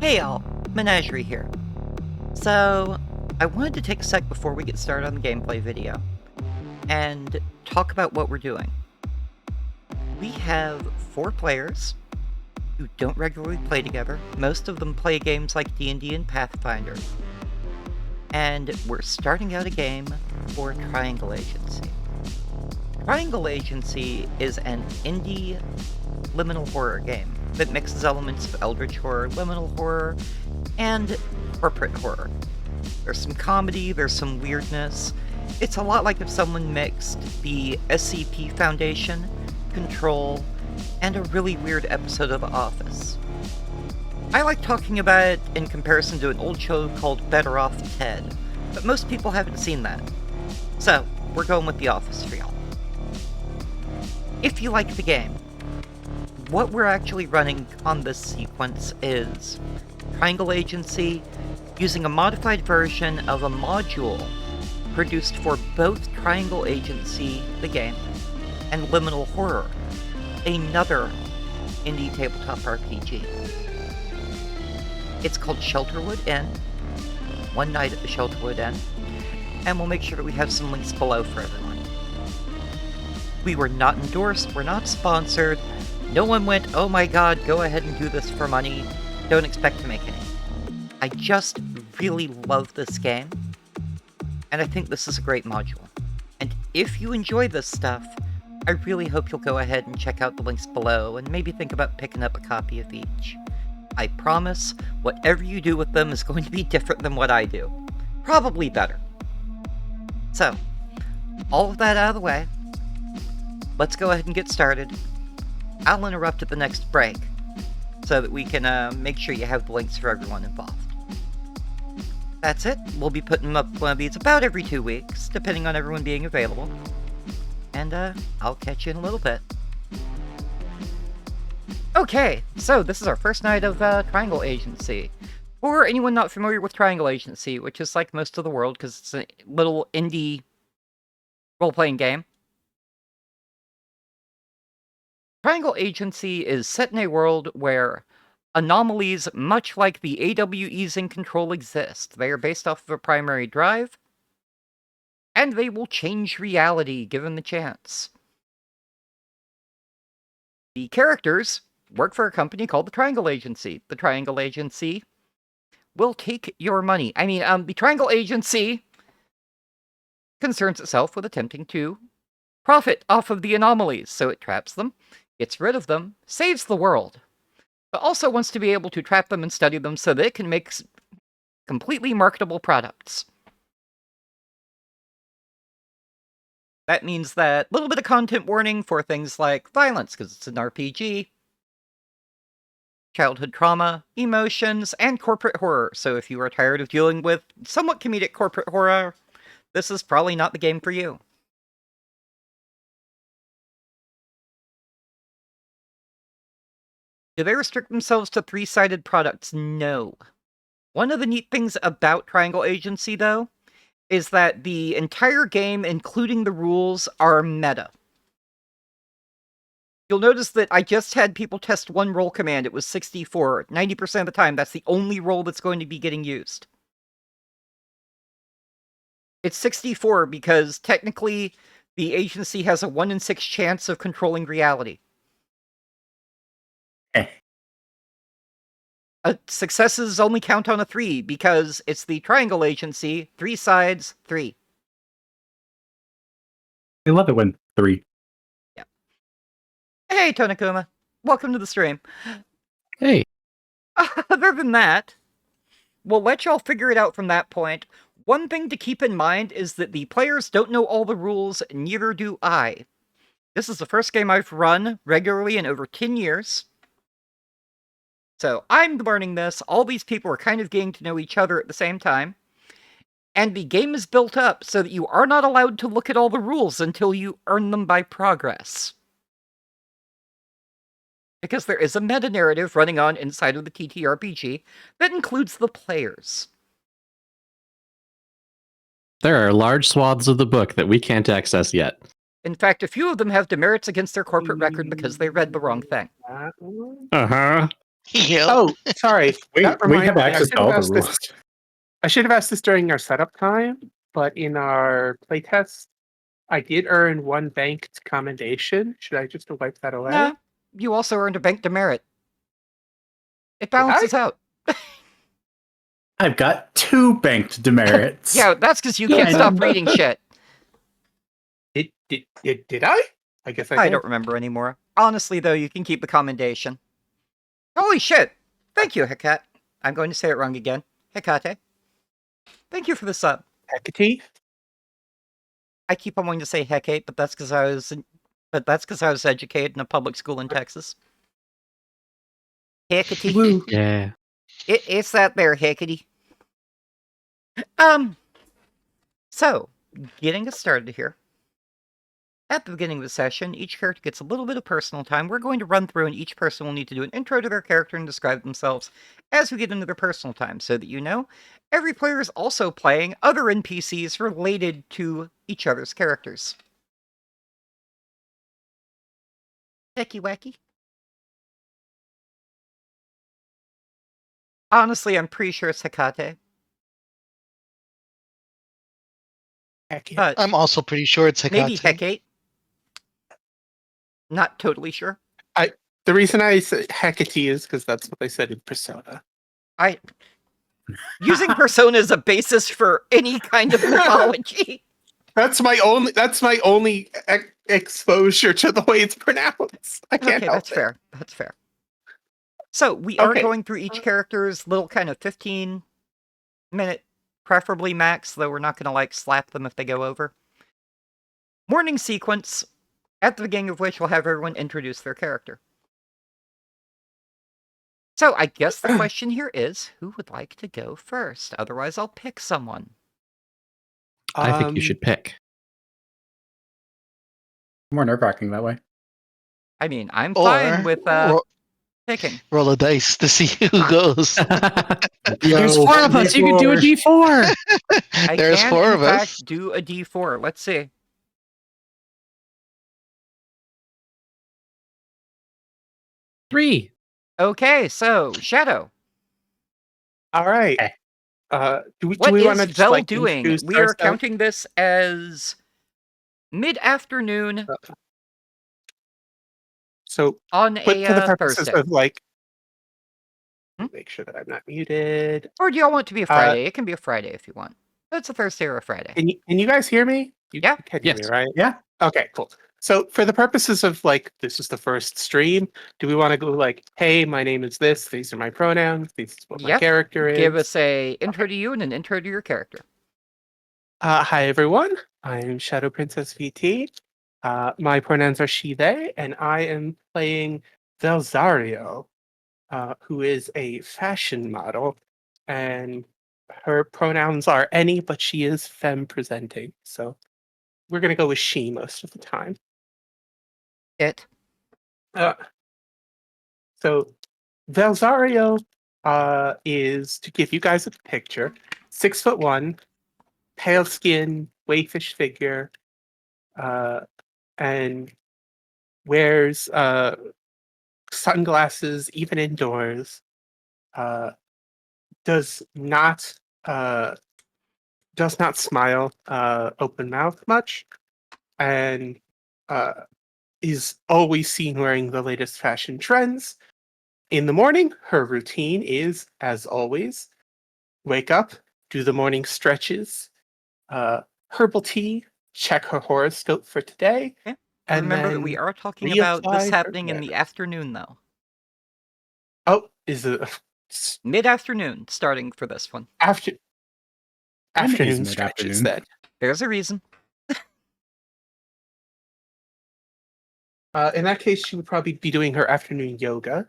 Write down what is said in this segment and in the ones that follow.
Hey all, Menagerie here. So, I wanted to take a sec before we get started on the gameplay video and talk about what we're doing. We have 4 players who don't regularly play together. Most of them play games like D&D and Pathfinder. And we're starting out a game for Triangle Agency. Triangle Agency is an indie liminal horror game that mixes elements of eldritch horror, liminal horror, and corporate horror. There's some comedy, there's some weirdness. It's a lot like if someone mixed the SCP Foundation, Control, and a really weird episode of The Office. I like talking about it in comparison to an old show called Better Off Ted, but most people haven't seen that. So, we're going with The Office for y'all. If you like the game, what we're actually running on this sequence is Triangle Agency using a modified version of a module produced for both Triangle Agency, the game, and Liminal Horror, another indie tabletop RPG. It's called Shelterwood Inn, One Night at the Shelterwood Inn, and we'll make sure that we have some links below for everyone. We were not endorsed, we're not sponsored. No one went, oh my god, go ahead and do this for money. Don't expect to make any. I just really love this game, and I think this is a great module. And if you enjoy this stuff, I really hope you'll go ahead and check out the links below and maybe think about picking up a copy of each. I promise, whatever you do with them is going to be different than what I do. Probably better. So, all of that out of the way, let's go ahead and get started. I'll interrupt at the next break, so that we can make sure you have the links for everyone involved. That's it. We'll be putting up one of these about every 2 weeks, depending on everyone being available. And I'll catch you in a little bit. Okay, so this is our first night of Triangle Agency. For anyone not familiar with Triangle Agency, which is like most of the world, because it's a little indie role-playing game, Triangle Agency is set in a world where anomalies, much like the AWEs in Control, exist. They are based off of a primary drive, and they will change reality given the chance. The characters work for a company called the Triangle Agency. The Triangle Agency will take your money. The Triangle Agency concerns itself with attempting to profit off of the anomalies, so it traps them, gets rid of them, saves the world, but also wants to be able to trap them and study them so that it can make completely marketable products. That means that little bit of content warning for things like violence, because it's an RPG, childhood trauma, emotions, and corporate horror. So if you are tired of dealing with somewhat comedic corporate horror, this is probably not the game for you. Do they restrict themselves to 3-sided products? No. One of the neat things about Triangle Agency, though, is that the entire game, including the rules, are meta. You'll notice that I just had people test one roll command. It was 64. 90% of the time, that's the only roll that's going to be getting used. It's 64 because, technically, the agency has a 1 in 6 chance of controlling reality. Successes only count on a 3 because it's the Triangle Agency, 3 sides, 3. I love it when 3. Yeah. Hey, Tonakuma. Welcome to the stream. Hey. Other than that, we'll let y'all figure it out from that point. One thing to keep in mind is that the players don't know all the rules, neither do I. This is the first game I've run regularly in over 10 years. So I'm learning this, all these people are kind of getting to know each other at the same time, and the game is built up so that you are not allowed to look at all the rules until you earn them by progress. Because there is a meta-narrative running on inside of the TTRPG that includes the players. There are large swaths of the book that we can't access yet. In fact, a few of them have demerits against their corporate record because they read the wrong thing. Uh-huh. Yep. Oh, sorry. We That have reminds me, access to all the rules. I should have asked this during our setup time, but in our playtest, I did earn 1 banked commendation. Should I just wipe that away? Nah, you also earned a bank demerit. It Did I? balances out. I've got 2 banked demerits. Yeah, that's because you Yeah, can't I stop know. reading shit. Did I? I guess I I did. don't remember anymore. Honestly, though, you can keep the commendation. Holy shit! Thank you, Hecat. I'm going to say it wrong again. Hecate. Thank you for the sub. Hecate? I keep on wanting to say Hecate, but that's because I was educated in a public school in Texas. Hecate. Woo. Yeah. It's that there, Hecate. So, getting us started here. At the beginning of the session, each character gets a little bit of personal time. We're going to run through, and each person will need to do an intro to their character and describe themselves as we get into their personal time, so that you know every player is also playing other NPCs related to each other's characters. Hecky wacky. Honestly, I'm pretty sure it's Hecate, Heck yeah. but I'm also pretty sure it's maybe Hecate. Hecate. Not totally sure. The reason I said Hecate is because that's what they said in Persona. Using Persona as a basis for any kind of mythology. That's my only exposure to the way it's pronounced. I can't Okay, help that's it. fair. That's fair. So we are Okay. going through each character's little kind of 15-minute, preferably max, though we're not going to like slap them if they go over. Morning sequence, at the beginning of which we'll have everyone introduce their character. So I guess the question here is, who would like to go first? Otherwise, I'll pick someone. I think you should pick. More nerve-wracking that way. I mean, I'm Or fine with picking. roll a dice to see who goes. There's 4 of us. You can do a D4. There's can, 4 in of fact, us. do a D4. Let's see. 3. Okay, so Shadow. All right. Okay. Do What we want is to just Vel like doing? introduce We are ourselves? counting this as mid-afternoon So, on but for the a purposes Thursday. of like, Hmm? make sure that I'm not muted. Or do y'all want it to be a Friday? It can be a Friday if you want. It's a Thursday or a Friday. Can you guys hear me? You Yeah. can hear me, Yes. right? Yeah. Okay, cool. So for the purposes of like, this is the first stream, do we want to go like, hey, my name is this, these are my pronouns, this is what my Yep. character is? Give us a intro to you and an intro to your character. Hi everyone, I'm Shadow Princess VT. My pronouns are she, they, and I am playing Velzario, who is a fashion model, and her pronouns are any, but she is femme presenting. So we're gonna go with she most of the time. It. So Velzario is, to give you guys a picture, 6'1", pale skin, wayfish figure, and wears sunglasses even indoors. Does not smile open mouth much, and is always seen wearing the latest fashion trends. In the morning, her routine is, as always, wake up, do the morning stretches, herbal tea, check her horoscope for today, Okay. and Remember that then we are talking about this reapply her happening in hair. the afternoon, though. Oh, is it Mid-afternoon, starting for this one. afternoon mid-afternoon. stretches then? There's a reason. In that case, she would probably be doing her afternoon yoga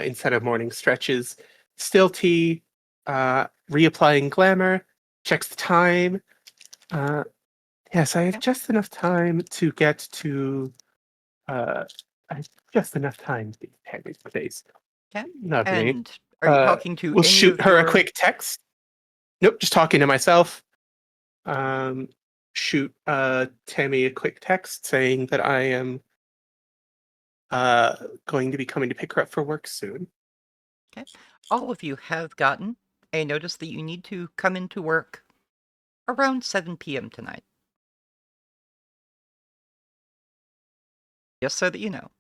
instead of morning stretches. Still tea, reapplying glamour, checks the time. Yes, I have just enough time to get to. I have just enough time to Tammy's face. Okay. Lovely. And are you talking to We'll any shoot of her your... a quick text. Nope, just talking to myself. Shoot Tammy a quick text saying that I am going to be coming to pick her up for work soon. All of you have gotten a notice that you need to come into work around 7 p.m. tonight. Just so that you know.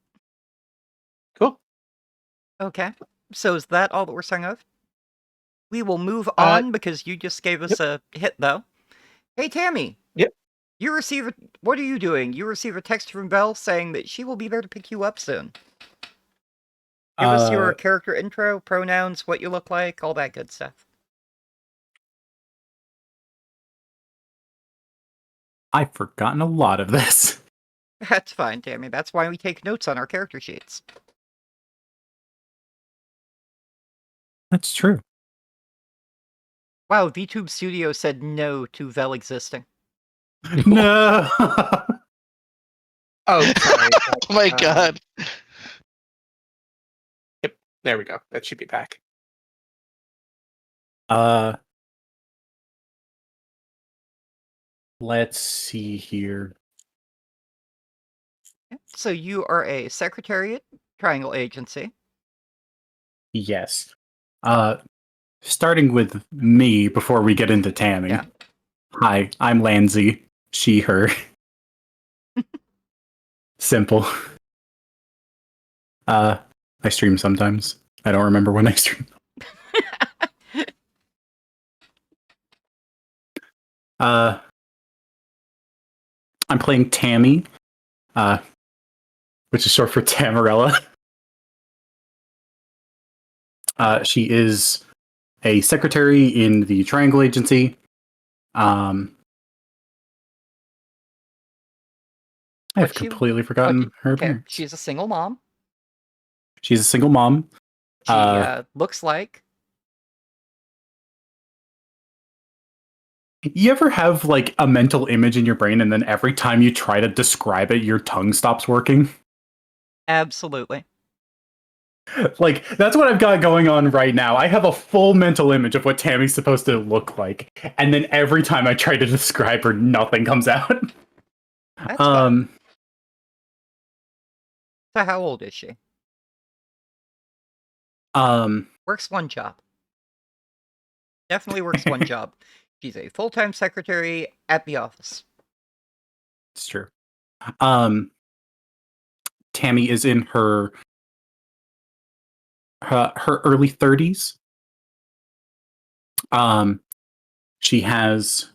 Cool. Okay. So is that all that we're saying of? We will move on because you just gave us a hit, though. Hey, Tammy. Yep. What are you doing? You receive a text from Belle saying that she will be there to pick you up soon. Give us your character intro, pronouns, what you look like, all that good stuff. I've forgotten a lot of this. That's fine, Tammy. That's why we take notes on our character sheets. That's true. Wow, VTube Studio said no to Vel existing. No. Oh, sorry. Oh my god. Yep, there we go. That should be back. Let's see here. So you are a Secretariat Triangle Agency. Yes. Starting with me before we get into Tammy. Yeah. Hi, I'm Lanzy. She, her. Simple. I stream sometimes. I don't remember when I stream. I'm playing Tammy, which is short for Tamarella. She is a secretary in the Triangle Agency. I've completely forgotten her appearance. She's a single mom. She's a single mom. She looks like... You ever have like a mental image in your brain and then every time you try to describe it, your tongue stops working? Absolutely. Like, that's what I've got going on right now. I have a full mental image of what Tammy's supposed to look like. And then every time I try to describe her, nothing comes out. That's fine. So how old is she? Works one job. Definitely works one job. She's a full-time secretary at the office. It's true. Tammy is in her early 30s. She has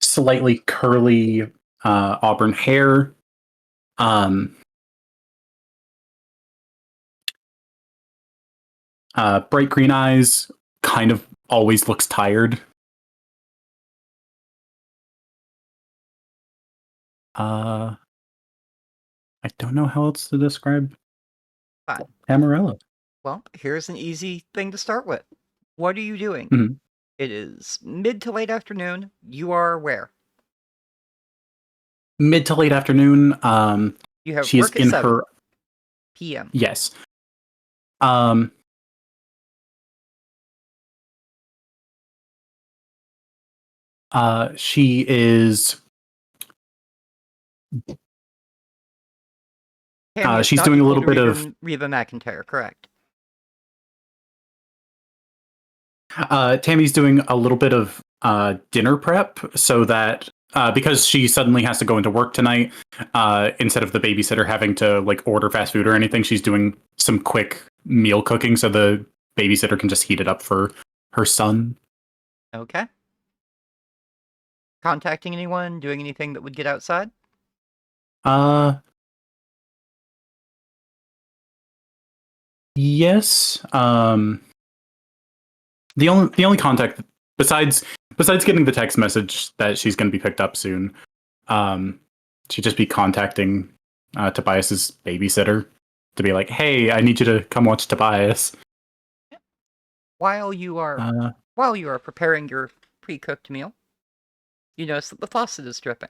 slightly curly auburn hair. Bright green eyes. Kind of always looks tired. I don't know how else to describe Tamarella. Well, here's an easy thing to start with. What are you doing? Mm-hmm. It is mid to late afternoon. You are where? Mid to late afternoon. You have she's work at in 7 her p.m. Yes. She is. Tammy, she's doing a little bit of Reba McEntire, correct? Tammy's doing a little bit of dinner prep so that because she suddenly has to go into work tonight, instead of the babysitter having to like order fast food or anything, she's doing some quick meal cooking so the babysitter can just heat it up for her son. Okay. Contacting anyone, doing anything that would get outside? Yes. The only contact besides getting the text message that she's going to be picked up soon, she'd just be contacting Tobias's babysitter to be like, "Hey, I need you to come watch Tobias." While you are preparing your pre-cooked meal, you notice that the faucet is dripping.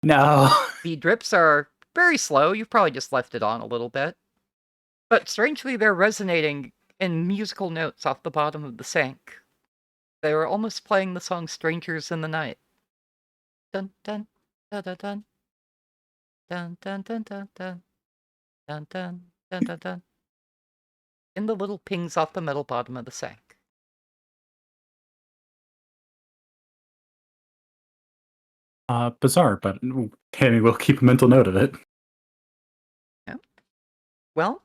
No. The drips are very slow. You've probably just left it on a little bit. But strangely, they're resonating in musical notes off the bottom of the sink. They were almost playing the song Strangers in the Night. Dun dun dun dun dun Dun dun dun dun dun dun dun dun dun dun. In the little pings off the metal bottom of the sack. Bizarre, but Tammy will keep a mental note of it. Yeah. Well,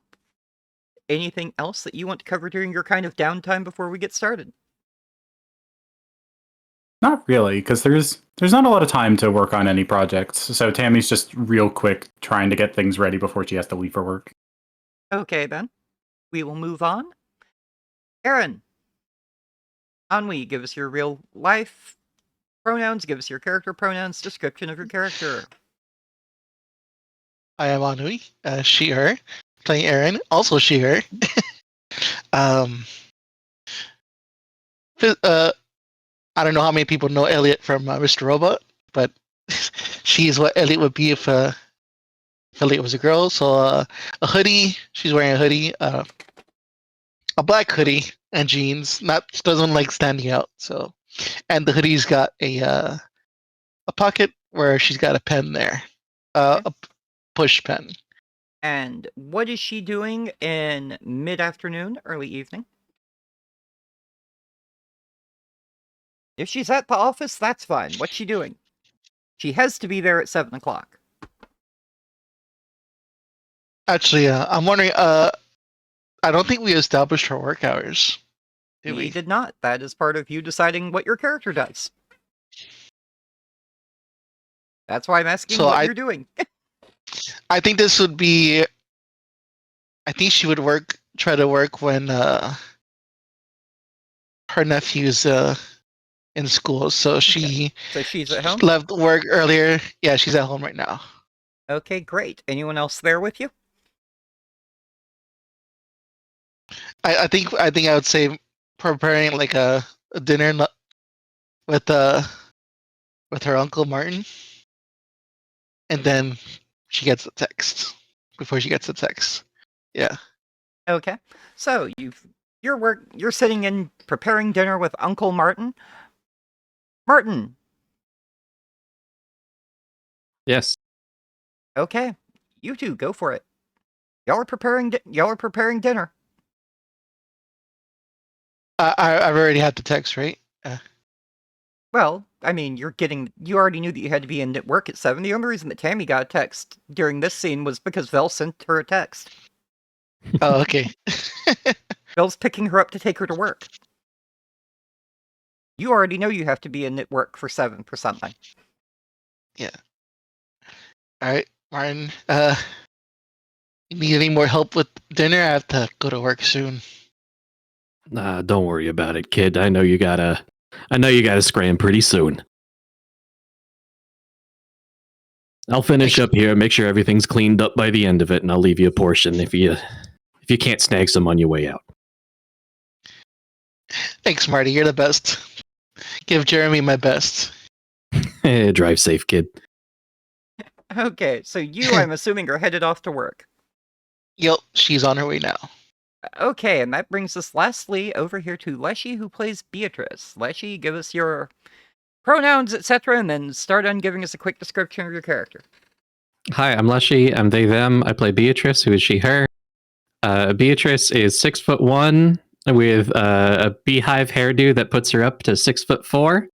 anything else that you want to cover during your kind of downtime before we get started? Not really, because there's not a lot of time to work on any projects. So Tammy's just real quick trying to get things ready before she has to leave for work. Okay, then. We will move on. Aaron. Ennui, give us your real life pronouns, give us your character pronouns, description of your character. I am Ennui, she, her, playing Aaron, also she, her. um, I don't know how many people know Elliot from Mr. Robot, but she's what Elliot would be if Elliot was a girl. So a hoodie, she's wearing a hoodie, a black hoodie and jeans. Not doesn't like standing out. So, and the hoodie's got a pocket where she's got a pen there, a push pen. And what is she doing in mid-afternoon, early evening? If she's at the office, that's fine. What's she doing? She has to be there at 7 o'clock. Actually, I'm wondering. I don't think we established her work hours. Did We we? did not. That is part of you deciding what your character does. That's why I'm asking So what you're doing. I think this would be. I think she would try to work when her nephew's in school. So she So she's at home? left work earlier. Yeah, she's at home right now. Okay, great. Anyone else there with you? I think I would say preparing like a dinner with her uncle Martin, and then she gets a text before she gets the text. Yeah. Okay. So you're sitting in preparing dinner with Uncle Martin. Martin. Yes. Okay. You two go for it. Y'all are preparing dinner. I've already had the text, right? Well, I mean, you already knew that you had to be in at work at 7. The only reason that Tammy got a text during this scene was because Vel sent her a text. Oh, okay. Vel's picking her up to take her to work. You already know you have to be in at work for 7 for something. Yeah. All right, Martin. You need any more help with dinner? I have to go to work soon. Don't worry about it, kid. I know you gotta scram pretty soon. I'll finish up here, make sure everything's cleaned up by the end of it, and I'll leave you a portion if you can't snag some on your way out. Thanks, Marty. You're the best. Give Jeremy my best. Drive safe, kid. Okay, so you, I'm assuming, are headed off to work. Yep, she's on her way now. Okay, and that brings us lastly over here to Leshy, who plays Beatrice. Leshy, give us your pronouns, etc., and then start on giving us a quick description of your character. Hi, I'm Leshy. I'm they, them. I play Beatrice, who is she, her. Beatrice is 6'1", with a beehive hairdo that puts her up to 6'4".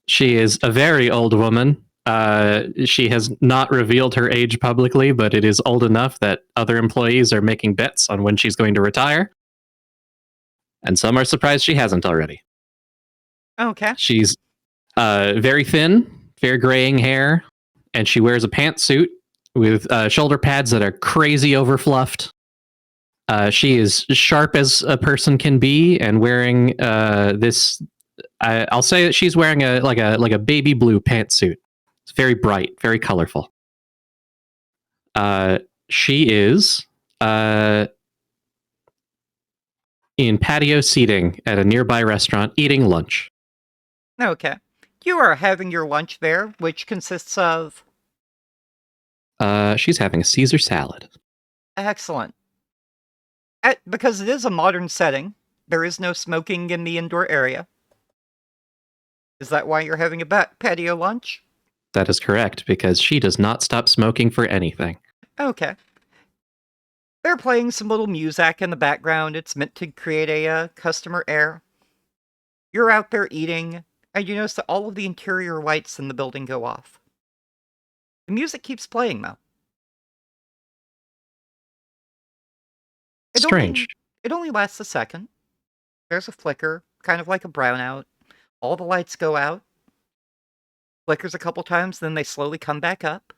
She is a very old woman. She has not revealed her age publicly, but it is old enough that other employees are making bets on when she's going to retire. And some are surprised she hasn't already. Okay. She's very thin, fair graying hair, and she wears a pantsuit with shoulder pads that are crazy overfluffed. She is sharp as a person can be, and wearing this. I'll say that she's wearing a baby blue pantsuit. It's very bright, very colorful. She is in patio seating at a nearby restaurant eating lunch. Okay. You are having your lunch there, which consists of... She's having a Caesar salad. Excellent. Because it is a modern setting, there is no smoking in the indoor area. Is that why you're having a patio lunch? That is correct, because she does not stop smoking for anything. Okay. They're playing some little music in the background. It's meant to create a customer air. You're out there eating, and you notice that all of the interior lights in the building go off. The music keeps playing, though. Strange. It only lasts a second. There's a flicker, kind of like a brownout. All the lights go out. Flickers a couple times, then they slowly come back up.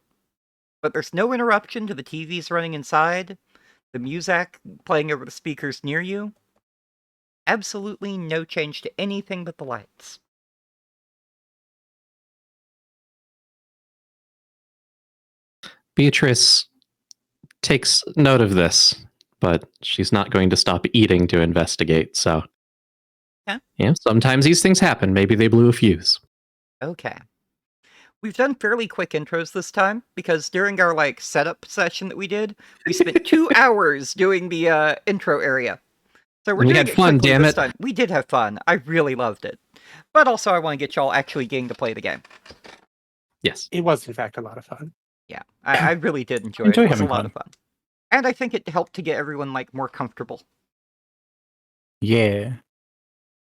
But there's no interruption to the TVs running inside, the music playing over the speakers near you. Absolutely no change to anything but the lights. Beatrice takes note of this, but she's not going to stop eating to investigate, so... Yeah, sometimes these things happen. Maybe they blew a fuse. Okay. We've done fairly quick intros this time, because during our, setup session that we did, we spent 2 hours doing the, intro area. So we're We doing had it fun, quickly damn this it. time. We did have fun. I really loved it. But also I want to get y'all actually getting to play the game. Yes. It was, in fact, a lot of fun. Yeah, I really did enjoy it. Enjoy It was a having lot fun. of fun. And I think it helped to get everyone, more comfortable. Yeah.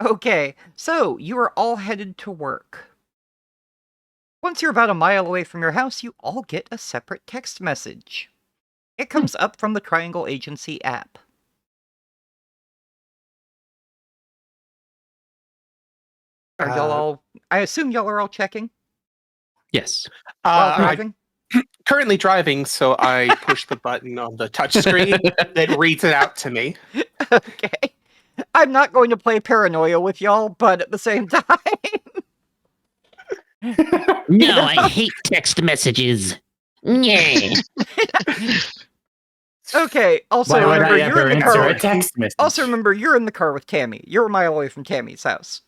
Okay, so you are all headed to work. Once you're about a mile away from your house, you all get a separate text message. It comes up from the Triangle Agency app. Are y'all all... I assume y'all are all checking Yes. while I'm driving? currently driving, so I push the button on the touchscreen that reads it out to me. Okay. I'm not going to play Paranoia with y'all, but at the same time... No, I hate text messages. Yeah. Okay, also Why would remember, I you're ever in the answer car a with... text message? Also remember, you're in the car with Tammy. You're a mile away from Tammy's house.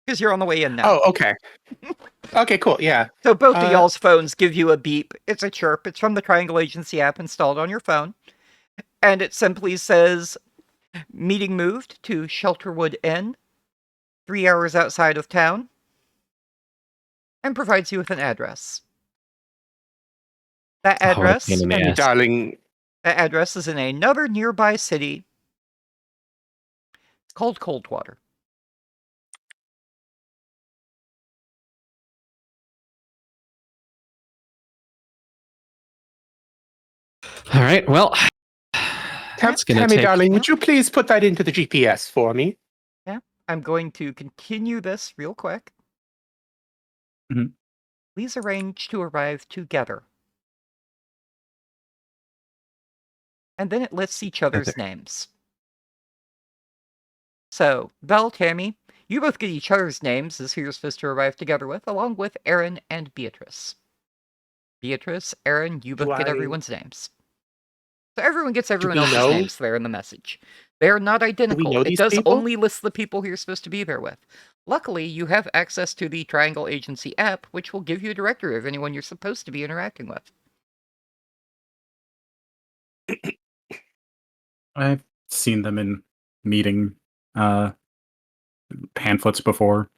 Because you're on the way in now. Oh, okay. Okay, cool, yeah. So both of y'all's phones give you a beep. It's a chirp. It's from the Triangle Agency app installed on your phone. And it simply says, meeting moved to Shelterwood Inn, 3 hours outside of town, and provides you with an address. That Oh, what a address, pain in the Hey, ass. darling. that address is in another nearby city. It's called Coldwater. All right, well... Tammy, gonna take- darling, would you please put that into the GPS for me? I'm going to continue this real quick. Mhm. Please arrange to arrive together. And then it lists each other's names. So, Val, Tammy, you both get each other's names as who you're supposed to arrive together with, along with Aaron and Beatrice. Beatrice, Aaron, you both get everyone's names. So everyone gets everyone we else's know? names there in the message. They're not identical. know It these does people? only list the people who you're supposed to be there with. Luckily, you have access to the Triangle Agency app, which will give you a directory of anyone you're supposed to be interacting with. I've seen them in meeting pamphlets before.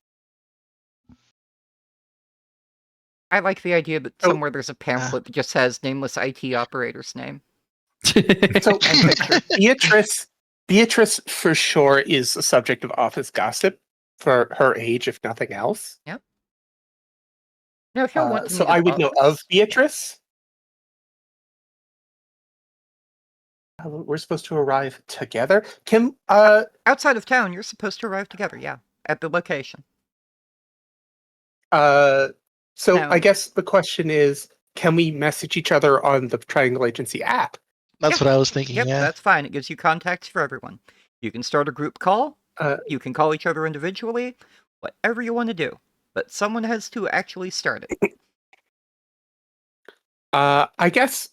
I like the idea that Oh, somewhere there's a pamphlet that just has nameless IT operator's name. So, Beatrice for sure is a subject of office gossip for her age, if nothing else. Now, if y'all want to So meet I at would know of office- Beatrice. We're supposed to arrive together. Kim, outside of town, you're supposed to arrive together, yeah, at the location. so No. I guess the question is, can we message each other on the Triangle Agency app? That's what I was thinking. Yep, Yeah. that's fine. It gives you contacts for everyone. You can start a group call. Uh, You can call each other individually. Whatever you want to do. But someone has to actually start it. I guess,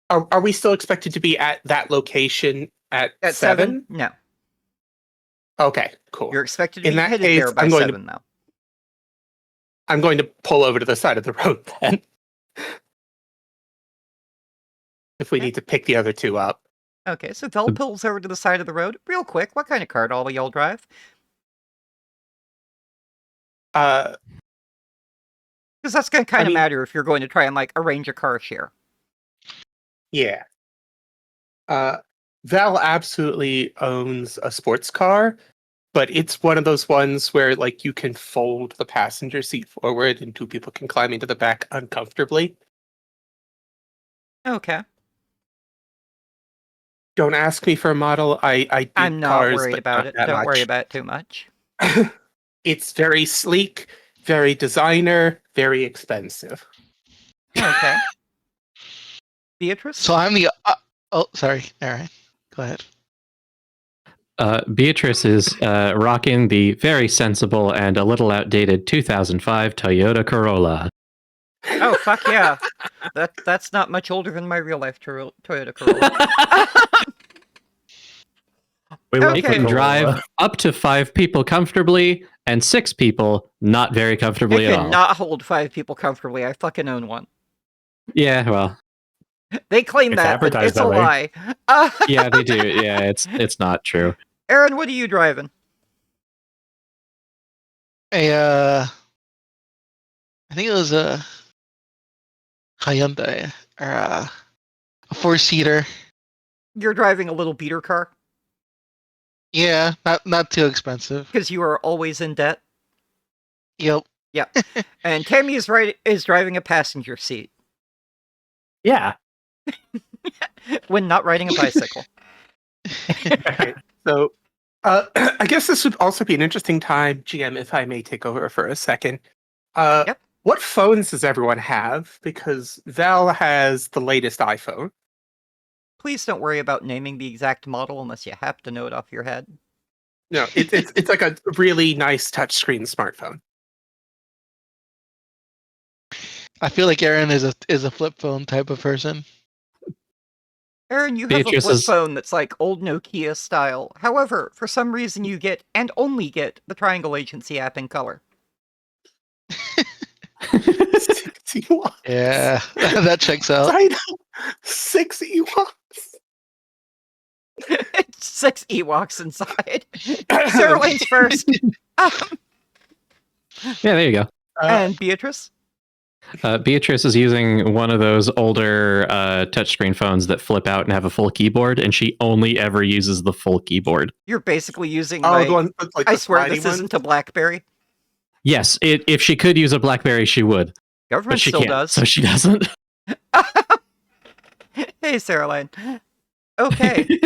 are we still expected to be at that location at At 7? 7? No. Okay, cool. You're expected to In be that headed case, there by I'm going 7, though. I'm going to pull over to the side of the road then. If we Okay. need to pick the other two up. Okay, so Vel pulls over to the side of the road. Real quick, what kind of car do all of y'all drive? Because that's going to kind of mean- matter if you're going to try and like arrange a car share. Yeah. Val absolutely owns a sports car, but it's one of those ones where like you can fold the passenger seat forward and two people can climb into the back uncomfortably. Okay. Don't ask me for a model. I dig I'm not cars, worried but about not it. that Don't worry much. about it too much. It's very sleek, very designer, very expensive. Okay. Beatrice? So I'm the. Oh, sorry. All right. Go ahead. Beatrice is rocking the very sensible and a little outdated 2005 Toyota Corolla. Oh, fuck yeah. That's not much older than my real life Toyota Corolla. We love Okay. It can the drive Corolla. up to 5 people comfortably and 6 people not very comfortably It at all. cannot hold 5 people comfortably. I fucking own one. Yeah, well, They claim It's that, but advertised it's a that way. lie. yeah, they do. Yeah, it's not true. Aaron, what are you driving? I think it was a Hyundai or a 4-seater. You're driving a little beater car Yeah, not too expensive. because you are always in debt. Yep. And Tammy is driving a passenger seat Yeah. when not riding a bicycle. Okay, so I guess this would also be an interesting time, GM, if I may take over for a second. Yep. What phones does everyone have? Because Val has the latest iPhone. Please don't worry about naming the exact model unless you happen to know it off your head. No, it's like a really nice touchscreen smartphone. I feel like Aaron is a flip phone type of person. Aaron, you have Beatrice a flip is- phone that's like old Nokia style. However, for some reason you get, and only get, the Triangle Agency app in color. 6 Ewoks. Yeah, that checks out. I know. 6 Ewoks. 6 Ewoks inside. Sarah Lane's first. Yeah, there you go. And Beatrice? Beatrice is using one of those older touchscreen phones that flip out and have a full keyboard, and she only ever uses the full keyboard. You're basically using Oh, my... the one that's like I the swear slidey this one? isn't a BlackBerry. Yes, if she could use a BlackBerry, she would, but Government she still can't, does. so she doesn't. Hey, Sarah Lane. Okay.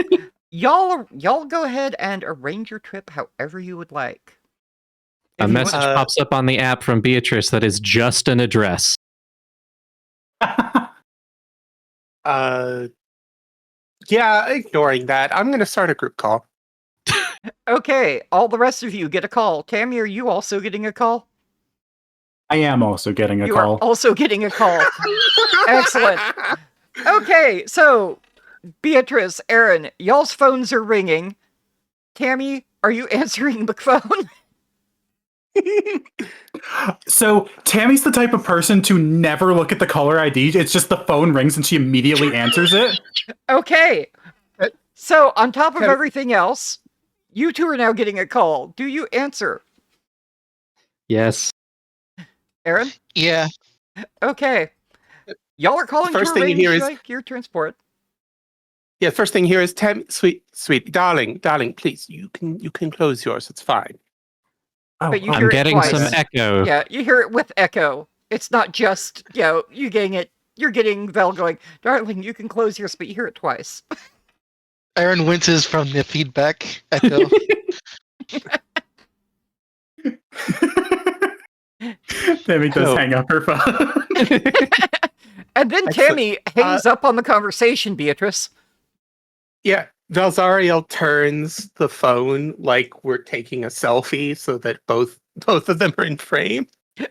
Y'all go ahead and arrange your trip however you would like. A If you message want- pops up on the app from Beatrice that is just an address. Yeah, ignoring that. I'm gonna start a group call. Okay, all the rest of you get a call. Tammy, are you also getting a call? I am also getting a You call. are also getting a call. Excellent. Okay, so Beatrice, Aaron, y'all's phones are ringing. Tammy, are you answering the phone? So Tammy's the type of person to never look at the caller ID. It's just the phone rings and she immediately answers it. Okay. So, on top of Tammy- everything else, you two are now getting a call. Do you answer? Yes. Aaron? Yeah. Okay. Y'all are calling First to thing you arrange hear is- like, your transport. Yeah, first thing here is sweet, darling, please, you can close yours. It's fine. Oh, But you I'm hear it getting twice. some echo. Yeah, you hear it with echo. It's not just, you getting it. You're getting Val going, darling, you can close yours, but you hear it twice. Aaron winces from the feedback echo. Tammy does Hello. hang up her phone. And then Excellent. Tammy hangs up on the conversation, Beatrice. Yeah, Valzariel turns the phone like we're taking a selfie so that both of them are in frame.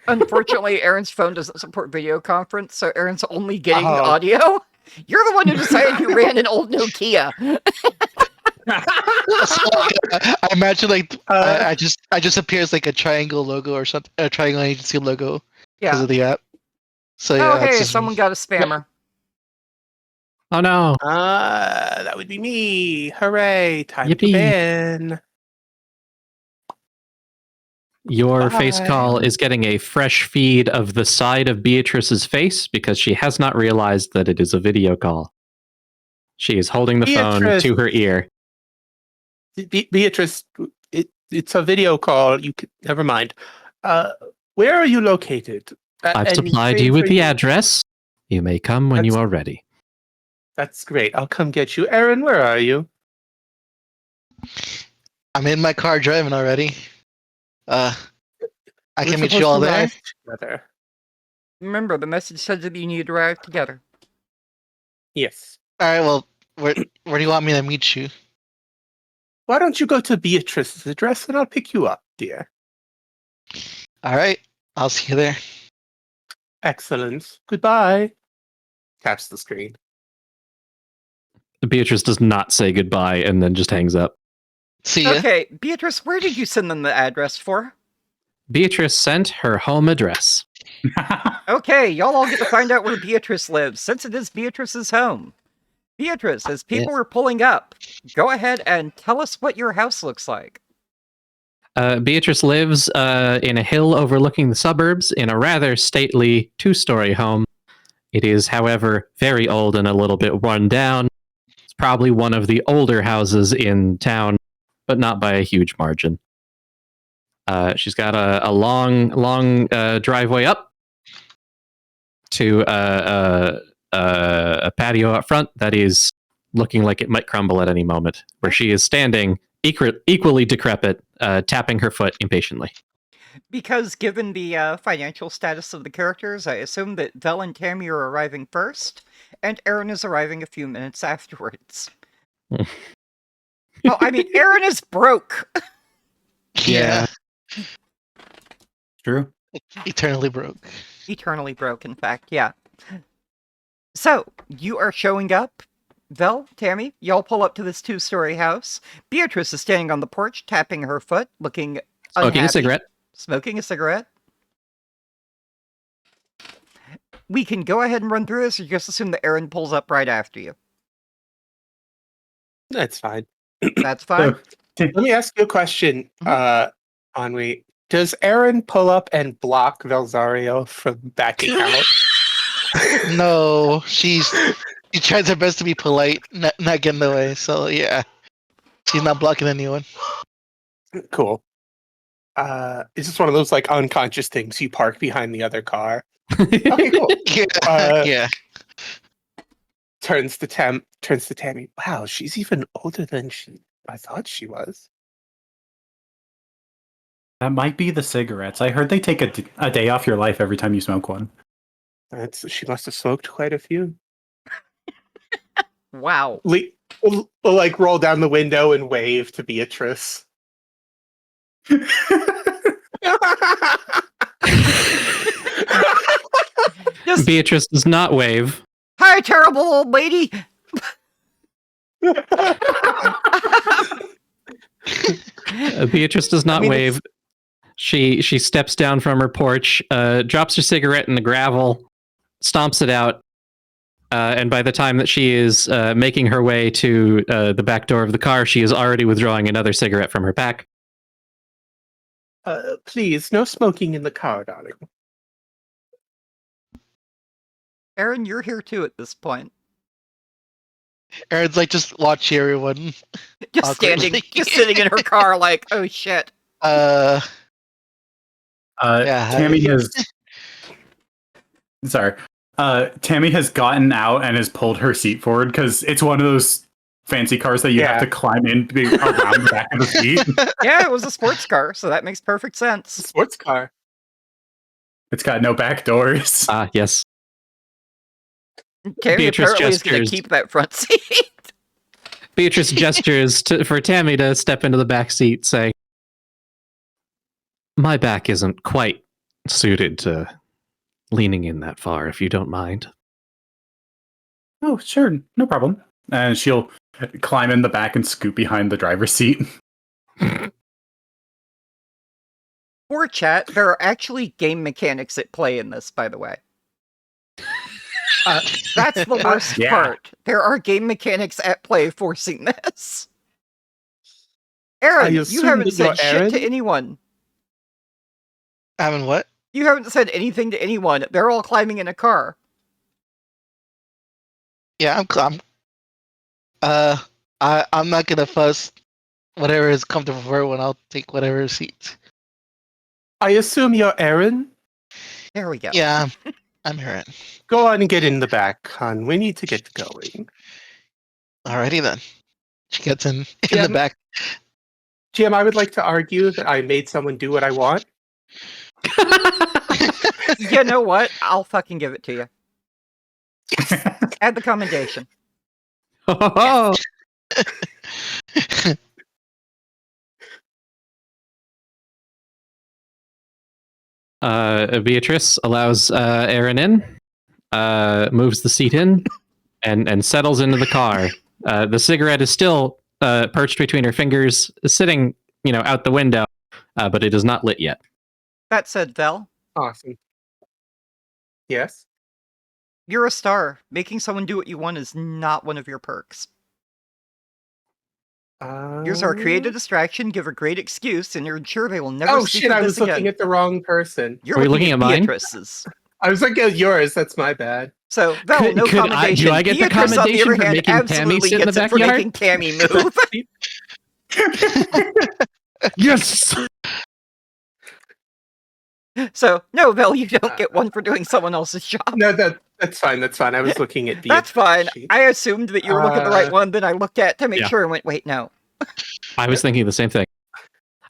Unfortunately, Aaron's phone doesn't support video conference, so Aaron's only getting Oh. audio. You're the one who decided you ran an old Nokia. I imagine like Uh, I just appear as like a triangle logo or something, a triangle agency logo because Yeah. of the app. So yeah, Oh, it's hey, just me. someone got a spammer. Oh no. that would be me. Hooray! Time to Yippee. bin. Your face Bye. call is getting a fresh feed of the side of Beatrice's face because she has not realized that it is a video call. She is holding the phone Beatrice. to her ear. Beatrice, it's a video call. Never mind. Where are you located? I've And supplied same you with for the address. You may come when you are ready. That's great. I'll come get you. Aaron, where are you? I'm in my car driving already. I We're can meet supposed you all to there. ride together. Remember, the message said that you need to arrive together. Yes. All right. Well, where do you want me to meet you? Why don't you go to Beatrice's address and I'll pick you up, dear. All right. I'll see you there. Excellent. Goodbye. Taps the screen. Beatrice does not say goodbye and then just hangs up. See ya. Okay, Beatrice, where did you send them the address for? Beatrice sent her home address. Okay, y'all all get to find out where Beatrice lives, since it is Beatrice's home. Beatrice, as people Yes. are pulling up, go ahead and tell us what your house looks like. Beatrice lives in a hill overlooking the suburbs in a rather stately 2-story home. It is, however, very old and a little bit run down. It's probably one of the older houses in town, but not by a huge margin. She's got a long driveway up to a patio up front that is looking like it might crumble at any moment, where she is standing equally decrepit, tapping her foot impatiently. Because given the financial status of the characters, I assume that Vel and Tammy are arriving first, and Aaron is arriving a few minutes afterwards. Oh, I mean, Aaron is broke! Yeah. True. Eternally broke. Eternally broke, in fact, yeah. So, you are showing up. Vel, Tammy, y'all pull up to this 2-story house. Beatrice is standing on the porch, tapping her foot, looking Smoking unhappy. a cigarette. Smoking a cigarette. We can go ahead and run through this, or just assume that Aaron pulls up right after you. That's fine. That's fine. Let me ask you a question, Ennui. Does Aaron pull up and block Velzario from backing out? No, she tries her best to be polite, not get in the way. So yeah, she's not blocking anyone. Cool. It's just one of those like unconscious things. You park behind the other car. Okay, cool. Yeah, yeah. Turns to Tammy. Wow, she's even older than I thought she was. That might be the cigarettes. I heard they take a day off your life every time you smoke one. She must have smoked quite a few. Wow. We'll, like roll down the window and wave to Beatrice. Just, Beatrice does not wave. hi, terrible old lady! Beatrice does not wave. She steps down from her porch, drops her cigarette in the gravel, stomps it out, and by the time that she is making her way to the back door of the car, she is already withdrawing another cigarette from her pack. Please, no smoking in the car, darling. Aaron, you're here too at this point. Aaron's like, just watch everyone. Just standing, just sitting in her car like, oh shit. Yeah. Tammy has. Sorry. Tammy has gotten out and has pulled her seat forward because it's one of those fancy cars that you have to climb in to be around the back of the seat. Yeah, it was a sports car, so that makes perfect sense. Sports car. It's got no back doors. Yes. Tammy Beatrice apparently is going to gestures. keep that front seat. Beatrice gestures for Tammy to step into the back seat, saying, "My back isn't quite suited to leaning in that far, if you don't mind." Oh, sure. No problem. And she'll climb in the back and scoot behind the driver's seat. For chat, there are actually game mechanics at play in this, by the way. That's the worst Yeah. part. There are game mechanics at play forcing this. Aaron, you assume haven't that you're said shit Aaron? to anyone. I haven't what? You haven't said anything to anyone. They're all climbing in a car. Yeah, I'm not gonna fuss. Whatever is comfortable for everyone, I'll take whatever seat. I assume you're Aaron? There we go. Yeah, I'm hearing. Go on and get in the back, hon. We need to get going. Alrighty then. She gets in the Yeah. back. Jim, I would like to argue that I made someone do what I want. You know what? I'll fucking give it to you. Add the commendation. Oh, Beatrice allows Aaron in, moves the seat in, and settles into the car. The cigarette is still perched between her fingers, sitting, out the window, but it is not lit yet. That said, Vel, Awesome. Yes? you're a star. Making someone do what you want is not one of your perks. Yours are create a distraction, give a great excuse, and you're sure they will never Oh speak shit, of I this was looking again. at the wrong person. You're Are we looking looking at at mine? Beatrice's. I was looking at yours, that's my bad. So, Vel, no commendation. do I get the Beatrice, on the commendation other for hand, making Tammy absolutely sit in the gets it for backyard? making Tammy move. Yes! So, no, Vel, you don't get one for doing someone else's job. No, that's fine, that's fine. I was looking at That's fine. sheet. I assumed that you were looking at the right one, then I looked at it to make Yeah. sure and went, wait, no. I was thinking the same thing.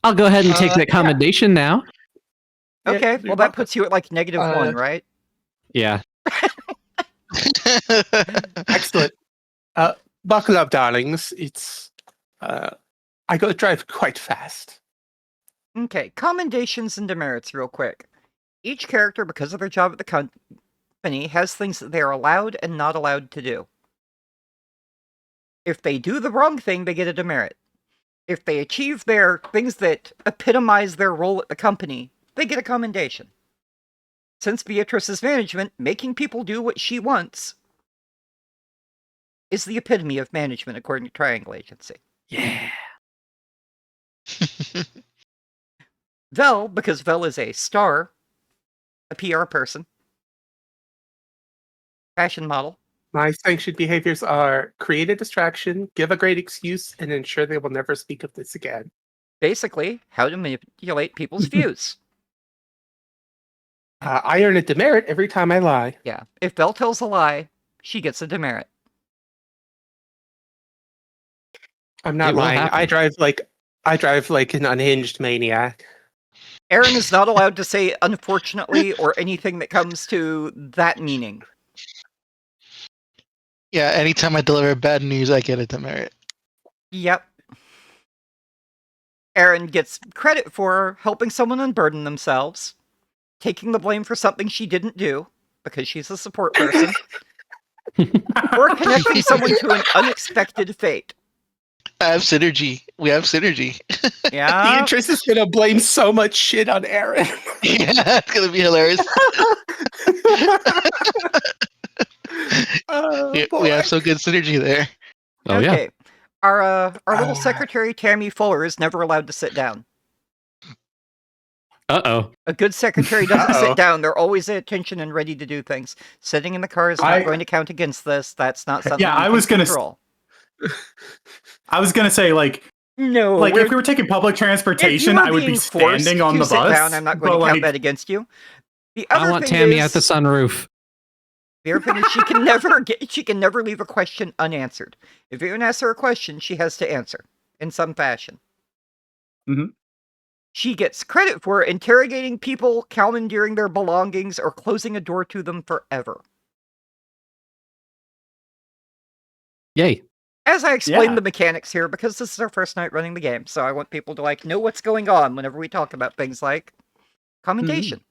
I'll go ahead and take that commendation now. Yeah, Okay, you're well, that welcome. puts you at like -1, right? Yeah. Excellent. Buckle up, darlings. It's I gotta drive quite fast. Okay, commendations and demerits real quick. Each character, because of their job at the company, has things that they are allowed and not allowed to do. If they do the wrong thing, they get a demerit. If they achieve their things that epitomize their role at the company, they get a commendation. Since Beatrice's management, making people do what she wants is the epitome of management according to Triangle Agency. Yeah. Vel, because Vel is a star, a PR person, fashion model. My sanctioned behaviors are create a distraction, give a great excuse, and ensure they will never speak of this again. Basically, how to manipulate people's views. I earn a demerit every time I lie. Yeah. If Vel tells a lie, she gets a demerit. I'm not It will lying. happen. I drive like an unhinged maniac. Aaron is not allowed to say unfortunately or anything that comes to that meaning. Yeah, anytime I deliver bad news, I get a demerit. Yep. Aaron gets credit for helping someone unburden themselves, taking the blame for something she didn't do, because she's a support person, or connecting someone to an unexpected fate. I have synergy. We have synergy. Yeah. Beatrice is gonna blame so much shit on Aaron. Yeah, it's gonna be hilarious. Oh, We have some good synergy there. Oh, yeah. Okay. Our little secretary, Tammy Fuller, is never allowed to sit down. Uh-oh. A good secretary doesn't Uh-oh. sit down. They're always at attention and ready to do things. Sitting in the car is not going to count against this. That's not something Yeah, you I can was gonna control. I was gonna say, No, like if we were taking public if you transportation, are I would be being forced standing on to the sit bus. down, I'm not going but, to count like, that against you. The other I want thing Tammy is, at the sunroof. the other thing is she can never leave a question unanswered. If you ask her a question, she has to answer in some fashion. Mhm. She gets credit for interrogating people, commandeering their belongings, or closing a door to them forever. Yay. As I explain Yeah. the mechanics here, because this is our first night running the game, so I want people to know what's going on whenever we talk about things like commendation.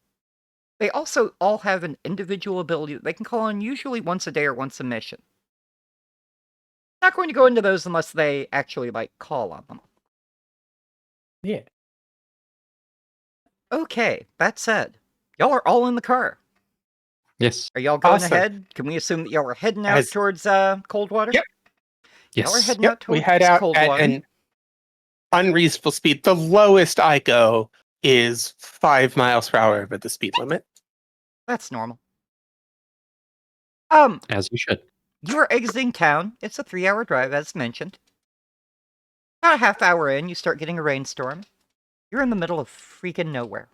They also all have an individual ability that they can call on usually once a day or once a mission. Not going to go into those unless they actually call on them. Yeah. Okay, that said, y'all are all in the car. Yes. Are y'all going Awesome. ahead? Can we assume that y'all are heading out towards Coldwater? Yep. Y'all are Yes. heading out Yep, we towards head out at Coldwater. an unreasonable speed. The lowest I go is 5 miles per hour over the speed limit. That's normal. As you should. You are exiting town. It's a 3-hour drive, as mentioned. About a half hour in, you start getting a rainstorm. You're in the middle of freaking nowhere.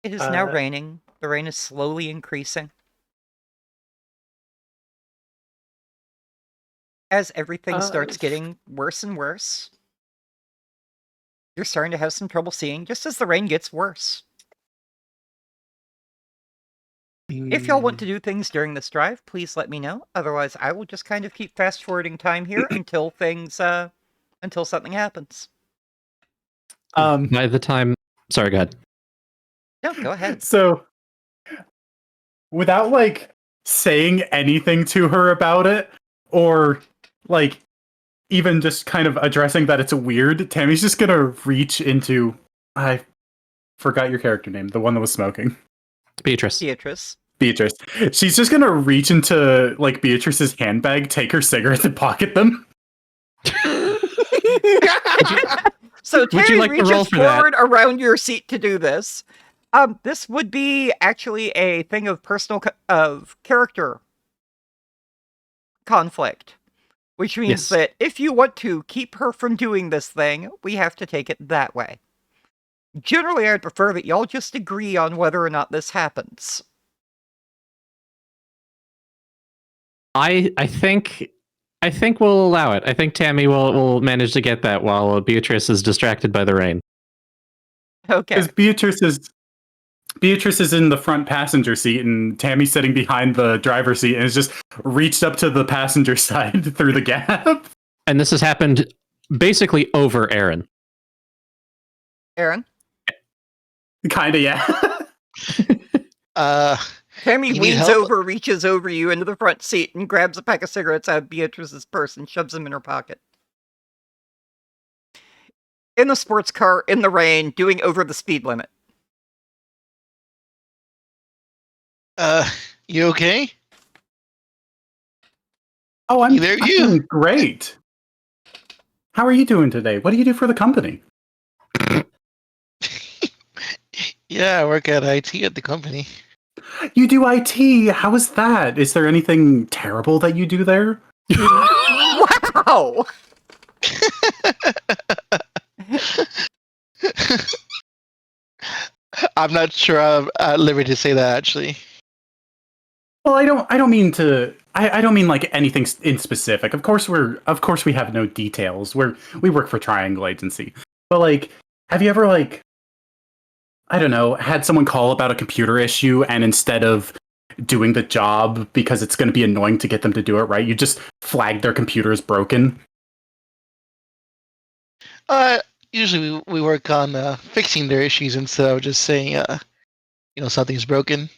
It is now raining. The rain is slowly increasing. As everything starts getting worse and worse, you're starting to have some trouble seeing just as the rain gets worse. If y'all want to do things during this drive, please let me know. Otherwise, I will just kind of keep fast-forwarding time here until things, until something happens. By the time... Sorry, go ahead. No, go ahead. So, without, like, saying anything to her about it, or, like, even just kind of addressing that it's weird, Tammy's just gonna reach into... I forgot your character name, the one that was smoking. Beatrice. Beatrice. She's just gonna reach into, like, Beatrice's handbag, take her cigarettes, and pocket them. So Would you Terry like to roll reaches for that? forward around your seat to do this. This would be actually a thing of of character conflict, which means Yes. that if you want to keep her from doing this thing, we have to take it that way. Generally, I'd prefer that y'all just agree on whether or not this happens. I think we'll allow it. I think Tammy will manage to get that while Beatrice is distracted by the rain. Okay. Because Beatrice is in the front passenger seat, and Tammy's sitting behind the driver's seat, and has just reached up to the passenger side through the gap. And this has happened basically over Aaron. Aaron? Kinda, yeah. Tammy You need leans help? over, reaches over you into the front seat, and grabs a pack of cigarettes out of Beatrice's purse and shoves them in her pocket. In the sports car, in the rain, doing over the speed limit. You okay? Oh, I'm Either you. doing great. How are you doing today? What do you do for the company? Yeah, I work at IT at the company. You do IT. How is that? Is there anything terrible that you do there? Wow! I'm not sure I'm at liberty to say that, actually. Well, I don't mean to. I don't mean like anything in specific. Of course we have no details. We work for Triangle Agency. But like, have you ever like, I don't know, had someone call about a computer issue, and instead of doing the job because it's going to be annoying to get them to do it right, you just flag their computer as broken? Usually we work on fixing their issues instead of just saying, something's broken.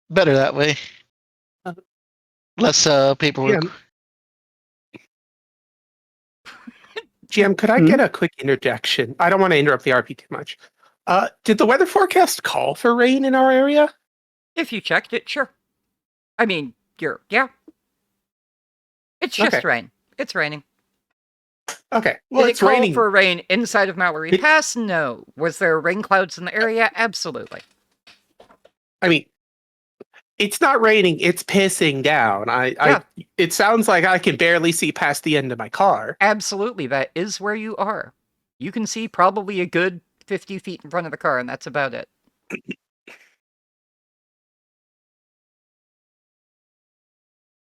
Better that way. Less paperwork. GM, could I get a quick interjection? I don't want to interrupt the RP too much. Did the weather forecast call for rain in our area? If you checked it, sure. I mean, yeah. It's just Okay. rain. It's raining. Okay. Well, Did it's it call raining. for rain inside of Mallory Pass? No. Was there rain clouds in the area? Absolutely. I mean, it's not raining. It's pissing down. It sounds like I can barely see past the end of my car. Absolutely. That is where you are. You can see probably a good 50 feet in front of the car, and that's about it.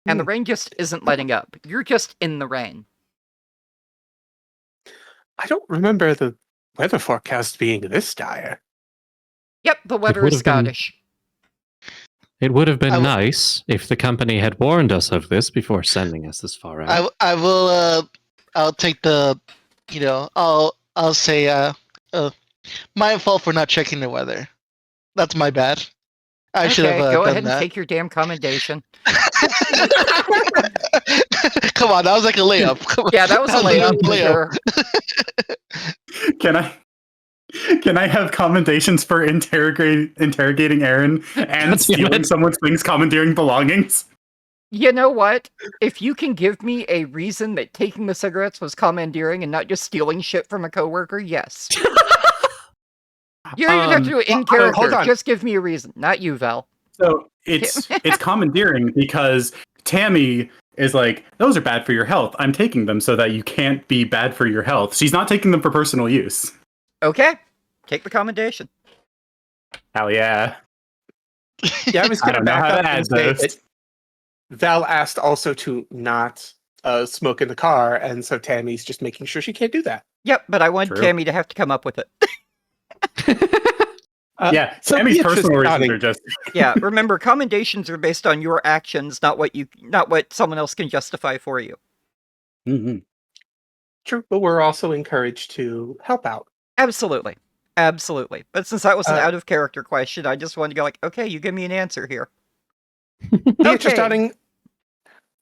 And the rain just isn't letting up. You're just in the rain. I don't remember the weather forecast being this dire. Yep, the weather would is have been- Scottish. It would have been I will- nice if the company had warned us of this before sending us this far out. I will. I'll take the. I'll say. My fault for not checking the weather. That's my bad. I should have go done ahead and that. take your damn commendation. Come on, that was like a layup. Come on. Yeah, that was a layup. Layup. Sure. Can I have commendations for interrogating Aaron and God damn stealing it. someone's things, commandeering belongings? You know what? If you can give me a reason that taking the cigarettes was commandeering and not just stealing shit from a coworker, yes. You don't even have to do it in character. hold on. Just give me a reason. Not you, Val. So it's commandeering because Tammy is like, those are bad for your health. I'm taking them so that you can't be bad for your health. She's not taking them for personal use. Okay. Take the commendation. Hell yeah. Yeah, I was I going to don't know back how up to and add say those. that Val asked also to not smoke in the car, and so Tammy's just making sure she can't do that. Yep, but I want True. Tammy to have to come up with it. Yeah, so Tammy's Beatrice personal reasons nodding. are just Yeah, remember, commendations are based on your actions, not what someone else can justify for you. Mhm. True, but we're also encouraged to help out. Absolutely. Absolutely. But since that was an Uh, out of character question, I just wanted to go like, okay, you give me an answer here. Beatrice Okay. Downing,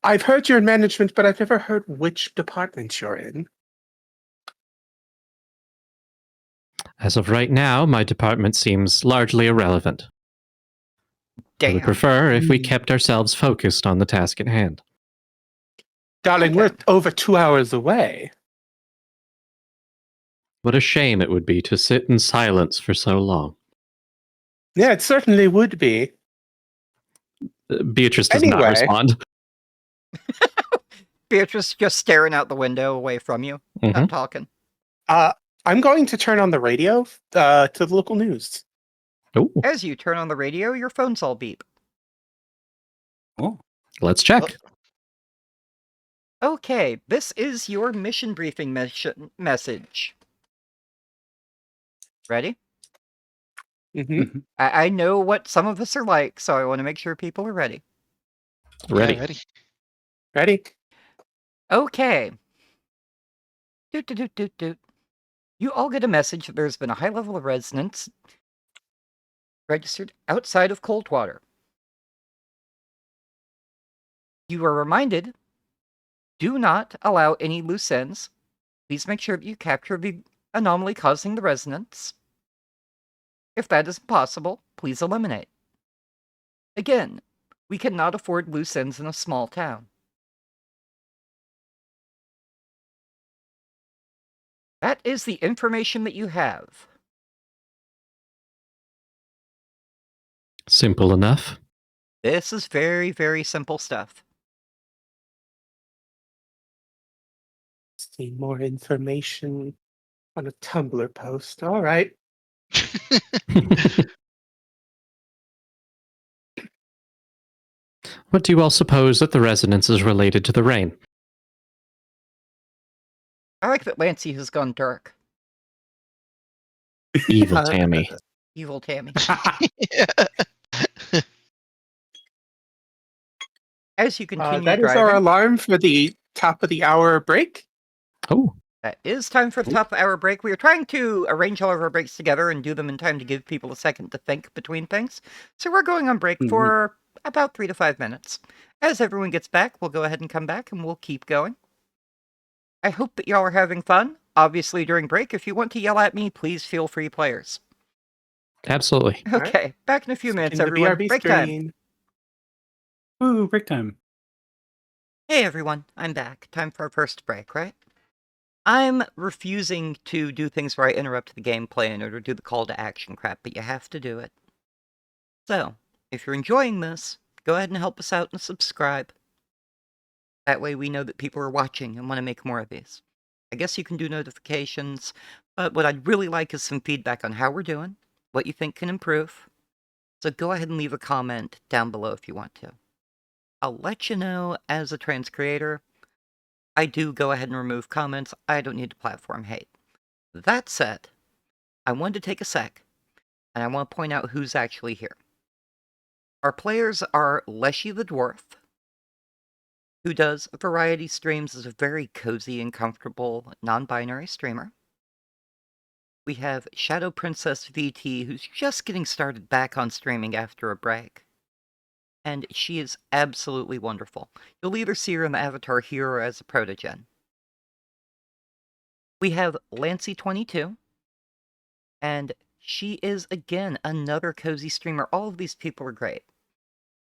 I've heard you're in management, but I've never heard which department you're in. As of right now, my department seems largely irrelevant. I would Damn. prefer if we kept ourselves focused on the task at hand. Darling, Okay. we're over 2 hours away. What a shame it would be to sit in silence for so long. Yeah, it certainly would be. Beatrice does not Anyway. respond. Beatrice just staring out the window away from you, not talking. I'm going to turn on the radio to the local news. Oh, As you turn on the radio, your phone's all beep. Oh. let's check. Okay, this is your mission briefing message. Ready? Mm-hmm. I know what some of us are like, so I want to make sure people are ready. Ready. Yeah, ready. Ready? Okay. Doot, doot, doot, doot, doot. You all get a message that there's been a high level of resonance registered outside of Coldwater. You are reminded, do not allow any loose ends. Please make sure that you capture the anomaly causing the resonance. If that is impossible, please eliminate. Again, we cannot afford loose ends in a small town. That is the information that you have. Simple enough. This is very, very simple stuff. See more information on a Tumblr post. All right. What do you all suppose that the resonance is related to the rain? I like that Lancey has gone dark. Evil Tammy. Evil Tammy. As you continue That is driving, our alarm for the top of the hour break. Oh, that is time for the top of our break. We are trying to arrange all of our breaks together and do them in time to give people a second to think between things. So we're going on break for about 3 to 5 minutes. As everyone gets back, we'll go ahead and come back and we'll keep going. I hope that y'all are having fun. Obviously, during break, if you want to yell at me, please feel free, players. absolutely. Okay, back in a few minutes, In the everyone. BRB Break time. screen. Ooh, break time. Hey everyone, I'm back. Time for our first break, right? I'm refusing to do things where I interrupt the gameplay in order to do the call to action crap, but you have to do it. So, if you're enjoying this, go ahead and help us out and subscribe. That way we know that people are watching and want to make more of these. I guess you can do notifications, but what I'd really like is some feedback on how we're doing, what you think can improve. So go ahead and leave a comment down below if you want to. I'll let you know as a trans creator, I do go ahead and remove comments. I don't need to platform hate. That said, I wanted to take a sec, and I want to point out who's actually here. Our players are Leshy the Dwarf, who does variety streams as a very cozy and comfortable non-binary streamer. We have Shadow Princess VT, who's just getting started back on streaming after a break. And she is absolutely wonderful. You'll either see her in the avatar here or as a protogen. We have Lancey22, and she is, again, another cozy streamer. All of these people are great.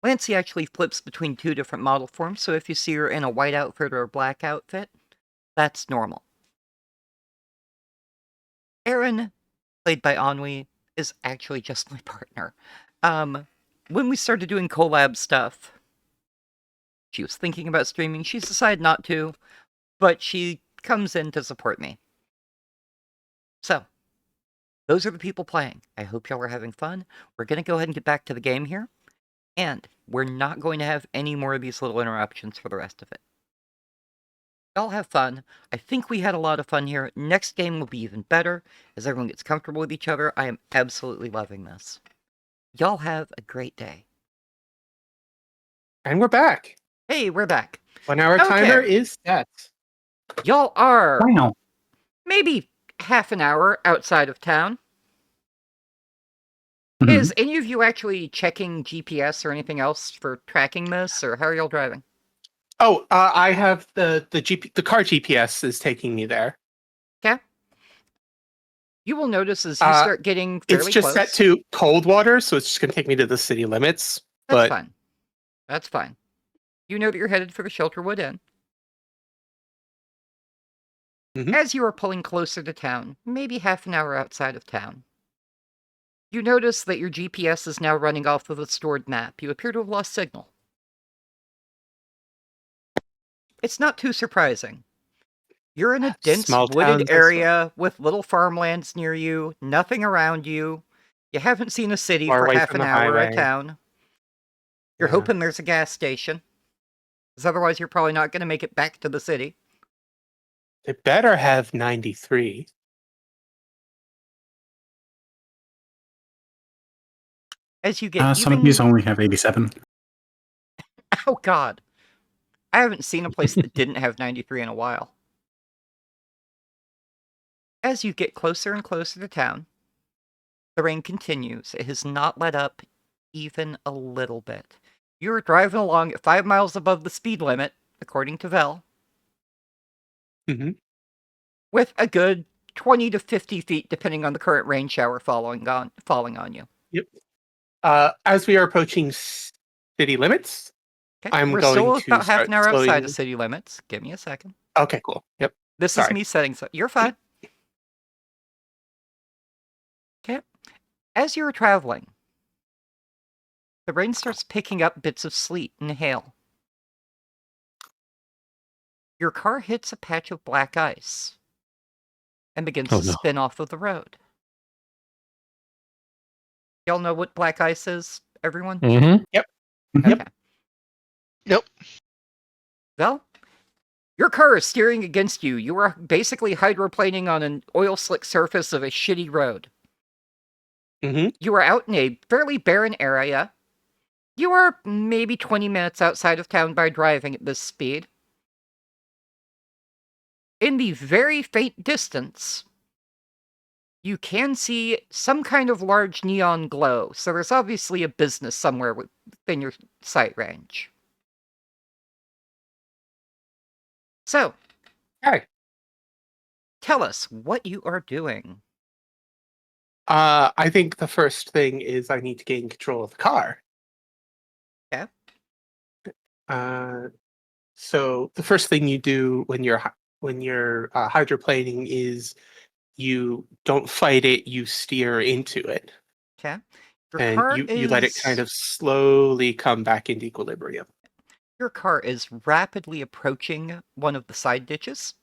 Lancey actually flips between 2 different model forms, so if you see her in a white outfit or a black outfit, that's normal. Aaron, played by Ennui, is actually just my partner. When we started doing collab stuff, she was thinking about streaming. She's decided not to, but she comes in to support me. So, those are the people playing. I hope y'all are having fun. We're going to go ahead and get back to the game here, and we're not going to have any more of these little interruptions for the rest of it. Y'all have fun. I think we had a lot of fun here. Next game will be even better as everyone gets comfortable with each other. I am absolutely loving this. Y'all have a great day. And we're back. Hey, we're back. 1 hour Okay. timer is set. Y'all are Wow. maybe half an hour outside of town. Mhm. Is any of you actually checking GPS or anything else for tracking this, or how are y'all driving? Oh, I have the car GPS is taking me there. Okay. You will notice as you Uh, start getting fairly It's just close. set to cold water, so it's just going to take me to the city limits. That's But fine. That's fine. You know that you're headed for the Shelterwood Inn. Mhm. As you are pulling closer to town, maybe half an hour outside of town, you notice that your GPS is now running off of a stored map. You appear to have lost signal. It's not too surprising. You're in a dense Small wooded towns, area with little farmlands near you, nothing around you. You haven't seen a city Far for away half from an the hour, a highway. town. You're Yeah. hoping there's a gas station, because otherwise you're probably not going to make it back to the city. They better have 93. As you get Some of even... these only have 87. Oh, God. I haven't seen a place that didn't have 93 in a while. As you get closer and closer to town, the rain continues. It has not let up even a little bit. You're driving along at 5 miles above the speed limit, according to Vel, Mm-hmm. with a good 20 to 50 feet, depending on the current rain shower falling on you. Yep. As we are approaching city limits, Okay, I'm we're going still to about half start an hour outside slowing. of city limits. Give me a second. Okay, cool. Yep. This Sorry. is me setting so you're fine. Okay. As you're traveling, the rain starts picking up bits of sleet and hail. Your car hits a patch of black ice and begins Oh, to no. spin off of the road. Y'all know what black ice is, everyone? Mm-hmm. Okay. Yep. Well, your car is steering against you. You are basically hydroplaning on an oil slick surface of a shitty road. Mm-hmm. You are out in a fairly barren area. You are maybe 20 minutes outside of town by driving at this speed. In the very faint distance, you can see some kind of large neon glow, so there's obviously a business somewhere within your sight range. So, Hi. tell us what you are doing. I think the first thing is I need to gain control of the car. Yeah. So the first thing you do when you're hydroplaning is you don't fight it, you steer into it, Okay. Your and car you let it kind of slowly come back into equilibrium. Your car is rapidly approaching one of the side ditches.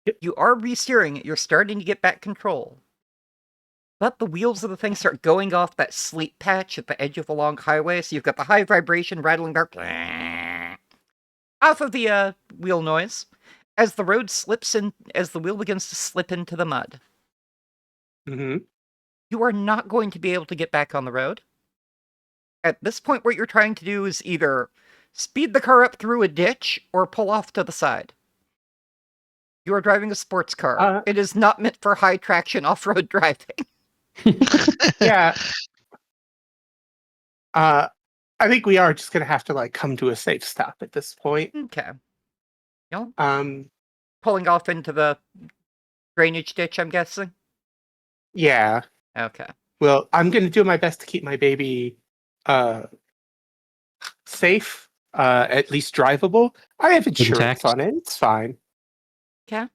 Yep. You are re-steering it. You're starting to get back control. But the wheels of the thing start going off that sleet patch at the edge of a long highway, so you've got the high vibration rattling back off of the wheel noise as the road slips in, as the wheel begins to slip into the mud. Mm-hmm. You are not going to be able to get back on the road. At this point, what you're trying to do is either speed the car up through a ditch or pull off to the side. You are driving a sports car. It is not meant for high traction off-road driving. Yeah. I think we are just gonna have to come to a safe stop at this point. Okay. You know, Um. pulling off into the drainage ditch, I'm guessing? Yeah. Okay. Well, I'm gonna do my best to keep my baby safe, at least drivable. I have insurance Intact. on it. It's fine. Okay.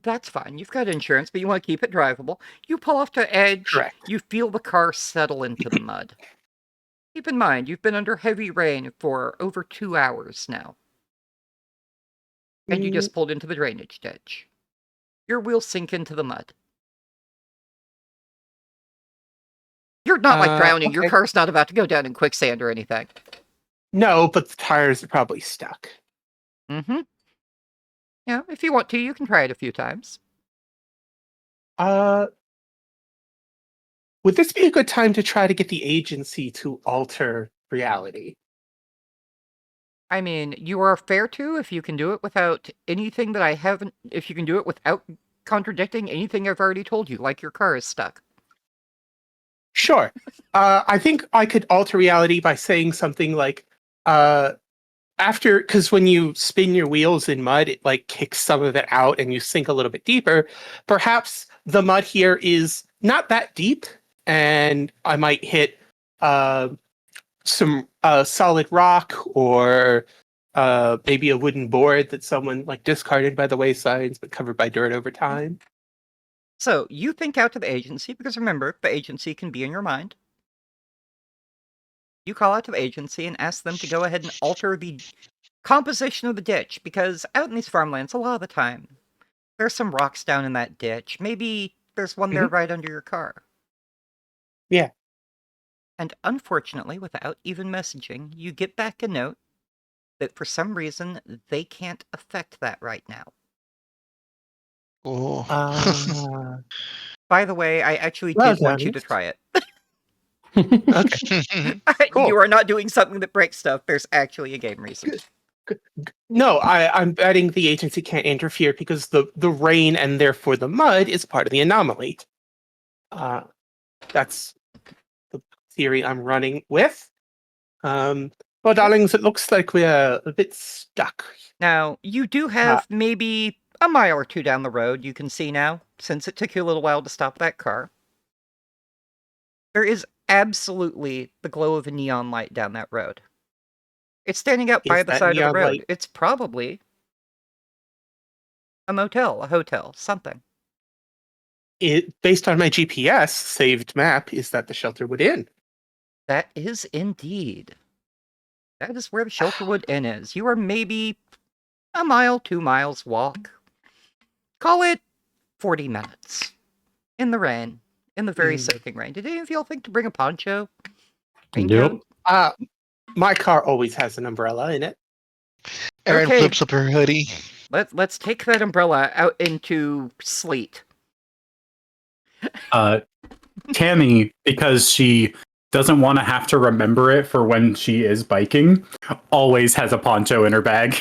That's fine. You've got insurance, but you want to keep it drivable. You pull off to edge. Correct. You feel the car settle into the mud. Keep in mind, you've been under heavy rain for over 2 hours now. And you just pulled into the drainage ditch. Your wheels sink into the mud. You're not like drowning. Your okay. car's not about to go down in quicksand or anything. No, but the tires are probably stuck. Mm-hmm. Yeah, if you want to, you can try it a few times. Would this be a good time to try to get the agency to alter reality? I mean, you are fair to if you can do it without anything that I haven't... If you can do it without contradicting anything I've already told you, like your car is stuck. Sure. I think I could alter reality by saying something like, because when you spin your wheels in mud, it like kicks some of it out and you sink a little bit deeper. Perhaps the mud here is not that deep, and I might hit some solid rock or maybe a wooden board that someone like discarded by the waysides but covered by dirt over time. So, you think out to the agency, because remember, the agency can be in your mind. You call out to the agency and ask them to go ahead and alter the composition of the ditch, because out in these farmlands, a lot of the time, there's some rocks down in that ditch. Maybe there's one there right under your car. Yeah. And unfortunately, without even messaging, you get back a note that for some reason, they can't affect that right now. Oh. By the way, I actually Well did want you done. to try it. Okay. Cool. You are not doing something that breaks stuff. There's actually a game reason. No, I'm betting the agency can't interfere because the rain and therefore the mud is part of the anomaly. That's the theory I'm running with. Well, darlings, it looks like we're a bit stuck. Now, you do have maybe a mile or two down the road you can see now, since it took you a little while to stop that car. There is absolutely the glow of a neon light down that road. It's standing out by Is the that side of the neon road. light- It's probably a motel, a hotel, something. Based on my GPS saved map, is that the Shelterwood Inn? That is indeed. That is where the Shelterwood Inn is. You are maybe a mile, 2 miles walk. Call it 40 minutes. In the rain. In the very soaking rain. Did any of y'all think to bring a poncho? Nope. My car always has an umbrella in it. Erin Okay. flips up her hoodie. Let's take that umbrella out into sleet. Tammy, because she doesn't want to have to remember it for when she is biking, always has a poncho in her bag.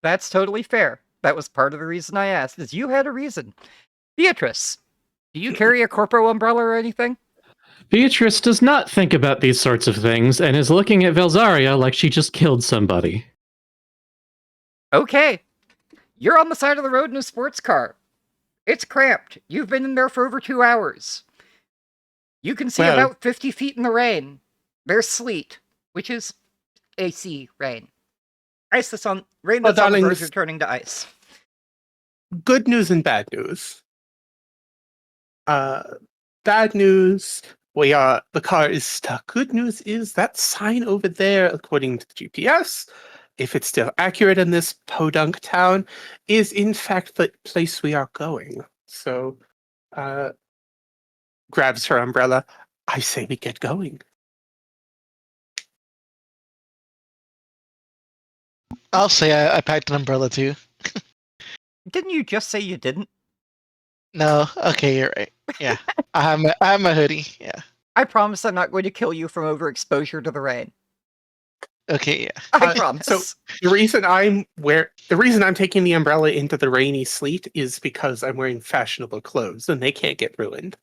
That's totally fair. That was part of the reason I asked, is you had a reason. Beatrice, do you carry a corpo umbrella or anything? Beatrice does not think about these sorts of things and is looking at Velzaria like she just killed somebody. Okay. You're on the side of the road in a sports car. It's cramped. You've been in there for over 2 hours. You can see about 50 feet in the rain. There's sleet, which is AC rain. Ice that's on rain that's on the verge of turning to ice. Good news and bad news. Bad news, the car is stuck. Good news is that sign over there, according to the GPS, if it's still accurate in this podunk town, is in fact the place we are going. So, grabs her umbrella. I say we get going. I'll say I packed an umbrella too. Didn't you just say you didn't? No, okay, you're right. Yeah, I have my hoodie. Yeah. I promise I'm not going to kill you from overexposure to the rain. Okay, yeah. I promise. So the reason I'm taking the umbrella into the rainy sleet is because I'm wearing fashionable clothes and they can't get ruined.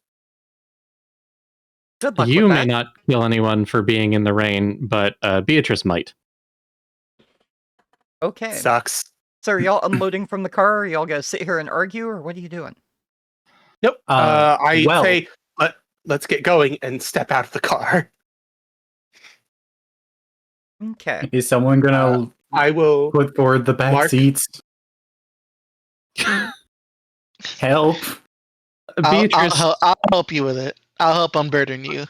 Good luck You with may that. not kill anyone for being in the rain, but Beatrice might. Okay. Sucks. So are y'all unloading from the car? Or y'all gonna sit here and argue, or what are you doing? Nope. well- Say let's get going and step out of the car. Okay. Is someone gonna I will put forward the back Mark? seats? Help! Beatrice, I'll help you with it. I'll help unburden you.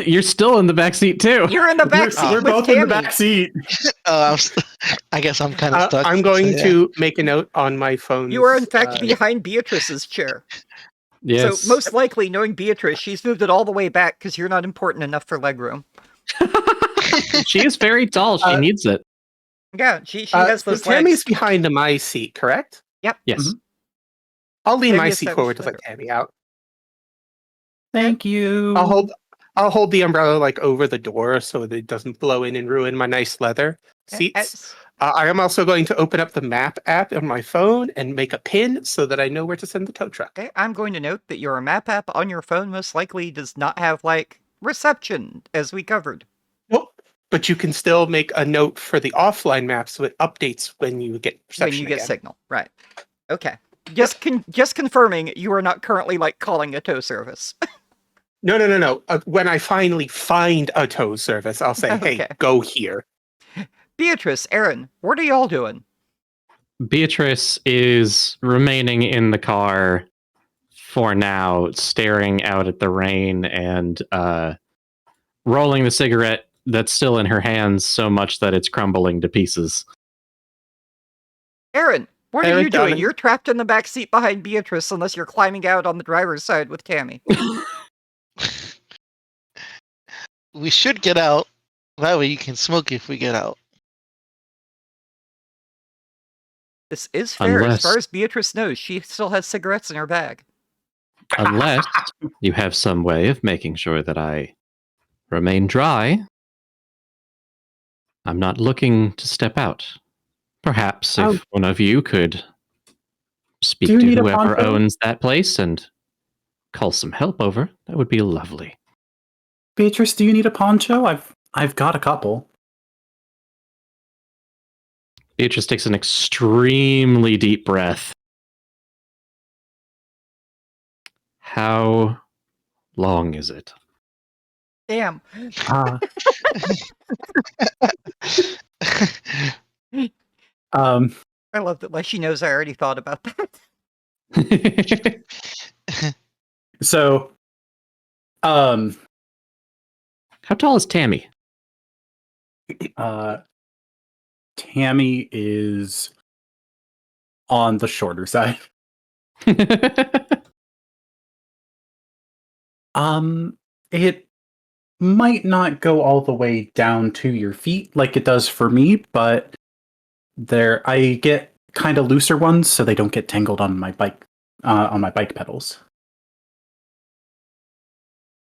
you're still in the back seat too. You're in the back seat We're with both Tammy. in the back seat. I guess I'm kind of stuck. I'm going so yeah. to make a note on my phone. You are in fact behind Beatrice's chair. Yes. So most likely, knowing Beatrice, she's moved it all the way back because you're not important enough for legroom. She is very tall. She needs it. Yeah, she has So those Tammy's legs. behind my seat, correct? Yep. Yes. Mhm. I'll lean my Tammy seat established forward to that. let Tammy out. Thank you. I'll hold the umbrella like over the door so that it doesn't blow in and ruin my nice leather seats. As- I am also going to open up the map app on my phone and make a pin so that I know where to send the tow truck. Okay, I'm going to note that your map app on your phone most likely does not have, like, reception, as we covered. Nope. But you can still make a note for the offline map so it updates when you get reception When you get again. signal. Right. Okay. Just confirming you are not currently, like, calling a tow service. No. When I finally find a tow service, I'll say, Okay. hey, go here. Beatrice, Aaron, what are y'all doing? Beatrice is remaining in the car for now, staring out at the rain and rolling the cigarette that's still in her hands so much that it's crumbling to pieces. Aaron, what are Aaron, you doing? darling. You're trapped in the back seat behind Beatrice unless you're climbing out on the driver's side with Tammy. We should get out. That way you can smoke if we get out. This is fair. As Unless- far as Beatrice knows, she still has cigarettes in her bag. Unless you have some way of making sure that I remain dry. I'm not looking to step out. Perhaps if Oh. one of you could speak Do you to need a whoever poncho? owns that place and call some help over, that would be lovely. Beatrice, do you need a poncho? I've got a couple. Beatrice takes an extremely deep breath. How long is it? Damn. Uh, um, I love that, like, she knows I already thought about that. so, How tall is Tammy? Tammy is on the shorter side. It might not go all the way down to your feet like it does for me, but I get kind of looser ones so they don't get tangled on my bike pedals.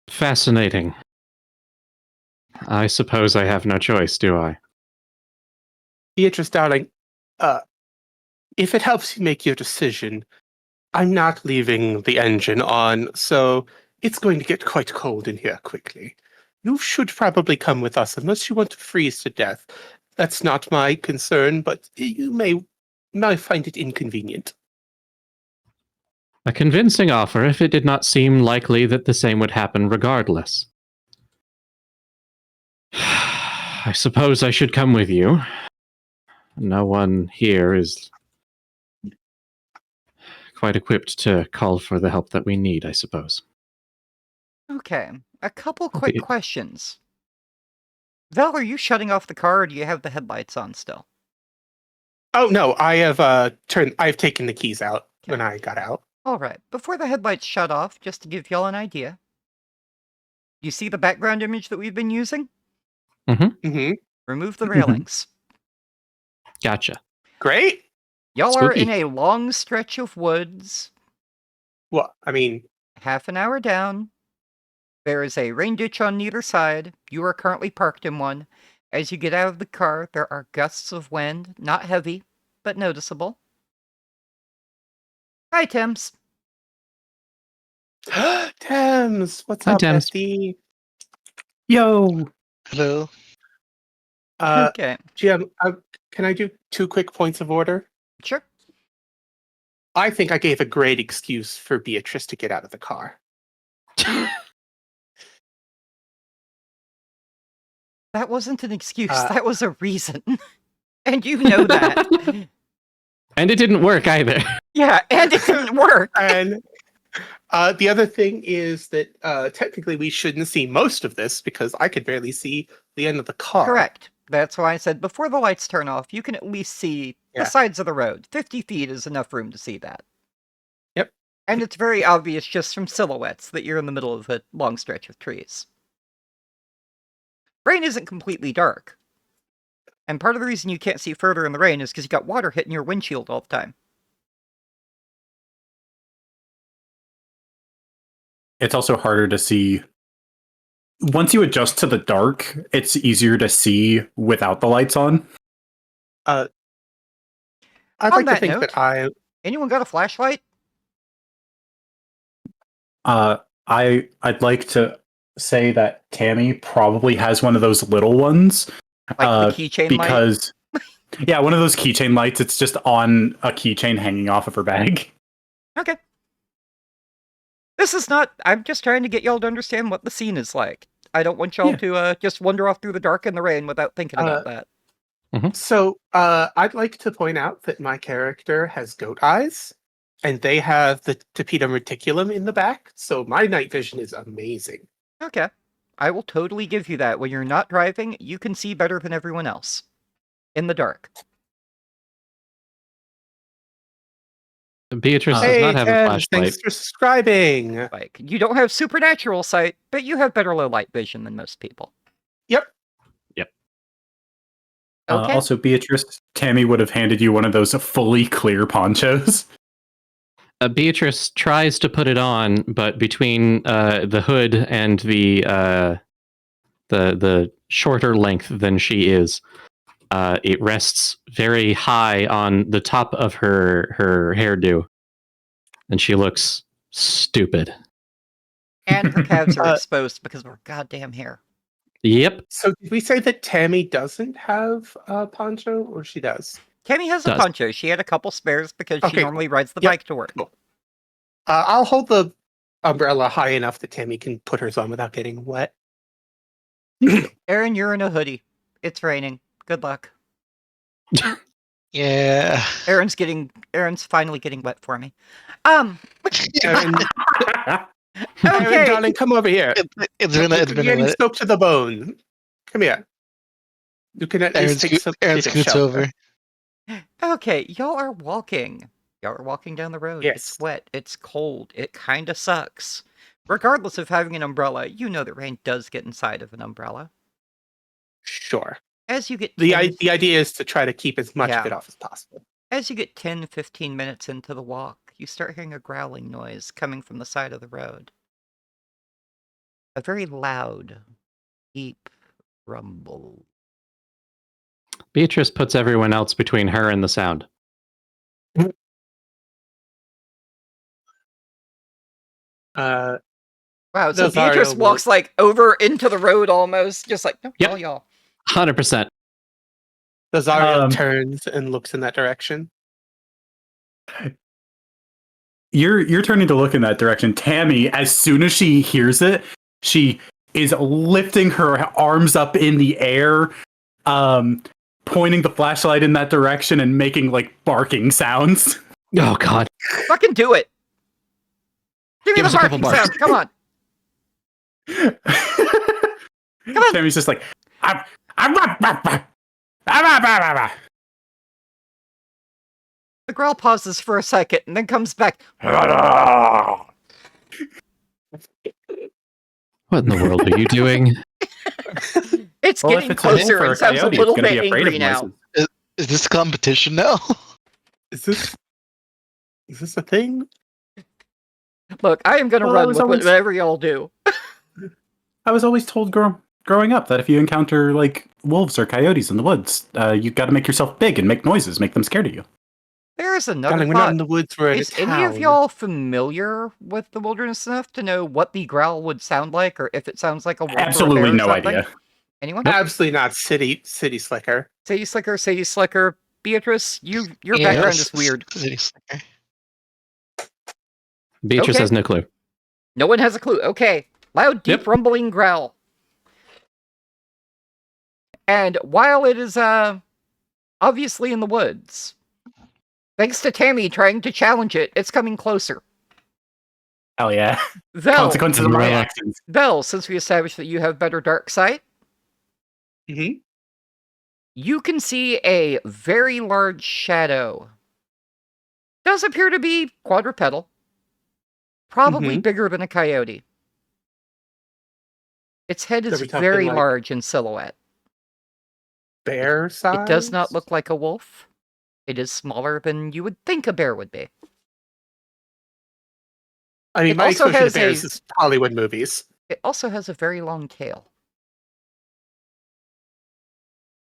Fascinating. I suppose I have no choice, do I? Beatrice, darling, if it helps you make your decision, I'm not leaving the engine on, so it's going to get quite cold in here quickly. You should probably come with us unless you want to freeze to death. That's not my concern, but you might find it inconvenient. A convincing offer if it did not seem likely that the same would happen regardless. I suppose I should come with you. No one here is quite equipped to call for the help that we need, I suppose. Okay, a couple quick Okay. questions. Val, are you shutting off the car, or do you have the headlights on still? Oh no, I've taken the keys out when I got out. Alright, before the headlights shut off, just to give y'all an idea. You see the background image that we've been using? Mm-hmm. Remove the railings. Gotcha. Great. Y'all are Spooky. in a long stretch of woods, Well, I mean, half an hour down. There is a rain ditch on neither side. You are currently parked in one. As you get out of the car, there are gusts of wind, not heavy, but noticeable. Hi, Thames. Thames, what's Hi, up, Thames. bestie? Yo, Hello. Okay, GM, can I do 2 quick points of order? sure. I think I gave a great excuse for Beatrice to get out of the car. That wasn't an excuse. Uh, That was a reason. And you know that. And it didn't work either. Yeah, and it didn't work. And the other thing is that technically we shouldn't see most of this because I could barely see the end of the car. Correct. That's why I said before the lights turn off, you can at least see Yeah. the sides of the road. 50 feet is enough room to see that. Yep. And it's very obvious just from silhouettes that you're in the middle of a long stretch of trees. Rain isn't completely dark. And part of the reason you can't see further in the rain is because you got water hitting your windshield all the time. It's also harder to see. Once you adjust to the dark, it's easier to see without the lights on. I'd On like to that think note- that Anyone got a flashlight? I'd like to say that Tammy probably has one of those little ones. Like the keychain light? because yeah, one of those keychain lights. It's just on a keychain hanging off of her bag. Okay. This is not... I'm just trying to get y'all to understand what the scene is like. I don't want y'all to just wander off through the dark and the rain without thinking about that. So I'd like to point out that my character has goat eyes, and they have the tapetum reticulum in the back, so my night vision is amazing. Okay. I will totally give you that. When you're not driving, you can see better than everyone else. In the dark. Beatrice does Hey, not have a Ken, flashlight. thanks for subscribing. Like, you don't have supernatural sight, but you have better low light vision than most people. Yep. Okay. Also, Beatrice, Tammy would have handed you one of those fully clear ponchos. Beatrice tries to put it on, but between the hood and the shorter length than she is, it rests very high on the top of her hairdo, and she looks stupid. And her calves are exposed because of her goddamn hair. Yep. So did we say that Tammy doesn't have a poncho, or she does? Tammy has a Does. poncho. She had a couple spares because she Okay. normally rides the Yep. bike to work. Cool. I'll hold the umbrella high enough that Tammy can put hers on without getting wet. Aaron, you're in a hoodie. It's raining. Good luck. Yeah. Aaron's finally getting wet for me. Aaron, Aaron, Okay. darling, come over here. It's been You're a getting minute. soaked to the bone. Come here. You can at least take some Aaron bit of scoots shelter. over. Okay, y'all are walking. Y'all are walking down the road. Yes. It's wet. It's cold. It kind of sucks. Regardless of having an umbrella, you know that rain does get inside of an umbrella. Sure. As you get The 10 idea is to try to keep as much Yeah. of it off as possible. As you get 10, 15 minutes into the walk, you start hearing a growling noise coming from the side of the road. A very loud, deep rumble. Beatrice puts everyone else between her and the sound. Uh, Wow, so Nazario Beatrice will- walks like over into the road almost, just like, no, Yep. y'all. 100%. Nazario Um, turns and looks in that direction. You're turning to look in that direction. Tammy, as soon as she hears it, she is lifting her arms up in the air, pointing the flashlight in that direction and making like barking sounds. Oh, God. Fucking do it. Give me Give the us a couple barking barks. sound. Come on. on. Tammy's just like, The growl pauses for a second and then comes back. What in the world are you doing? It's well, getting if it's a wolf closer or and a sounds a coyote, little it's gonna bit be afraid angry of now. noises. Is this a competition now? Is this a thing? Look, I am going to Well, run it's with always- whatever y'all do. I was always told growing up that if you encounter like wolves or coyotes in the woods, you got to make yourself big and make noises, make them scared of you. There is another Darling, we're not thought. in the woods, we're in a Is town. any of y'all familiar with the wilderness enough to know what the growl would sound like, or if it sounds like a wolf or a Absolutely bear or no something? idea. Anyone? Absolutely not city slicker. Sadie Slicker. Beatrice, your Yeah, background is weird. Beatrice Okay. has no clue. No one has a clue. Okay. Loud, deep, Yep. rumbling growl. And while it is obviously in the woods, thanks to Tammy trying to challenge it, it's coming closer. Hell yeah. Vel, Consequences of my Umbrella. actions. Vel, since we established that you have better dark sight, Mm-hmm. you can see a very large shadow. Does appear to be quadrupedal. Probably Mhm. bigger than a coyote. Its head Are is we talking, very like, large in silhouette. bear size? It does not look like a wolf. It is smaller than you would think a bear would be. I mean, it my also exposure to has bears a- is Hollywood movies. It also has a very long tail.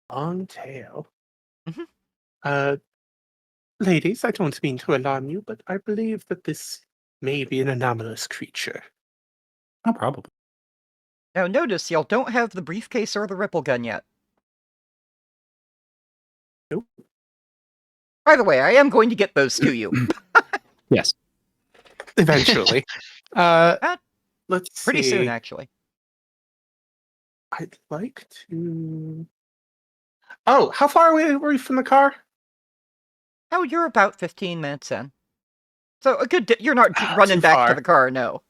Long tail. Mhm. Ladies, I don't mean to alarm you, but I believe that this may be an anomalous creature. Oh, probably. Now notice, y'all don't have the briefcase or the ripple gun yet. Nope. By the way, I am going to get those to you. Yes. Eventually. Let's Pretty see. soon, actually. I'd like to. Oh, how far away were we from the car? Oh, you're about 15 minutes in. So a good you're not running Too back far. to the car, no.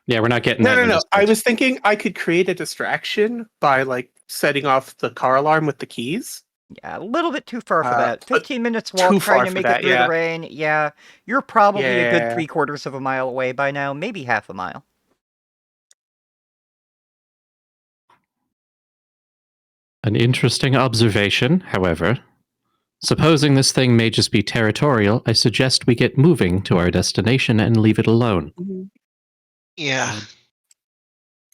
Yeah, we're not getting No, that. no, in no. this I place. was thinking I could create a distraction by like setting off the car alarm with the keys. Yeah, a little bit too far for that. but 15 minutes walk, too trying far to for make that, it through yeah. the rain. Yeah, you're probably a good Yeah. 3/4 of a mile away by now, maybe half a mile. An interesting observation, however. Supposing this thing may just be territorial, I suggest we get moving to our destination and leave it alone. Yeah.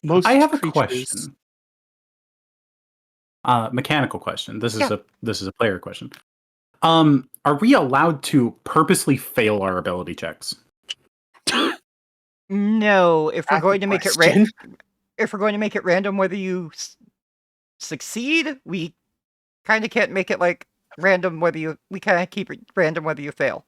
Most I have a creatures- question. Mechanical question. This is Yeah. a player question. Are we allowed to purposely fail our ability checks? No, if we're That's going a to make it question. if we're going to make it random whether you succeed, we kind of can't make it like random whether you we kind of keep it random whether you fail.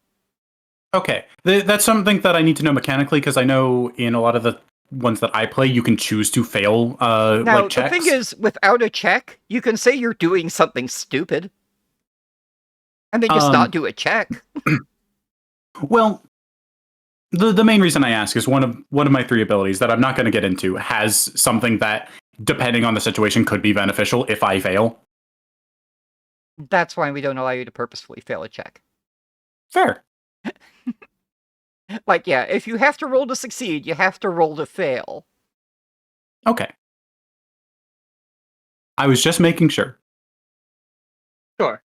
Okay, that's something that I need to know mechanically because I know in a lot of the ones that I play, you can choose to fail Now, like the checks. thing is, without a check, you can say you're doing something stupid. And then just not do a check. Well, the main reason I ask is one of my 3 abilities that I'm not going to get into has something that, depending on the situation, could be beneficial if I fail. That's why we don't allow you to purposefully fail a check. Fair. Like, yeah, if you have to roll to succeed, you have to roll to fail. Okay. I was just making sure. Sure.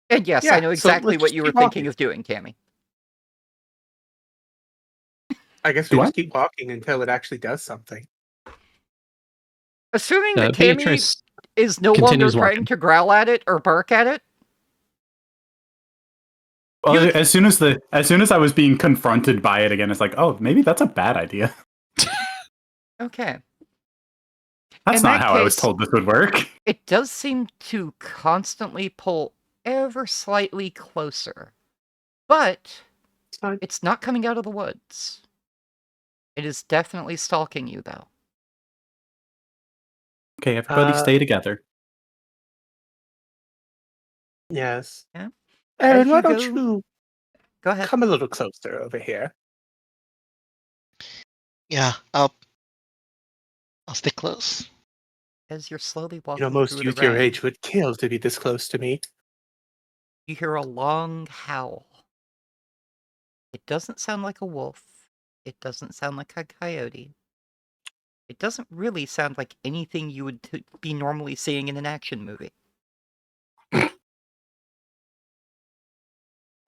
And yes, Yeah, I know so exactly let's what just you were keep thinking walking. of doing, Tammy. I guess we Do just I? keep walking until it actually does something. Assuming that Tammy Beatrice is no longer continues trying walking. to growl at it or bark at it. Well, You- as soon as I was being confronted by it again, it's like, oh, maybe that's a bad idea. Okay. That's In not that how I was case- told this would work. It does seem to constantly pull ever slightly closer. But It's fine. it's not coming out of the woods. It is definitely stalking you, though. Okay, everybody stay together. Yes. Yeah. Aaron, As why you don't go- you Go ahead. come a little closer over here? Yeah. I'll stick close. As you're slowly walking You know, most through youth the your rain, age would kill to be this close to me. you hear a long howl. It doesn't sound like a wolf. It doesn't sound like a coyote. It doesn't really sound like anything you would be normally seeing in an action movie.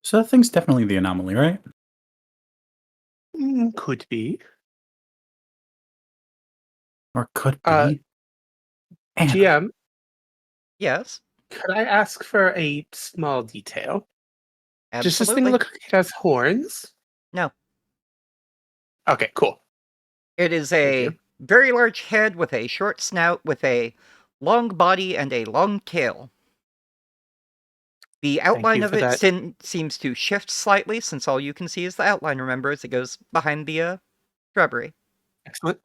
So that thing's definitely the anomaly, right? Could be. Or could be. Uh, Anna. GM, Yes, could I ask for a small detail? absolutely. Does this thing look like it has horns? No. Okay, cool. It is Thank a you. very large head with a short snout, with a long body and a long tail. The outline you of for it that. seems to shift slightly, since all you can see is the outline, remember, as it goes behind the shrubbery. Excellent.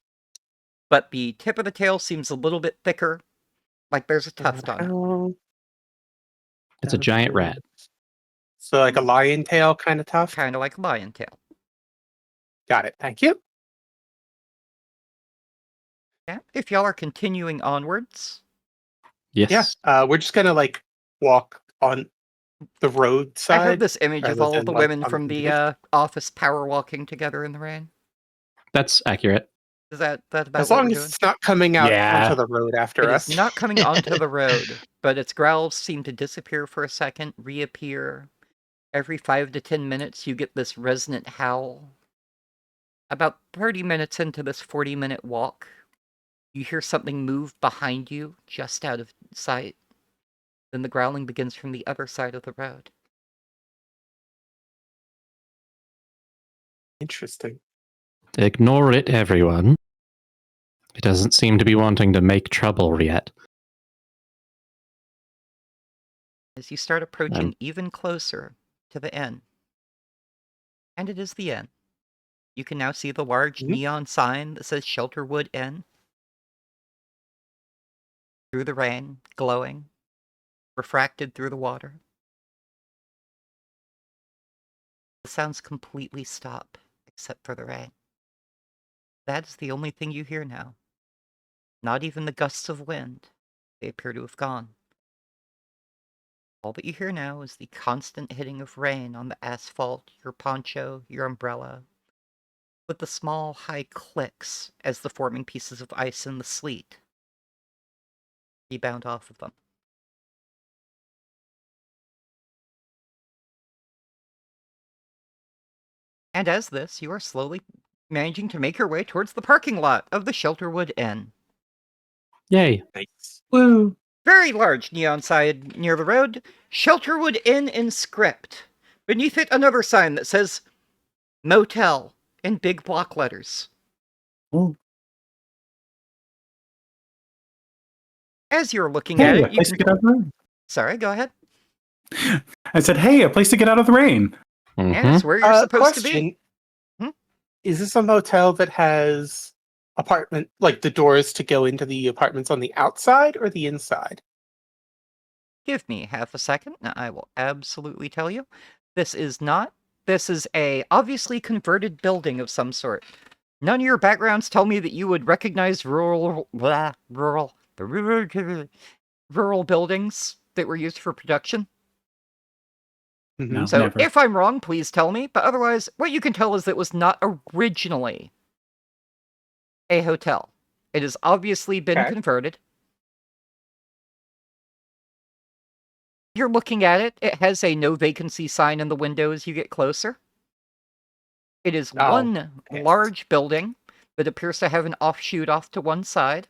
but the tip of the tail seems a little bit thicker, like there's a tuft on it. How It's a giant rat. So like a lion tail kind of tuft? Kind of like a lion tail. Got it. Thank you. Yeah. If y'all are continuing onwards, Yes. Yeah. We're just gonna like walk on the roadside. I have this image of rather all of the than, like, women on from the the office power walking together in the rain. That's accurate. Is that about As what long we're as doing? it's not coming out Yeah. onto the road after It us. is not coming onto the road, but its growls seem to disappear for a second, reappear. Every 5 to 10 minutes, you get this resonant howl. About 30 minutes into this 40-minute walk, you hear something move behind you, just out of sight. Then the growling begins from the other side of the road. Interesting. Ignore it, everyone. It doesn't seem to be wanting to make trouble yet. As you start approaching even closer to the inn, and it is the inn, you can now see the large Mhm. neon sign that says Shelterwood Inn. Through the rain, glowing, refracted through the water. The sounds completely stop, except for the rain. That is the only thing you hear now. Not even the gusts of wind. They appear to have gone. All that you hear now is the constant hitting of rain on the asphalt, your poncho, your umbrella, with the small, high clicks as the forming pieces of ice in the sleet rebound off of them. And as this, you are slowly managing to make your way towards the parking lot of the Shelterwood Inn. Yay. Nice. Woo. Very large neon sign near the road, Shelterwood Inn in script. Beneath it, another sign that says Motel in big block letters. Ooh. As you're looking Hey, at a it, you place to can... get out of the rain. Sorry, go ahead. I said, hey, a place to get out of the rain. And Mhm. it's where you're supposed to Question. be. Hmm? Is this a motel that has apartment, like the doors to go into the apartments on the outside or the inside? Give me half a second, and I will absolutely tell you. This is not. This is a obviously converted building of some sort. None of your backgrounds tell me that you would recognize rural buildings that were used for production. Mhm. No, So never. if I'm wrong, please tell me. But otherwise, what you can tell is that it was not originally a hotel. It has obviously been Okay. converted. You're looking at it. It has a no vacancy sign in the window as you get closer. It is Oh, one yes. large building that appears to have an offshoot off to one side.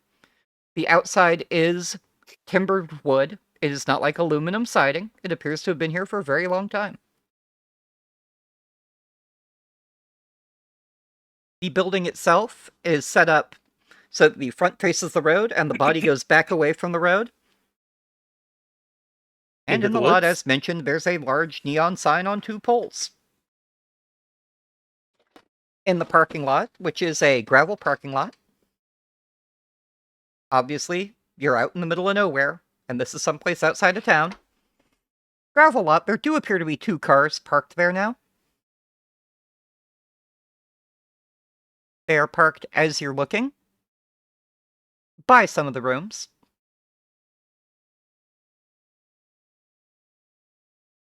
The outside is timbered wood. It is not like aluminum siding. It appears to have been here for a very long time. The building itself is set up so that the front faces the road and the body goes back away from the road. And Into in the the lot, woods? as mentioned, there's a large neon sign on 2 poles. In the parking lot, which is a gravel parking lot, obviously, you're out in the middle of nowhere, and this is someplace outside of town. Gravel lot, there do appear to be 2 cars parked there now. They are parked as you're looking by some of the rooms.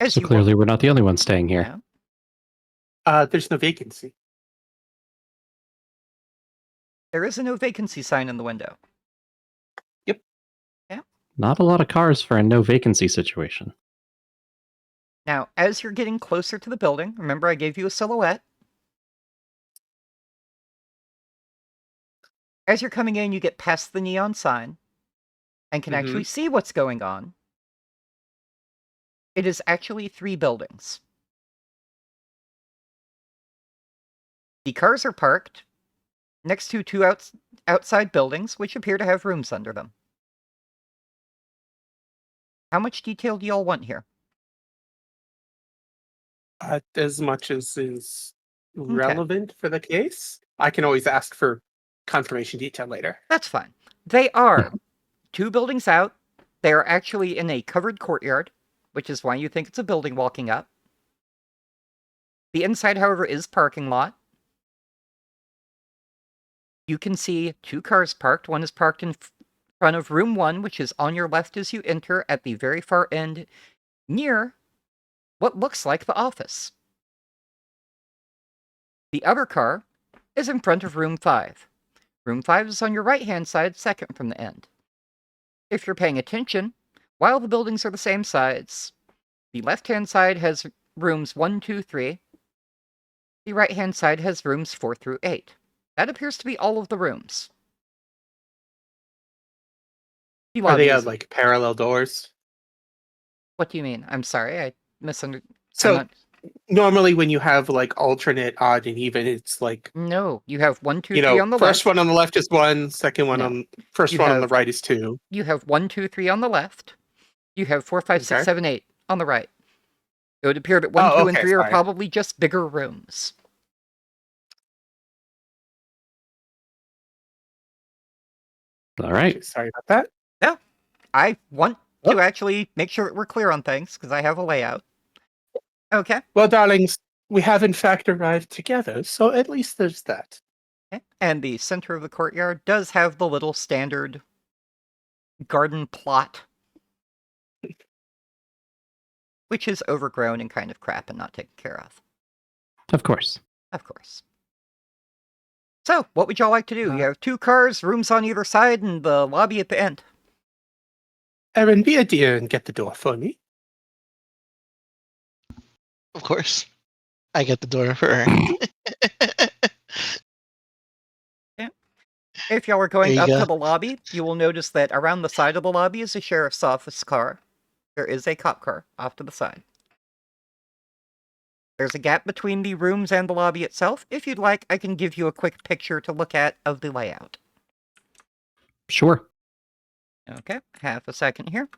As So you clearly, we're not the only ones staying here. Yeah. There's no vacancy. There is a no vacancy sign in the window. Not a lot of cars for a no vacancy situation. Now, as you're getting closer to the building, remember I gave you a silhouette. As you're coming in, you get past the neon sign and can actually see what's going on. It is actually 3 buildings. The cars are parked next to 2 outside buildings, which appear to have rooms under them. How much detail do y'all want here? As much as is relevant for the case. I can always ask for confirmation detail later. That's fine. They are 2 buildings out. They are actually in a covered courtyard, which is why you think it's a building walking up. The inside, however, is parking lot. You can see 2 cars parked. One is parked in front of room 1, which is on your left as you enter at the very far end, near what looks like the office. The other car is in front of room 5. Room 5 is on your right-hand side, second from the end. If you're paying attention, while the buildings are the same size, the left-hand side has rooms 1, 2, 3. The right-hand side has rooms 4 through 8. That appears to be all of the rooms. The Are they lobby is- like parallel doors? What do you mean? I'm sorry, I misunderstood. So normally when you have like alternate odd and even, it's like, No, you have 1, 2, you 3 know, on the first left. one on the left is 1, second one No. on first You one on the have- right is 2. You have 1, 2, 3 on the left. You have 4, 5, 6, Okay. 7, 8 on the right. It would appear that 1, Oh, 2, and okay, 3 are sorry. probably just bigger rooms. All right. Sorry about that. I want to actually make sure that we're clear on things, because I have a layout. Okay. Well, darlings, we have in fact arrived together, so at least there's that. Okay. And the center of the courtyard does have the little standard garden plot, which is overgrown and kind of crap and not taken care of. Of course. Of course. So, what would y'all like to do? You have 2 cars, rooms on either side, and the lobby at the end. Erin, be a dear and get the door for me. Of course. I get the door for her. If y'all are going There up you to go. the lobby, you will notice that around the side of the lobby is a sheriff's office car. There is a cop car off to the side. There's a gap between the rooms and the lobby itself. If you'd like, I can give you a quick picture to look at of the layout. Sure. Okay, half a second here.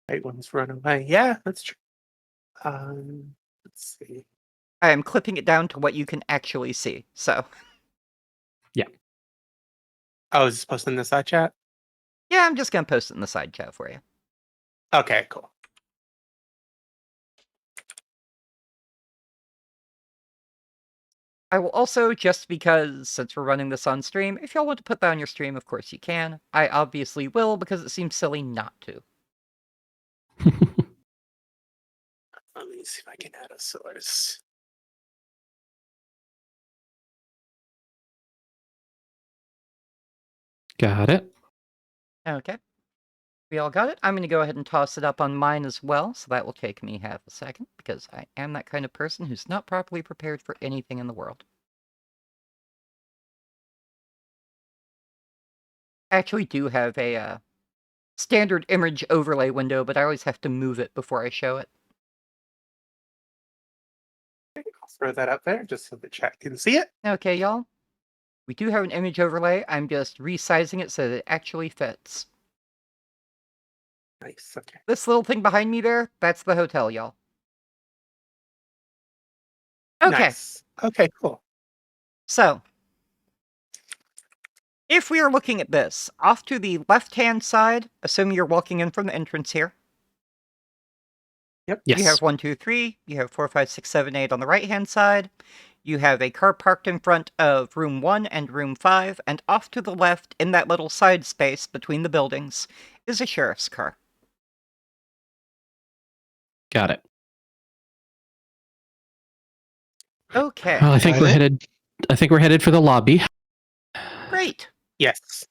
Right one's run away. Yeah, that's true. Let's see. I am clipping it down to what you can actually see, so... Oh, is this posted in the side chat? Yeah, I'm just gonna post it in the side chat for you. Okay, cool. I will also, just because, since we're running this on stream, if y'all want to put that on your stream, of course you can. I obviously will, because it seems silly not to. Let me see if I can add a source. Got it. Okay. We all got it? I'm going to go ahead and toss it up on mine as well, so that will take me half a second, because I am that kind of person who's not properly prepared for anything in the world. I actually do have a standard image overlay window, but I always have to move it before I show it. I'll throw that up there just so the chat can see it. Okay, y'all. We do have an image overlay. I'm just resizing it so that it actually fits. Nice. Okay. This little thing behind me there, that's the hotel, y'all. Okay, Nice. Okay, cool. so if we are looking at this, off to the left-hand side, assuming you're walking in from the entrance here, Yep. Yes. you have 1, 2, 3, you have 4, 5, 6, 7, 8 on the right-hand side, you have a car parked in front of room 1 and room 5, and off to the left, in that little side space between the buildings, is a sheriff's car. Got it. Okay, Well, I think Got we're it. headed. I think we're headed for the lobby. great. Yes.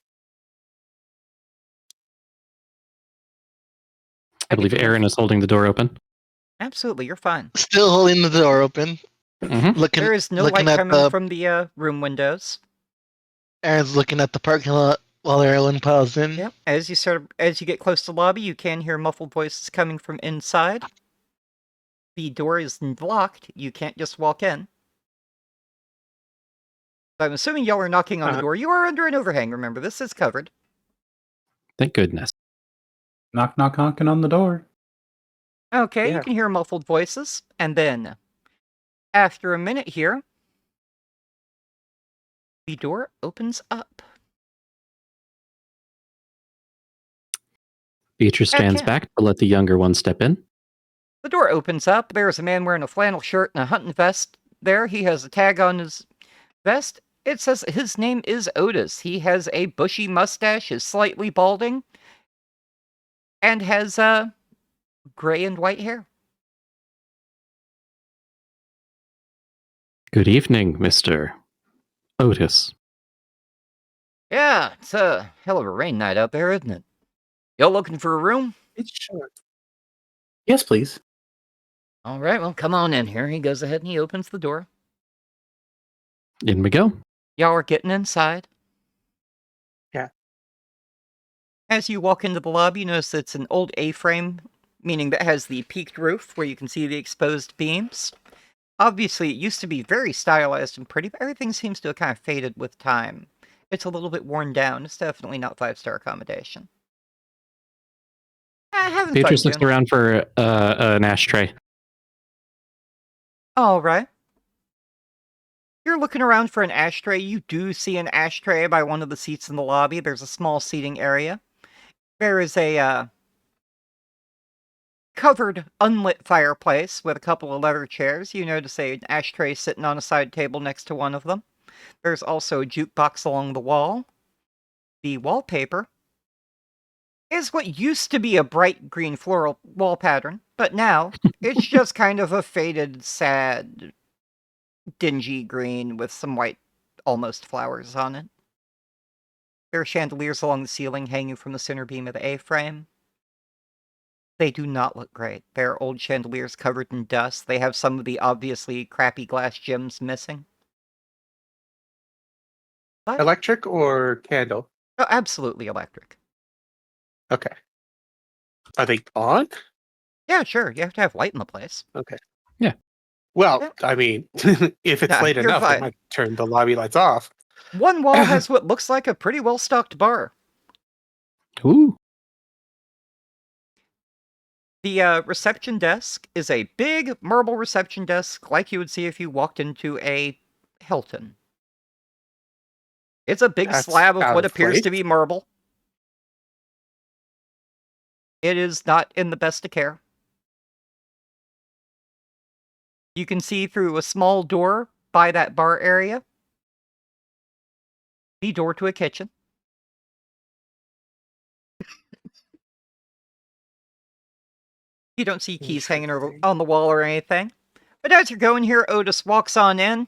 I believe Aaron is holding the door open. Absolutely, you're fine. Still holding the door open. Mhm. Looking There is no looking light at coming the from the room windows. Aaron's looking at the parking lot while everyone piles in. Yep. As you get close to the lobby, you can hear muffled voices coming from inside. The door is locked. You can't just walk in. So I'm assuming y'all are knocking on the door. You are under an overhang. Remember, this is covered. Thank goodness. Knock, knock, knocking on the door. Okay, Yeah. you can hear muffled voices, and then after a minute here, The door opens up. Beatrice stands Okay. back to let the younger one step in. The door opens up. There's a man wearing a flannel shirt and a hunting vest there. He has a tag on his vest. It says his name is Otis. He has a bushy mustache, is slightly balding, and has gray and white hair. Good evening, Mr. Otis. Yeah, it's a hell of a rain night out there, isn't it? Y'all looking for a room? It's short. Yes, please. All right, well, come on in here. He goes ahead and he opens the door. In we go. Y'all are getting inside. Yeah. As you walk into the lobby, you notice it's an old A-frame, meaning that has the peaked roof where you can see the exposed beams. Obviously, it used to be very stylized and pretty, but everything seems to have kind of faded with time. It's a little bit worn down. It's definitely not 5-star accommodation. Having Beatrice fun, looks Jim. around for an ashtray. All right. You're looking around for an ashtray. You do see an ashtray by one of the seats in the lobby. There's a small seating area. There is a covered, unlit fireplace with a couple of leather chairs. You notice an ashtray sitting on a side table next to one of them. There's also a jukebox along the wall. The wallpaper is what used to be a bright green floral wall pattern, but now it's just kind of a faded, sad, dingy green with some white, almost flowers on it. There are chandeliers along the ceiling hanging from the center beam of the A-frame. They do not look great. They're old chandeliers covered in dust. They have some of the obviously crappy glass gems missing. But, Electric or candle? oh, absolutely electric. Okay. Are they on? Yeah, sure. You have to have light in the place. Okay. Yeah. Well, Yeah. I mean, if it's Nah, late you're enough, I fine. might turn the lobby lights off. One wall has what looks like a pretty well-stocked bar. Ooh. The reception desk is a big marble reception desk like you would see if you walked into a Hilton. It's a big That's slab of out what of appears place. to be marble. It is not in the best of care. You can see through a small door by that bar area the door to a kitchen. You don't see keys hanging over Interesting. on the wall or anything. But as you're going here, Otis walks on in.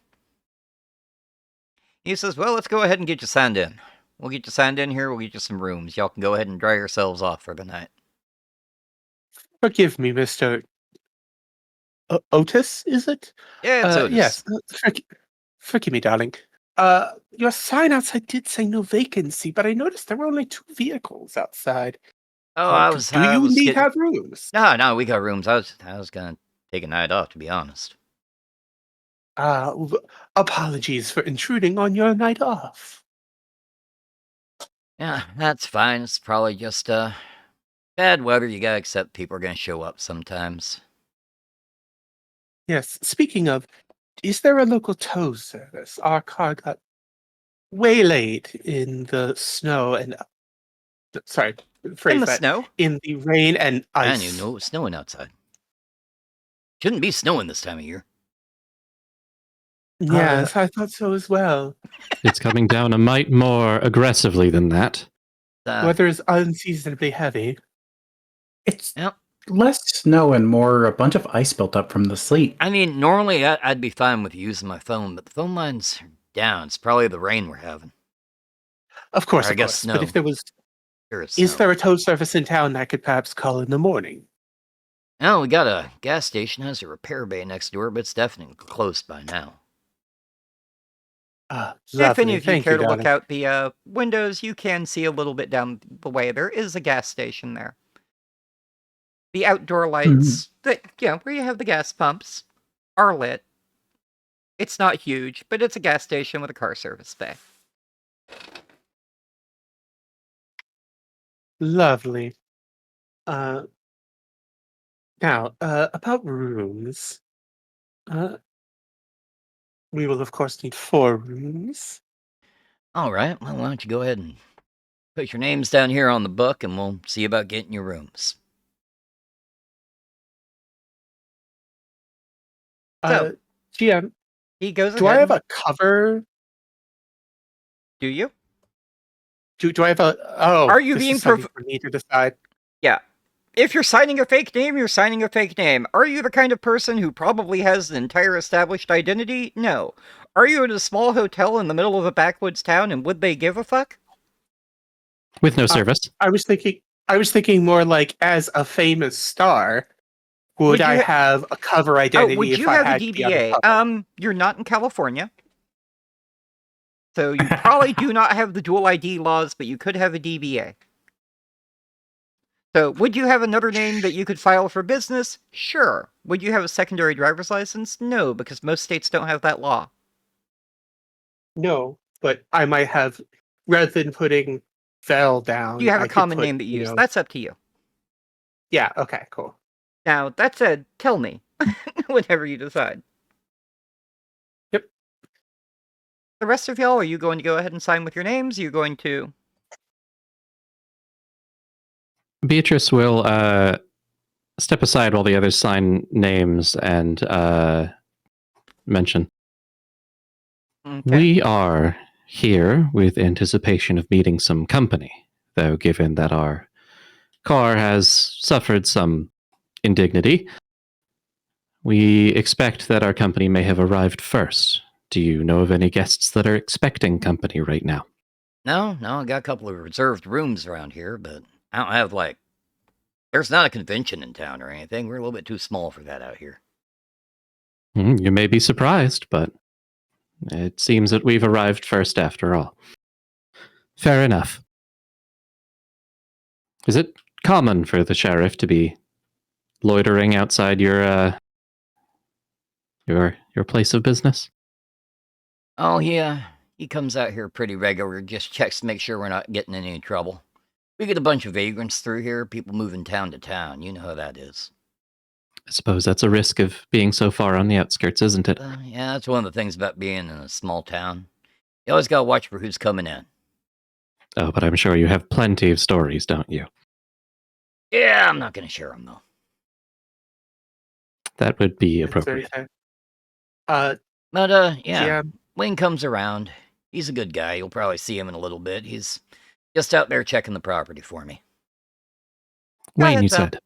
He says, well, let's go ahead and get you signed in. We'll get you signed in here. We'll get you some rooms. Y'all can go ahead and dry yourselves off for the night. Forgive me, Mr. Otis, is it? Yeah, it's Otis. Yes. Forgive me, darling. Your sign outside did say no vacancy, but I noticed there were only 2 vehicles outside. Oh, Do you need have rooms? No, we got rooms. I was gonna take a night off, to be honest. Apologies for intruding on your night off. Yeah, that's fine. It's probably just bad weather. You gotta accept people are gonna show up sometimes. Yes. Speaking of, is there a local tow service? Our car got waylaid in the snow and sorry, phrase In the that snow? in the rain and ice. Man, you know it's snowing outside. Shouldn't be snowing this time of year. Yes, I thought so as well. It's coming down a mite more aggressively than that. Weather is unseasonably heavy. It's Yep. less snow and more a bunch of ice built up from the sleet. I mean, normally I'd be fine with using my phone, but the phone lines are down. It's probably the rain we're having. Of course, Or I of guess course. But snow. if there was, Sure it's is snow. there a tow service in town that I could perhaps call in the morning? Oh, we got a gas station. Has a repair bay next door, but it's definitely closed by now. If any of you Thank care to look darling. out the windows, you can see a little bit down the way. There is a gas station there. The outdoor lights, where you have the gas pumps, are lit. It's not huge, but it's a gas station with a car service bay. Lovely. Now, about rooms. We will, of course, need 4 rooms. All right. Well, why don't you go ahead and put your names down here on the book, and we'll see about getting your rooms. So GM, he goes do I ahead. have a cover? Do you? Do I have a? Oh, Are you this being is something for me to decide. Yeah. If you're signing a fake name, you're signing a fake name. Are you the kind of person who probably has an entire established identity? No. Are you in a small hotel in the middle of a backwoods town, and would they give a fuck? With no service. I was thinking more like as a famous star. Would you I ha- have a cover Oh, identity would if you I have a had to be DBA? undercover? You're not in California. So you probably do not have the dual ID laws, but you could have a DBA. So would you have another name that you could file for business? Sure. Would you have a secondary driver's license? No, because most states don't have that law. No, but I might have, rather than putting Vel down, Do you have I a could common put, name that you use? know- That's up to you. Yeah, okay, cool. Now, that said, tell me, whenever you decide. Yep. The rest of y'all, are you going to go ahead and sign with your names? Are you going to... Beatrice will step aside while the others sign names and mention. Okay. We are here with anticipation of meeting some company, though given that our car has suffered some indignity, we expect that our company may have arrived first. Do you know of any guests that are expecting company right now? No, I got a couple of reserved rooms around here, but I don't have, like... There's not a convention in town or anything. We're a little bit too small for that out here. You may be surprised, but it seems that we've arrived first after all. Fair enough. Is it common for the sheriff to be loitering outside your place of business? Oh, yeah. He comes out here pretty regular, just checks to make sure we're not getting in any trouble. We get a bunch of vagrants through here, people moving town to town. You know how that is. I suppose that's a risk of being so far on the outskirts, isn't it? Yeah, that's one of the things about being in a small town. You always gotta watch for who's coming in. Oh, but I'm sure you have plenty of stories, don't you? Yeah, I'm not gonna share them, though. That would be That's very appropriate. fair. But, yeah, GM, Wayne comes around. He's a good guy. You'll probably see him in a little bit. He's just out there checking the property for me. Go Wayne, ahead, you Val. said.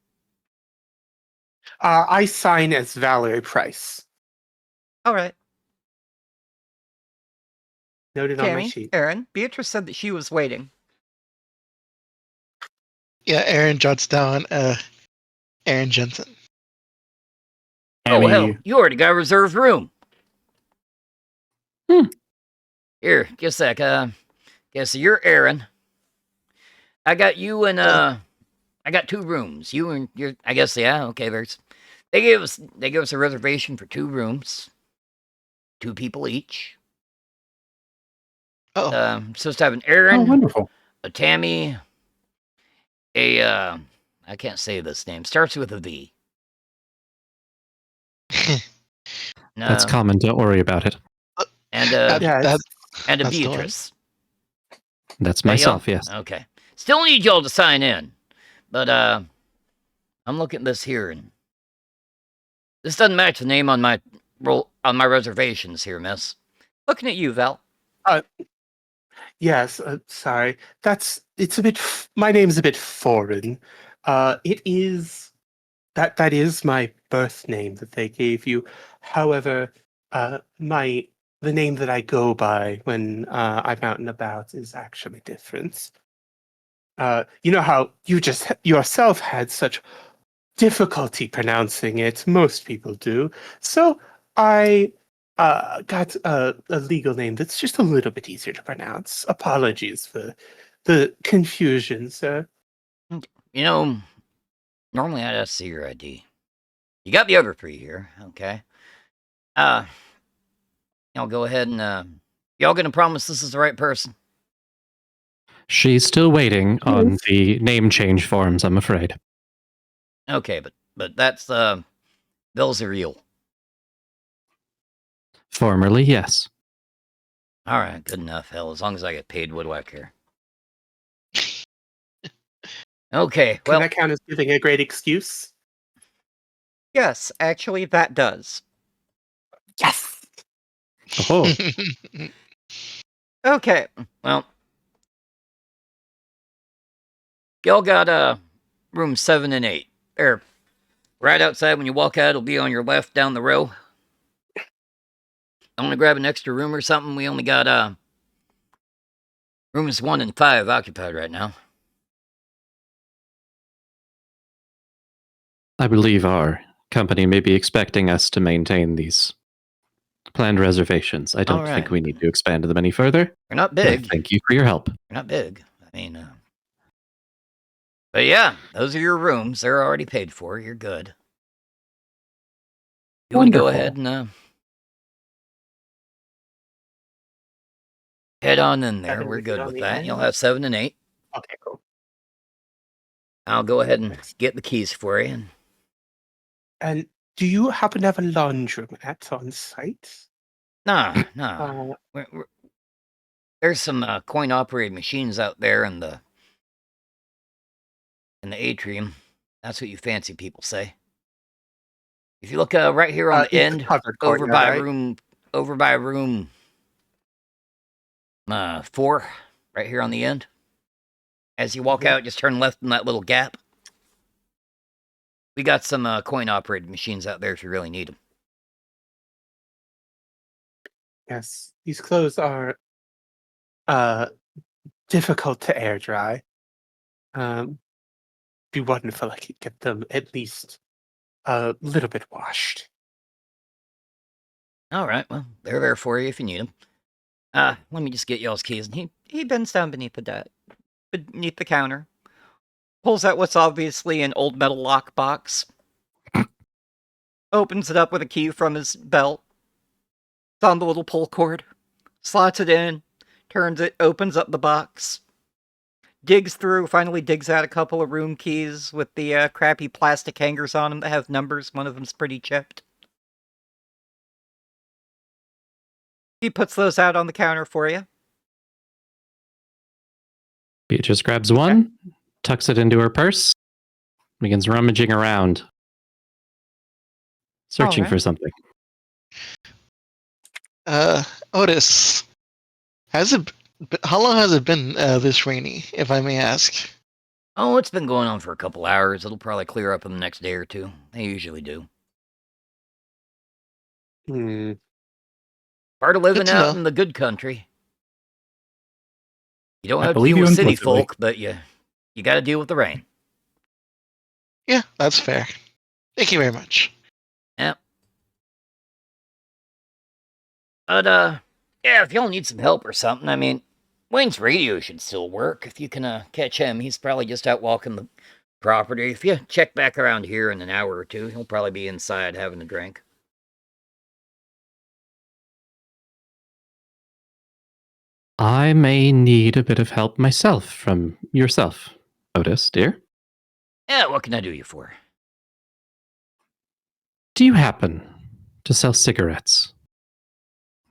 I sign as Valerie Price. All right. Noted on my Tammy, sheet. Aaron, Beatrice said that she was waiting. Yeah, Aaron jots down Aaron Jensen. Oh, hell, Tammy, you already got a reserved room. Hmm. Here, just a sec. Guess you're Aaron. I got you and, I got 2 rooms. You and your, I guess, yeah, okay, they gave us a reservation for 2 rooms. 2 people each. Oh, Supposed to have an oh, Aaron, wonderful. a Tammy, I can't say this name. Starts with a V. That's common. Don't worry about it. And, Yeah, that, and a that's the one. Beatrice. That's That y'all? myself, yes. Okay. Still need y'all to sign in. But, I'm looking at this here, and this doesn't match the name on my reservations here, miss. Looking at you, Val. yes. Sorry. It's a bit. My name's a bit foreign. It is. That is my birth name that they gave you. However, the name that I go by when I'm out and about is actually different. You know how you just yourself had such difficulty pronouncing it. Most people do. So I got a legal name that's just a little bit easier to pronounce. Apologies for the confusion, sir. You know, normally I'd ask to see your ID. You got the other 3 here, okay? Y'all go ahead and, y'all gonna promise this is the right person? She's still waiting on the name change forms, I'm afraid. Okay, but that's, Bill's a real. Formerly, yes. All right, good enough. Hell, as long as I get paid, what do I care? Okay, Can well, that count as giving a great excuse? yes, actually, that does. Yes. Oh, Okay, well, y'all got room 7 and 8. They're right outside when you walk out. It'll be on your left down the row. I want to grab an extra room or something. We only got rooms 1 and 5 occupied right now. I believe our company may be expecting us to maintain these planned reservations. I don't All think right. we need to expand them any further. We're not But big. thank you for your help. We're not big. I mean, but yeah, those are your rooms. They're already paid for. You're good. You want to go Wonderful. ahead and head on in there. 7 We're we fit good on with the that. end? You'll have 7 and 8. Okay, cool. I'll go ahead and get the keys for you. And do you happen to have a laundromat on site? Nah. There's some coin-operated machines out there in the atrium. That's what you fancy people say. If you look right here on the It's a end, covered over courtyard, by right? room 4, right here on the end. As you walk Mhm. out, just turn left in that little gap. We got some coin-operated machines out there if you really need them. Yes, these clothes are difficult to air dry. Be wonderful I could get them at least a little bit washed. All right, well, they're there for you if you need them. Let me just get y'all's keys. And he bends down beneath the counter, pulls out what's obviously an old metal lockbox, opens it up with a key from his belt. It's on the little pull cord, slots it in, turns it, opens up the box, digs through, finally digs out a couple of room keys with the crappy plastic hangers on them that have numbers. One of them's pretty chipped. He puts those out on the counter for you. Beatrice grabs one, tucks it into her purse, begins rummaging around, searching Alright. for something. Otis, how long has it been this rainy, if I may ask? Oh, it's been going on for a couple hours. It'll probably clear up in the next day or two. They usually do. Hmm. Part of Good living to out know. in the good country. You don't I have to believe deal you with city implicitly. folk, but you got to deal with the rain. Yeah, that's fair. Thank you very much. Yep. But yeah, if y'all need some help or something, I mean, Wayne's radio should still work. If you can catch him, he's probably just out walking the property. If you check back around here in an hour or two, he'll probably be inside having a drink. I may need a bit of help myself from yourself, Otis, dear. Yeah, what can I do you for? Do you happen to sell cigarettes?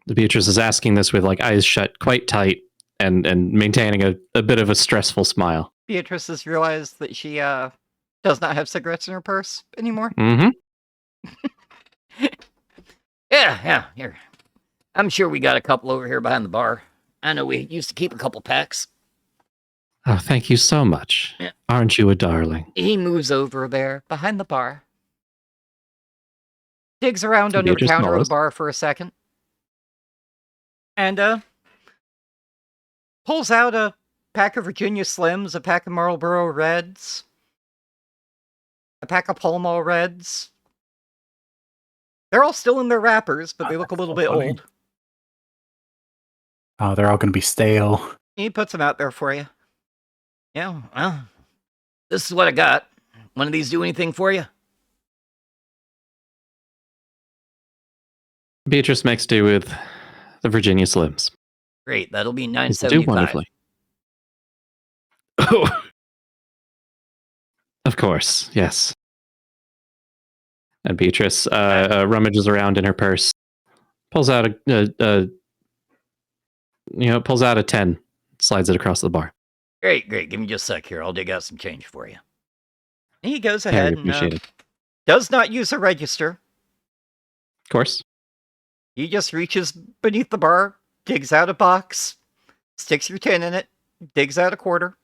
The Beatrice is asking this with like eyes shut quite tight and maintaining a bit of a stressful smile. Beatrice has realized that she does not have cigarettes in her purse anymore. Mm-hmm. Yeah, here. I'm sure we got a couple over here behind the bar. I know we used to keep a couple packs. Oh, thank you so much. Yeah. Aren't you a darling? He moves over there behind the bar. Digs around under the Beatrice counter of the follows. bar for a second. And pulls out a pack of Virginia Slims, a pack of Marlboro Reds, a pack of Pall Mall Reds. They're all still in their wrappers, but they look a little bit funny. old. Oh, they're all going to be stale. He puts them out there for you. Yeah, well, this is what I got. One of these do anything for you? Beatrice makes do with the Virginia Slims. Great, that'll be These will do $9.75. wonderfully. Oh. Of course, yes. And Beatrice rummages around in her purse, pulls out a pulls out a 10, slides it across the bar. Great. Give me just a sec here. I'll dig out some change for you. And he goes Very ahead and appreciated. does not use a register. Of course. He just reaches beneath the bar, digs out a box, sticks your 10 in it, digs out a quarter,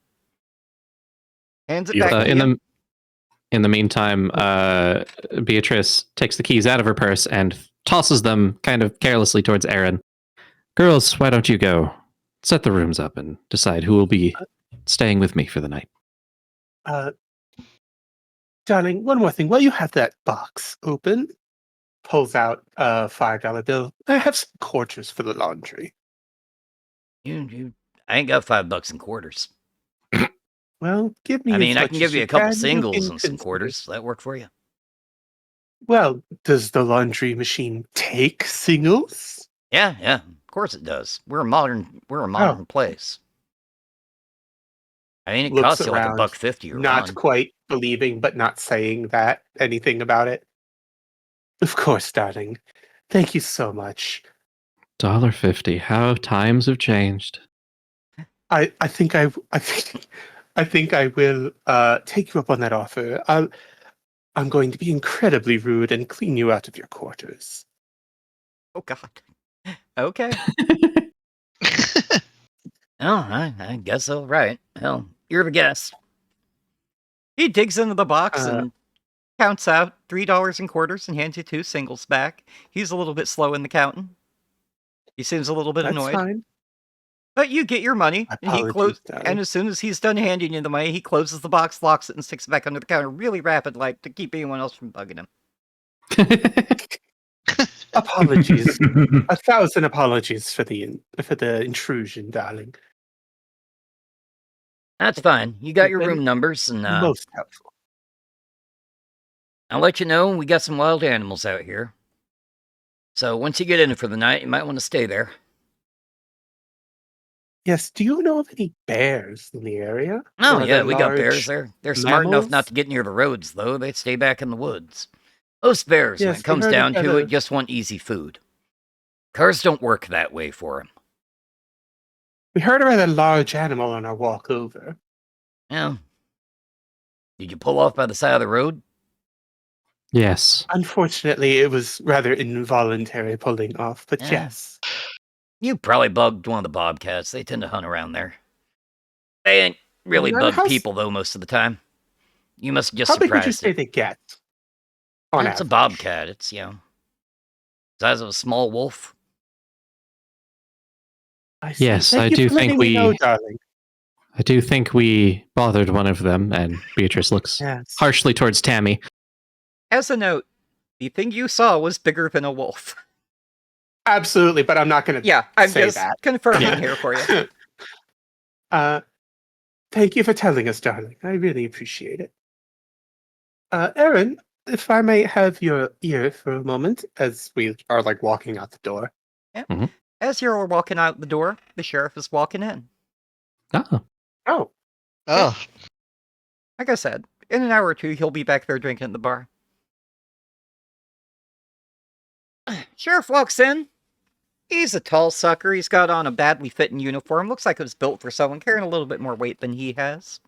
hands it back to you. In the meantime, Beatrice takes the keys out of her purse and tosses them kind of carelessly towards Aaron. Girls, why don't you go set the rooms up and decide who will be staying with me for the night? Darling, one more thing. While you have that box open, pulls out a $5 bill. I have some quarters for the laundry. I ain't got $5 in quarters. Well, give me. I mean, as I much can as give you you a couple can. singles can and some consider. quarters. That work for you? Well, does the laundry machine take singles? Yeah. Of course it does. We're a modern place. I mean, it Looks costs you like around, $1.50 or not one. quite believing, but not saying anything about it. Of course, darling. Thank you so much. $1.50. How times have changed. I think I will take you up on that offer. I'm going to be incredibly rude and clean you out of your quarters. Oh, God. Okay. Oh, I guess so, right. Well, you're the guest. He digs into the box and counts out $3 in quarters and hands you 2 singles back. He's a little bit slow in the counting. He seems a little bit That's annoyed. fine. But you get your money, and Apologies, darling. and as soon as he's done handing you the money, he closes the box, locks it, and sticks it back under the counter really rapid, like to keep anyone else from bugging him. Apologies. 1,000 apologies for the intrusion, darling. That's fine. You got your You've been room numbers, and Most helpful. I'll let you know we got some wild animals out here. So once you get in for the night, you might want to stay there. Yes. Do you know of any bears in the area? Oh, Or yeah, other we got bears large there. They're smart enough not mammals? to get near the roads, though. They stay back in the woods. Most bears, when Yes, it we comes heard down of to that, it, just want easy food. Cars don't work that way for them. We heard about a large animal on our walk over. Yeah. Did you pull off by the side of the road? Yes. Unfortunately, it was rather involuntary pulling off, but Yeah. yes. You probably bugged one of the bobcats. They tend to hunt around there. They ain't really Now, bug people, though, most of the time. You must just How big would you surprised say it. they get? On It's a average? bobcat. It's, size of a small wolf. I see. Yes, Thank I you do for think letting me know, we- darling. I do think we bothered one of them, and Beatrice looks Yes. harshly towards Tammy. As a note, the thing you saw was bigger than a wolf. Absolutely, but I'm not going to Yeah, I'm say just that. confirming here for you. Thank you for telling us, darling. I really appreciate it. Aaron, if I may have your ear for a moment as we are walking out the door. As you're walking out the door, the sheriff is walking in. Oh, Oh, Oh, Like I said, in an hour or two, he'll be back there drinking at the bar. Sheriff walks in. He's a tall sucker. He's got on a badly fitting uniform. Looks like it was built for someone carrying a little bit more weight than he has.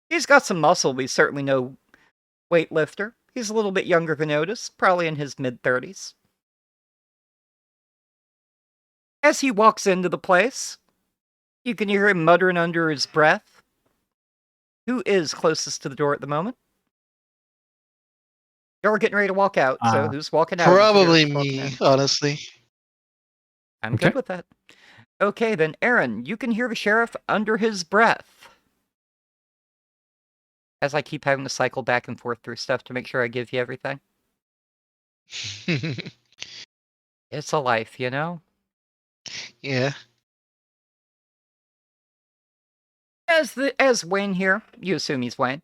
He's got some muscle, but he's certainly no weightlifter. He's a little bit younger than Otis, probably in his mid-30s. As he walks into the place, you can hear him muttering under his breath. Who is closest to the door at the moment? Y'all are getting ready to walk out, so who's walking out? probably Who's walking in? me, honestly. I'm Okay. good with that. Okay, then, Aaron, you can hear the sheriff under his breath. As I keep having to cycle back and forth through stuff to make sure I give you everything. It's a life, you know? Yeah. As Wayne here, you assume he's Wayne,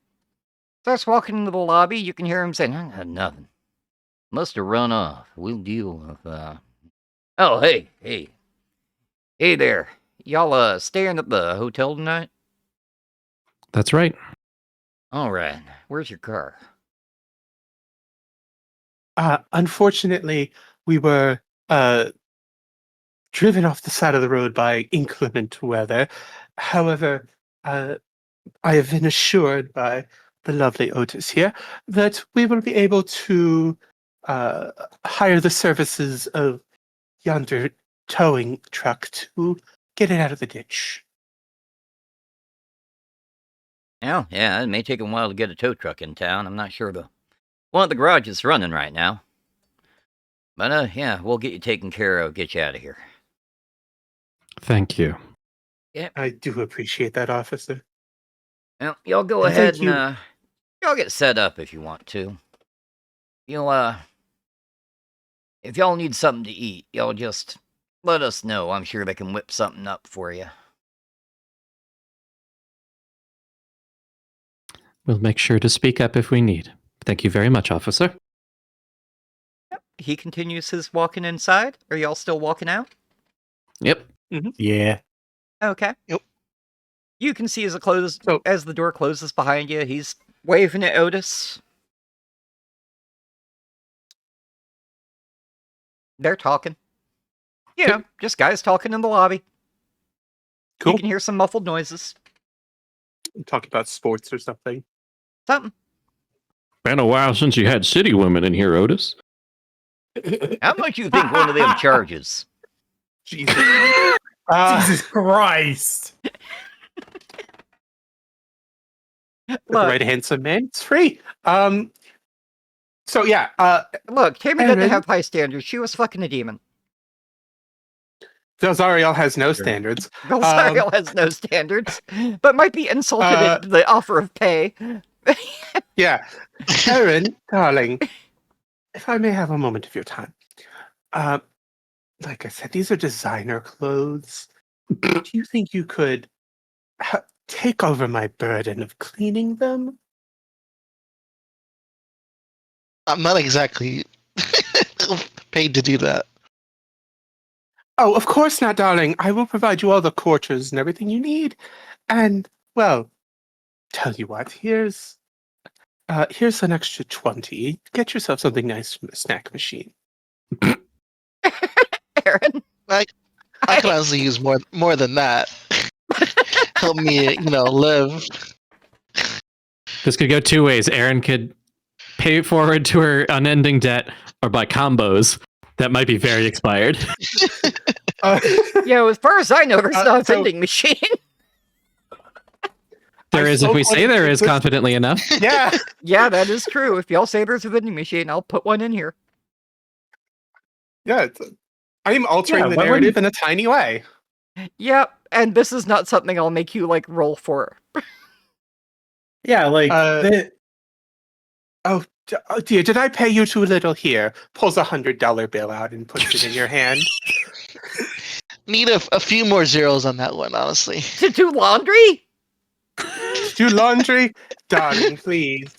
starts walking into the lobby, you can hear him saying, I got nothing. Must have run off. We'll deal with, Oh, hey. Hey there. Y'all, staying at the hotel tonight? that's right. All right. Where's your car? unfortunately, we were driven off the side of the road by inclement weather. However, I have been assured by the lovely Otis here that we will be able to hire the services of yonder towing truck to get it out of the ditch. Yeah, it may take a while to get a tow truck in town. I'm not sure one of the garages is running right now. But, yeah, we'll get you taken care of, get you out of here. Thank you. I do appreciate that, officer. Well, y'all go And ahead thank and, y'all get set up if you want to. You'll, if y'all need something to eat, y'all just let us know. I'm sure they can whip something up for you. We'll make sure to speak up if we need. Thank you very much, officer. He continues his walking inside. Are y'all still walking out? Yep. Yeah. Okay. Yep. You can see as So- as the door closes behind you, he's waving at Otis. They're talking. You know, just guys talking in the lobby. Cool. You can hear some muffled noises. Talking about sports or something. Something. Been a while since you had city women in here, Otis. How much you think one of them charges? Jesus. Jesus Christ. The Look, right handsome man. It's free. So yeah, look, Tammy doesn't Aaron? have high standards. She was fucking a demon. Delzariel has no Sure. standards. Belzariel has no standards, but might be insulted at the offer of pay. Yeah. Aaron, darling, if I may have a moment of your time. Like I said, these are designer clothes. Do you think you could take over my burden of cleaning them? I'm not exactly paid to do that. Oh, of course not, darling. I will provide you all the quarters and everything you need. And, well, tell you what, here's an extra 20. Get yourself something nice from the snack machine. Aaron, I could honestly use more than that. Help me, live. This could go two ways. Erin could pay it forward to her unending debt or buy combos that might be very expired. as far as I know, there's not a so- vending machine. There I is, if we spoke say with- there is confidently enough. Yeah. Yeah, that is true. If y'all say there's a vending machine, I'll put one in here. Yeah. I'm altering Yeah, the why narrative wouldn't- in a tiny way. Yep, and this is not something I'll make you, roll for. Yeah, like Oh dear, did I pay you too little here? Pulls $100 bill out and puts it in your hand. Need a few more zeros on that one, honestly. To do laundry? Do laundry? Darling, please.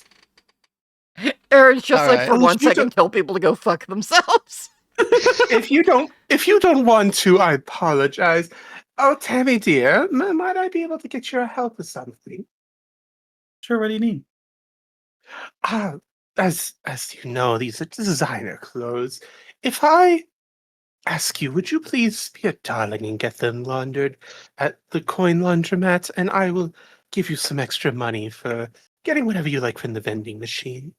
Aaron's just All like, right. for Oh, 1 you second, tell people to go fuck themselves. If you don't want to, I apologize. Oh, Tammy dear, might I be able to get your help with something? sure, what do you need? As you know, these are designer clothes. If I ask you, would you please be a darling and get them laundered at the coin laundromat, and I will give you some extra money for getting whatever you like from the vending machine.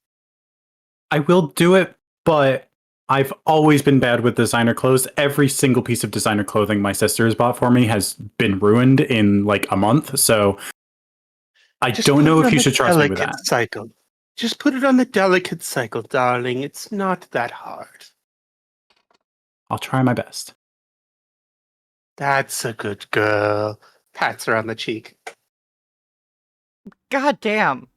I will do it, but I've always been bad with designer clothes. Every single piece of designer clothing my sister has bought for me has been ruined in like a month, so I Just don't put know it if on you the should trust me with delicate that. cycle. Just put it on the delicate cycle, darling. It's not that hard. I'll try my best. That's a good girl. Pats her on the cheek. God damn.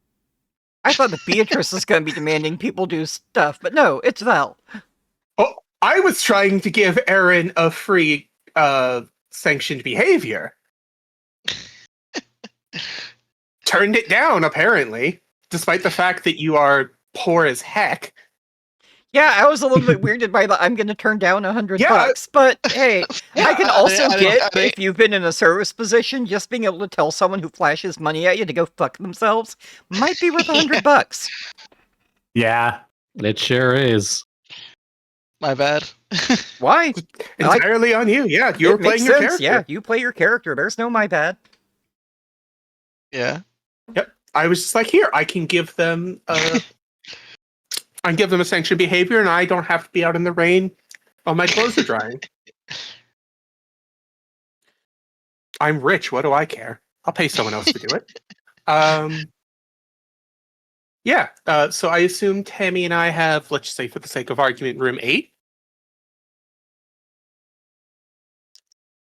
I thought that Beatrice was going to be demanding people do stuff, but no, it's Val. Oh, I was trying to give Erin a free sanctioned behavior. Turned it down, apparently, despite the fact that you are poor as heck. Yeah, I was a little bit weirded by the I'm going to turn down $100, Yeah. but hey, I can also I get, didn't- if you've been in a service position, just being able to tell someone who flashes money at you to go fuck themselves might be worth $100. Yeah. It sure is. My bad. Why? Entirely on you. Yeah, you're It makes playing your sense. character. Yeah, you play your character. There's no my bad. Yeah. Yep. I was just like, here, I can give them a sanctioned behavior, and I don't have to be out in the rain while my clothes are drying. I'm rich. What do I care? I'll pay someone else to do it. Yeah. So I assume Tammy and I have, let's say, for the sake of argument, room 8.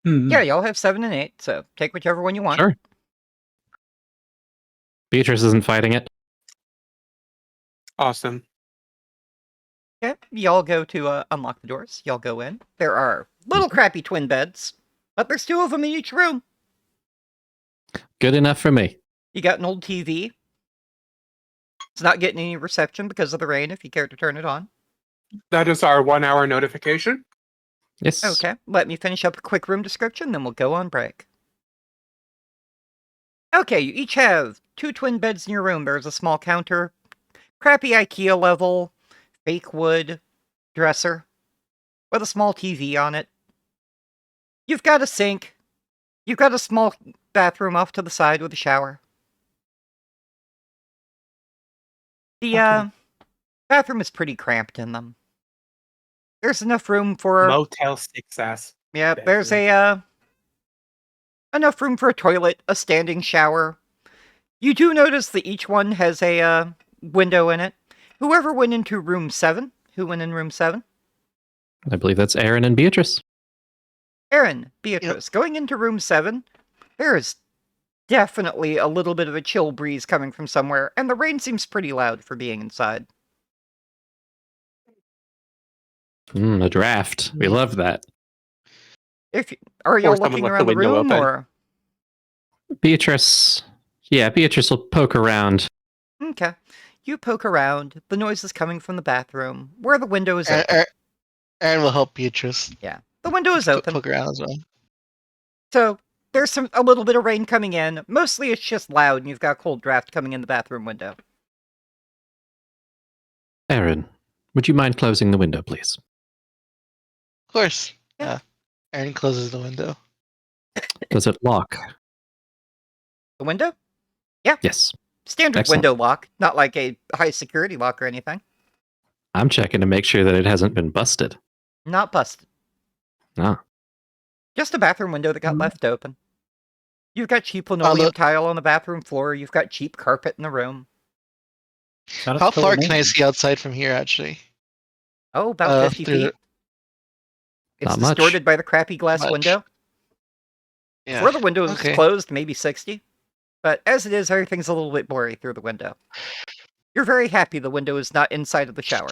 Yeah, y'all have 7 and 8, so take whichever one you want. Sure. Beatrice isn't fighting it. Awesome. Okay, y'all go to unlock the doors. Y'all go in. There are little crappy twin beds, but there's 2 of them in each room. Good enough for me. You got an old TV. It's not getting any reception because of the rain, if you care to turn it on. That is our 1 hour notification. Yes. Okay, let me finish up a quick room description, then we'll go on break. Okay, you each have 2 twin beds in your room. There's a small counter, crappy IKEA level, fake wood dresser with a small TV on it. You've got a sink. You've got a small bathroom off to the side with a shower. The bathroom is pretty cramped in them. There's enough room for... Motel 6S. Yeah, there's enough room for a toilet, a standing shower. You do notice that each one has a window in it. Whoever went into room 7? Who went in room 7? I believe that's Aaron and Beatrice. Aaron, Beatrice, going into room 7, there is definitely a little bit of a chill breeze coming from somewhere, and the rain seems pretty loud for being inside. A draft. We love that. Are y'all someone looking left around the the window room, open. or... Beatrice will poke around. Okay. You poke around. The noise is coming from the bathroom, where the window is open. Aaron will help Beatrice. Yeah. The window is open. Poke around as well. So, there's a little bit of rain coming in. Mostly it's just loud, and you've got a cold draft coming in the bathroom window. Aaron, would you mind closing the window, please? Of course. Yeah. Aaron closes the window. Does it lock? The window? Yeah. Yes. Standard Excellent. window lock. Not like a high security lock or anything. I'm checking to make sure that it hasn't been busted. Not busted. No. Just a bathroom window that got left open. You've got cheap linoleum tile on the bathroom floor. You've got cheap carpet in the room. How far can I see outside from here, actually? Oh, about 50 through feet. It's Not much. distorted by the crappy glass Much. window. Yeah. Where the window is Okay. closed, maybe 60. But as it is, everything's a little bit blurry through the window. You're very happy the window is not inside of the shower.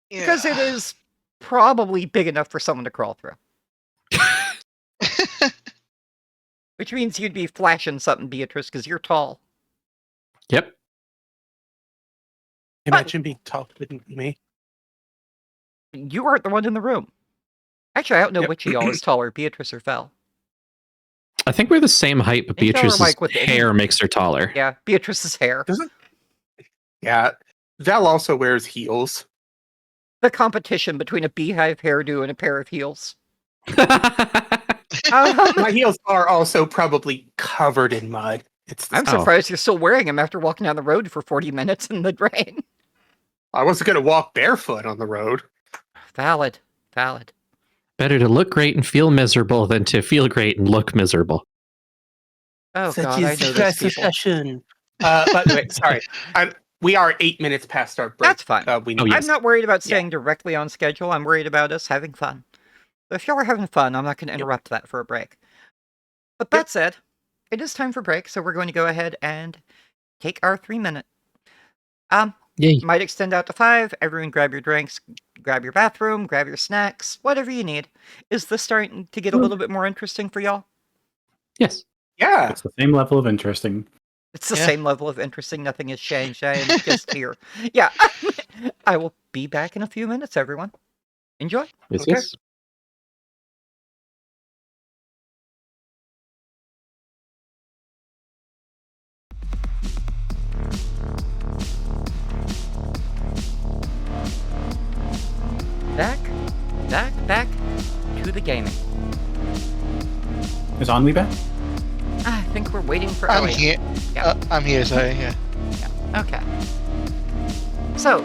Yeah. Because it is probably big enough for someone to crawl through. Which means you'd be flashing something, Beatrice, because you're tall. Yep. Imagine being tall wouldn't be me. You aren't the one in the room. Actually, I don't know Yep. which of y'all is taller, Beatrice or Fel. I think we're the same height, but I think y'all are, Beatrice's like, with the- hair makes her taller. Yeah, Beatrice's hair. Yeah. Val also wears heels. The competition between a beehive hairdo and a pair of heels. My heels are also probably covered in mud. I'm surprised you're still wearing them after walking down the road for 40 minutes in the rain. I wasn't going to walk barefoot on the road. Valid. Better to look great and feel miserable than to feel great and look miserable. Oh, God, I know those people. But wait, sorry. We are 8 minutes past our break. That's fine. yes. I'm not worried about staying directly on schedule. I'm worried about us having fun. So if y'all are having fun, I'm not going to interrupt that for a break. But that said, it is time for break, so we're going to go ahead and take our 3-minute. Yay. Might extend out to 5. Everyone grab your drinks, grab your bathroom, grab your snacks, whatever you need. Is this starting to get a little bit more interesting for y'all? Yes. Yeah. It's the same level of interesting. It's the Yeah. same level of interesting. Nothing has changed. I am just here. Yeah. I will be back in a few minutes, everyone. Enjoy. Yes, Okay. yes. gaming? Is Ennui back? I think we're waiting for I'm Elliot. here. Yeah. I'm here. Sorry. Yeah. Okay. So,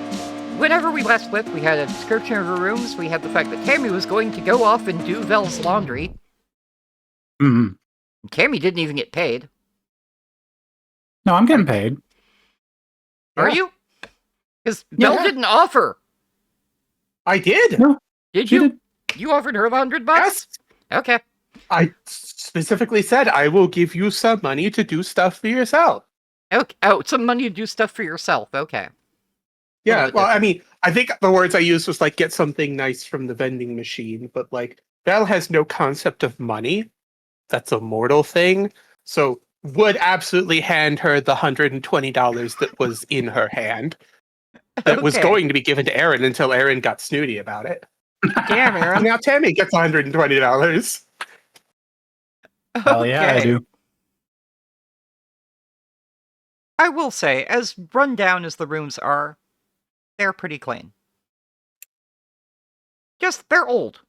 whenever we last flipped, we had a description of her rooms. We had the fact that Tammy was going to go off and do Vel's laundry. Hmm. Tammy didn't even get paid. No, I'm getting paid. Are Yeah. you? Because Vel Yeah. didn't offer. I did. No. Did She you? did. You offered her $100? Yes. Okay. I specifically said I will give you some money to do stuff for yourself. Okay. Oh, some money to do stuff for yourself. Okay. Yeah, bit well, I different. mean, I think the words I used was like get something nice from the vending machine, but like Val has no concept of money. That's a mortal thing. So would absolutely hand her the $120 that was in her hand. That was Okay. going to be given to Aaron until Aaron got snooty about it. Damn, And Aaron. now Tammy gets $120. Hell yeah, I Okay. do. I will say, as run down as the rooms are, they're pretty clean. Just, they're old.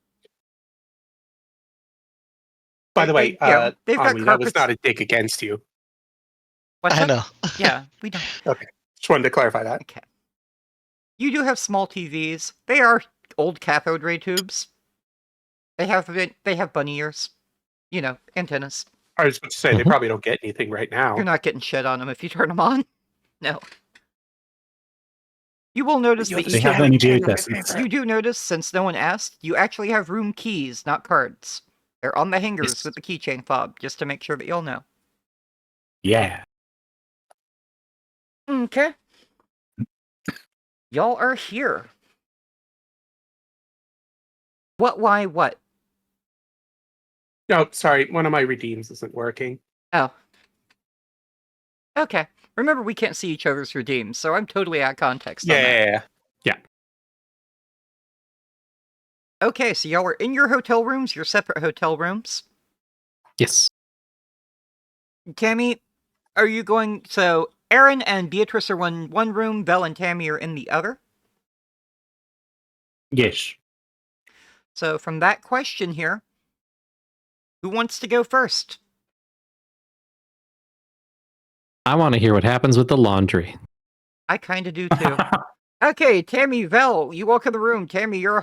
By the way, they've got Ennui, that was carpets. not a dig against you. What's I that? know. Yeah, we don't. Just wanted to clarify that. Okay. You do have small TVs. They are old cathode ray tubes. They have bunny ears. You know, antennas. I was about to say they Mhm. probably don't get anything right now. You're not getting shit on them if you turn them on. No. You will notice You that They have any VHSs. you do notice, since no one asked, you actually have room keys, not cards. They're on the hangers Yes. with the keychain fob, just to make sure that you'll know. Yeah. Okay. Y'all are here. What, why, what? No, sorry, one of my redeems isn't working. Oh. Okay. Remember, we can't see each other's redeems, so I'm totally out of context on that. Yeah. Okay, so y'all are in your hotel rooms, your separate hotel rooms. Yes. Tammy, are you going... So, Aaron and Beatrice are in one room, Vel and Tammy are in the other. Yes. So, from that question here, who wants to go first? I want to hear what happens with the laundry. I kind of do too. Okay, Tammy, Vel, you walk in the room. Tammy, you're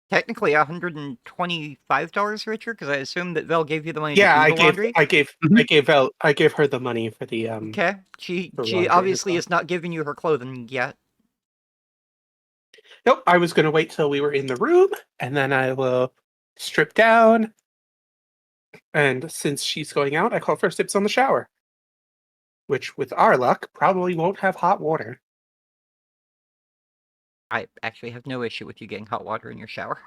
technically $125 richer, because I assume that Vel gave you the money Yeah, to I do the laundry. I gave her the money for the Okay, she laundry obviously as well. is not giving you her clothing yet. Nope, I was gonna wait till we were in the room and then I will strip down. And since she's going out, I call for dibs on the shower. Which with our luck probably won't have hot water. I actually have no issue with you getting hot water in your shower.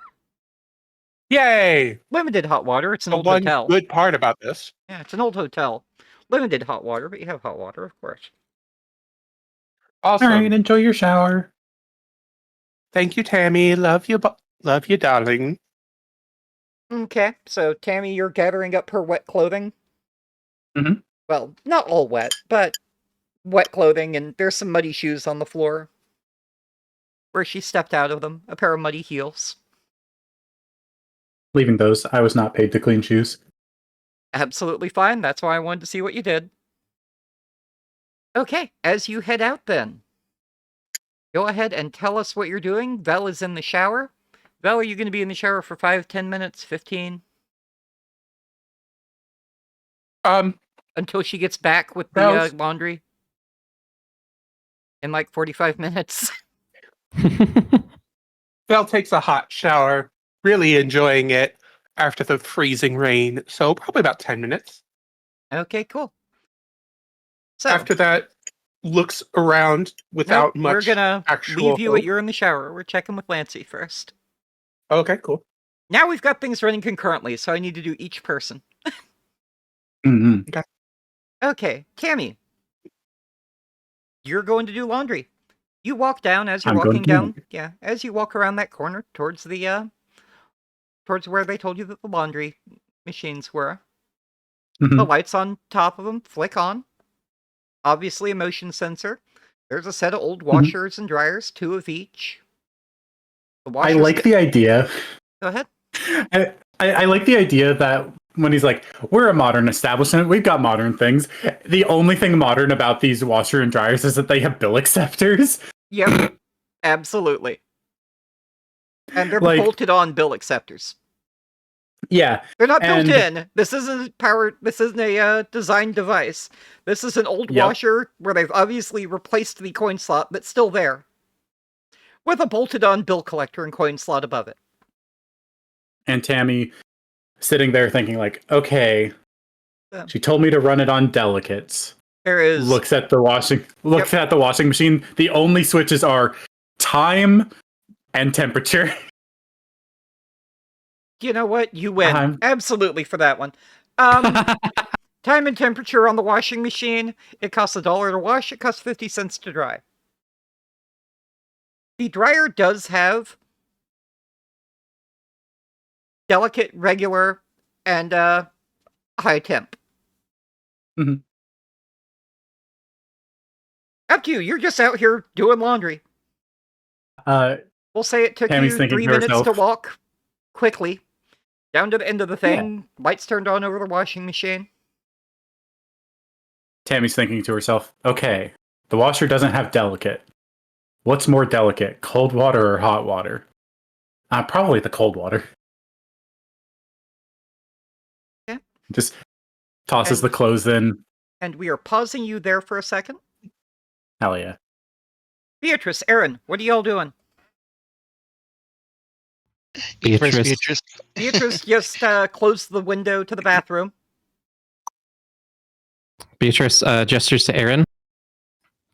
Yay! Limited hot water, it's an The old one hotel. good part about this. Yeah, it's an old hotel. Limited hot water, but you have hot water, of course. Awesome. All right, enjoy your shower. Thank you, Tammy. Love you, darling. Okay, so Tammy, you're gathering up her wet clothing. Mhm. Well, not all wet, but wet clothing, and there's some muddy shoes on the floor. Where she stepped out of them. A pair of muddy heels. Leaving those. I was not paid to clean shoes. Absolutely fine, that's why I wanted to see what you did. Okay, as you head out then. Go ahead and tell us what you're doing. Vel is in the shower. Vel, are you going to be in the shower for 5, 10 minutes, 15? Until she gets back with the Vel's- laundry? In like 45 minutes. Val takes a hot shower, really enjoying it after the freezing rain. So probably about 10 minutes. Okay, cool. So, After that, looks around without nope, we're much gonna actual leave you hope. at you're in the shower. We're checking with Lancey first. Okay, cool. Now we've got things running concurrently, so I need to do each person. Mhm. Okay, Tammy. You're going to do laundry. You walk down as you're I'm going walking to do down. laundry. Yeah, as you walk around that corner towards the towards where they told you that the laundry machines were. The Mhm. lights on top of them flick on. Obviously a motion sensor. There's a set of old washers and dryers, 2 of each. The I washers like the idea Go ahead. I like the idea that when he's like, we're a modern establishment, we've got modern things. The only thing modern about these washer and dryers is that they have bill acceptors. Yep, absolutely. And they're Like- bolted on bill acceptors. Yeah. They're not built And- in. This isn't a design device. This is an old Yep. washer where they've obviously replaced the coin slot that's still there, with a bolted on bill collector and coin slot above it. And Tammy sitting there thinking like, okay, Yeah. she told me to run it on delicates. There is Looks at the washing machine. The only switches are time and temperature. You know what? You win. I'm- Absolutely for that one. Time and temperature on the washing machine. It costs $1 to wash. It costs 50 cents to dry. The dryer does have delicate, regular, and high temp. Mhm. Up to you. You're just out here doing laundry. We'll say it took Tammy's you thinking 3 to minutes to herself. walk quickly down to the end of the thing. Lights turned on over the washing machine. Tammy's thinking to herself, okay, the washer doesn't have delicate. What's more delicate, cold water or hot water? Probably the cold water. Yeah. Just tosses And- the clothes in. And we are pausing you there for a second. Hell yeah. Beatrice, Aaron, what are y'all doing? First, Beatrice. Beatrice. Beatrice just closed the window to the bathroom. Beatrice gestures to Aaron.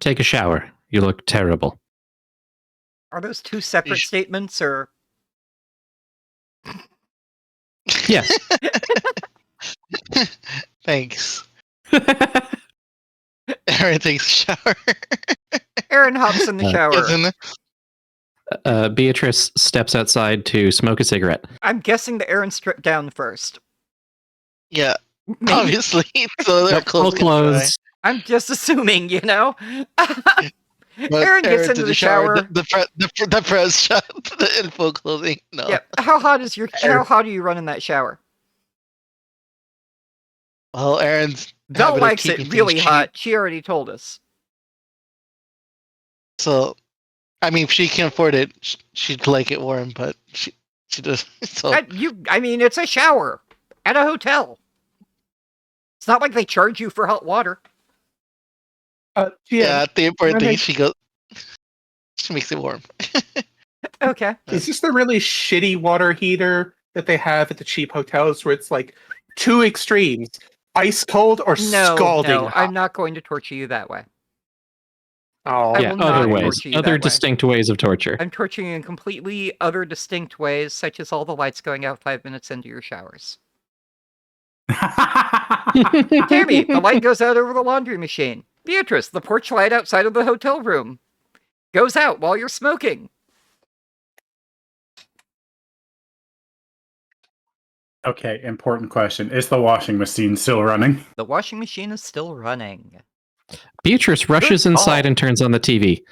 Take a shower. You look terrible. Are those two separate sh- statements, or Yes. Thanks. Aaron takes a shower. Aaron hops in the shower? Doesn't- Beatrice steps outside to smoke a cigarette. I'm guessing that Aaron stripped down first. Yeah, Maybe. obviously. So their Nope, full clothes. clothes. I'm just assuming, you know. But Aaron gets did into the shower. The press shot in full clothing. No. Yep. How hot are you running that shower? Well, Aaron's Belle habit of likes keeping it things really cheap, hot. She already told us. So, I mean, if she can afford it, she'd like it warm. But she does. So I mean, it's a shower at a hotel. It's not like they charge you for hot water. yeah, the important thing Right. is she makes it warm. Okay. Is this the really shitty water heater that they have at the cheap hotels where it's like two extremes, ice cold or scalding No, hot? I'm not going to torture you that way. Oh, I Yeah, will not other ways. torture you Other that way. distinct ways of torture. I'm torturing you in completely other distinct ways, such as all the lights going out 5 minutes into your showers. Tammy, the light goes out over the laundry machine. Beatrice, the porch light outside of the hotel room goes out while you're smoking. Okay, important question. Is the washing machine still running? The washing machine is still running. Beatrice rushes Good inside call. and turns on the TV.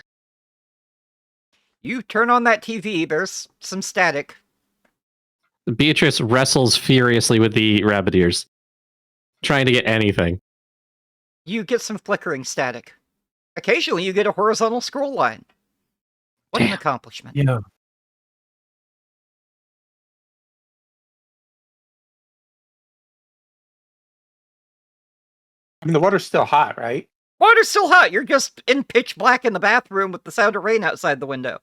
You turn on that TV, there's some static. Beatrice wrestles furiously with the rabbit ears, trying to get anything. You get some flickering static. Occasionally, you get a horizontal scroll line. What an Damn. accomplishment. Yeah. I mean, the water's still hot, right? Water's still hot. You're just in pitch black in the bathroom with the sound of rain outside the window.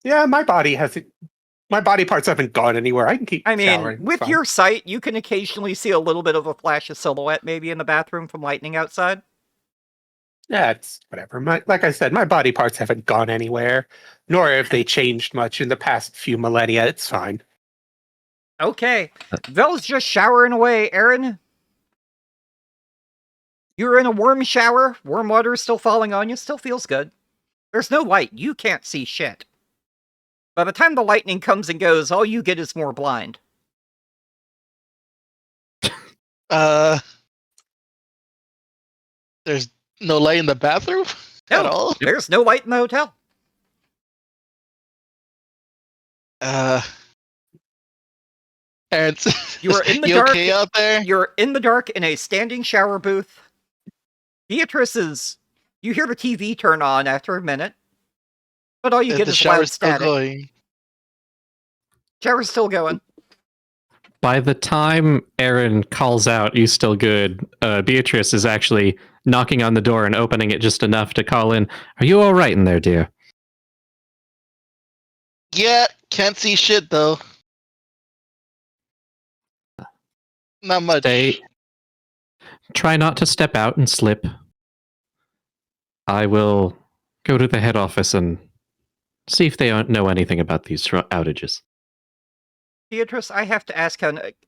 Yeah, my body parts haven't gone anywhere. I can keep I mean, showering. It's with fine. your sight, you can occasionally see a little bit of a flash of silhouette maybe in the bathroom from lightning outside. Yeah, it's whatever. Like I said, my body parts haven't gone anywhere, nor have they changed much in the past few millennia. It's fine. Okay. Vel's just showering away, Aaron. You're in a warm shower. Warm water is still falling on you. Still feels good. There's no light. You can't see shit. By the time the lightning comes and goes, all you get is more blind. There's no light in the bathroom at No, all. there's no light in the hotel. Aaron, You are in the you dark. okay out there? You're in the dark in a standing shower booth. Beatrice is. You hear the TV turn on after a minute, but all you get The is shower's loud still static. going. Shower's still going. By the time Aaron calls out, "You still good?" Beatrice is actually knocking on the door and opening it just enough to call in. "Are you all right in there, dear?" Yeah, can't see shit though. Not much. Try not to step out and slip. I will go to the head office and see if they don't know anything about these outages. Beatrice, I have to ask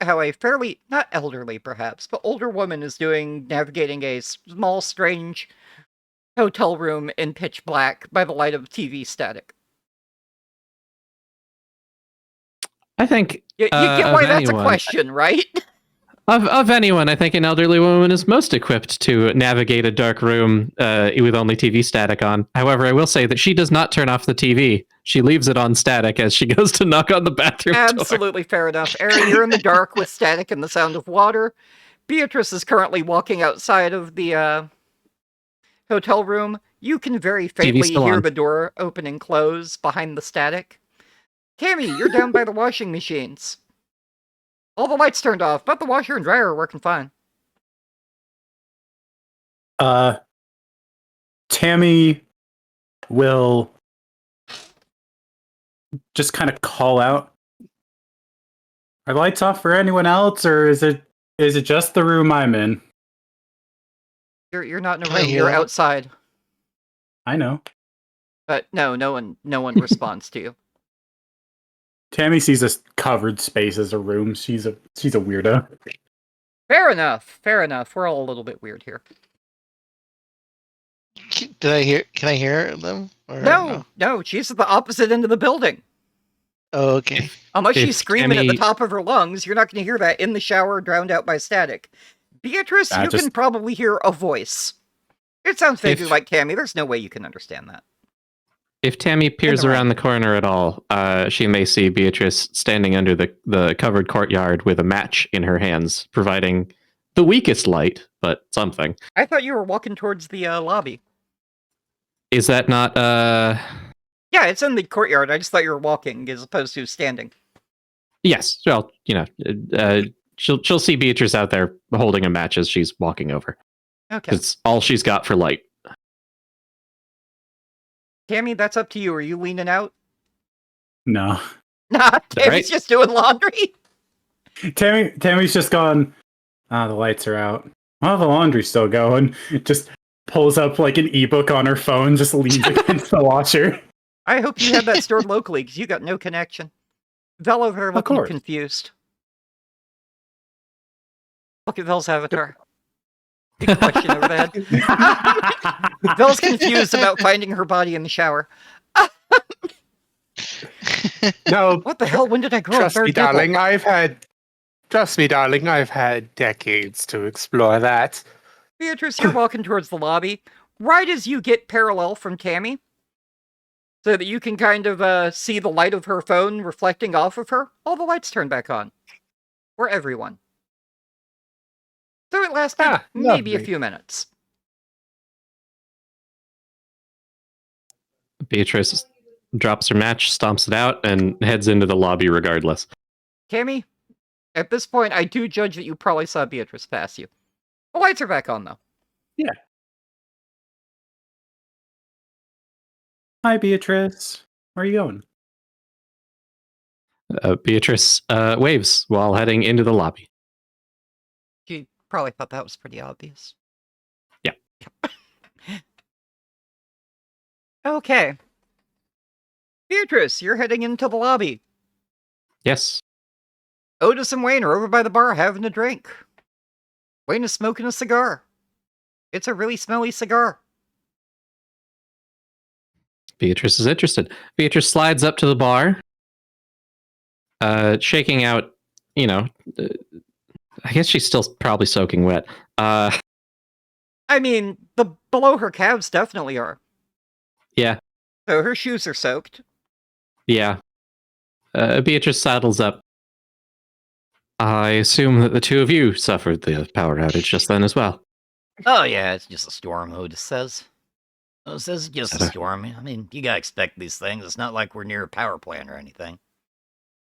how a fairly, not elderly perhaps, but older woman is doing navigating a small, strange hotel room in pitch black by the light of TV static. I think You get of why that's anyone- a question, right? Of anyone, I think an elderly woman is most equipped to navigate a dark room with only TV static on. However, I will say that she does not turn off the TV. She leaves it on static as she goes to knock on the bathroom door. Absolutely fair enough. Aaron, you're in the dark with static and the sound of water. Beatrice is currently walking outside of the hotel room. You can very faintly still hear on. the door open and close behind the static. Tammy, you're down by the washing machines. All the lights turned off, but the washer and dryer are working fine. Tammy will just kind of call out. Are the lights off for anyone else, or is it just the room I'm in? You're not in a Can I room, hear you're that? outside. I know. But no one responds to you. Tammy sees this covered space as a room. She's a weirdo. Fair enough. We're all a little bit weird here. Can I hear them? Or No, she's at the opposite end of the building. Oh, okay. Unless she's If screaming at the Tammy- top of her lungs, you're not going to hear that in the shower, drowned out by static. Beatrice, you can probably hear a voice. It sounds vaguely If- like Tammy. There's no way you can understand that. If Tammy peers the around the corner at all, she may see Beatrice standing under the covered courtyard with a match in her hands, providing the weakest light, but something. I thought you were walking towards the lobby. Is that not... Yeah, it's in the courtyard. I just thought you were walking as opposed to standing. Yes, well, she'll see Beatrice out there holding a match as she's walking over. Okay. It's all she's got for light. Tammy, that's up to you. Are you leaning out? No. Nah, Tammy's right? just doing laundry. Tammy's just gone. The lights are out. Well, the laundry's still going. Just pulls up like an ebook on her phone, just leans against the washer. I hope you have that stored locally, because you got no connection. Vel over there looking course. confused. Look at Vel's avatar. Big question over the head. Vel's confused about finding her body in the shower. No, What the hell? When did I grow a trust third me, nipple? darling. I've had decades to explore that. Beatrice, you're walking towards the lobby. Right as you get parallel from Tammy, so that you can kind of see the light of her phone reflecting off of her, all the lights turn back on. For everyone. So it lasted maybe a lovely. few minutes. Beatrice drops her match, stomps it out, and heads into the lobby regardless. Tammy, at this point, I do judge that you probably saw Beatrice pass you. The lights are back on, though. Hi, Beatrice. Where are you going? Beatrice waves while heading into the lobby. You probably thought that was pretty obvious. Yeah. Okay. Beatrice, you're heading into the lobby. Yes. Otis and Wayne are over by the bar having a drink. Wayne is smoking a cigar. It's a really smelly cigar. Beatrice is interested. Beatrice slides up to the bar, shaking out, I guess she's still probably soaking wet. I mean, the below her calves definitely are. Yeah. So her shoes are soaked. Yeah. Beatrice saddles up, I assume that the two of you suffered the power outage just then as well. Oh, yeah, it's just a storm, Otis says. Otis says it's just a Better. storm. I mean, you gotta expect these things. It's not like we're near a power plant or anything.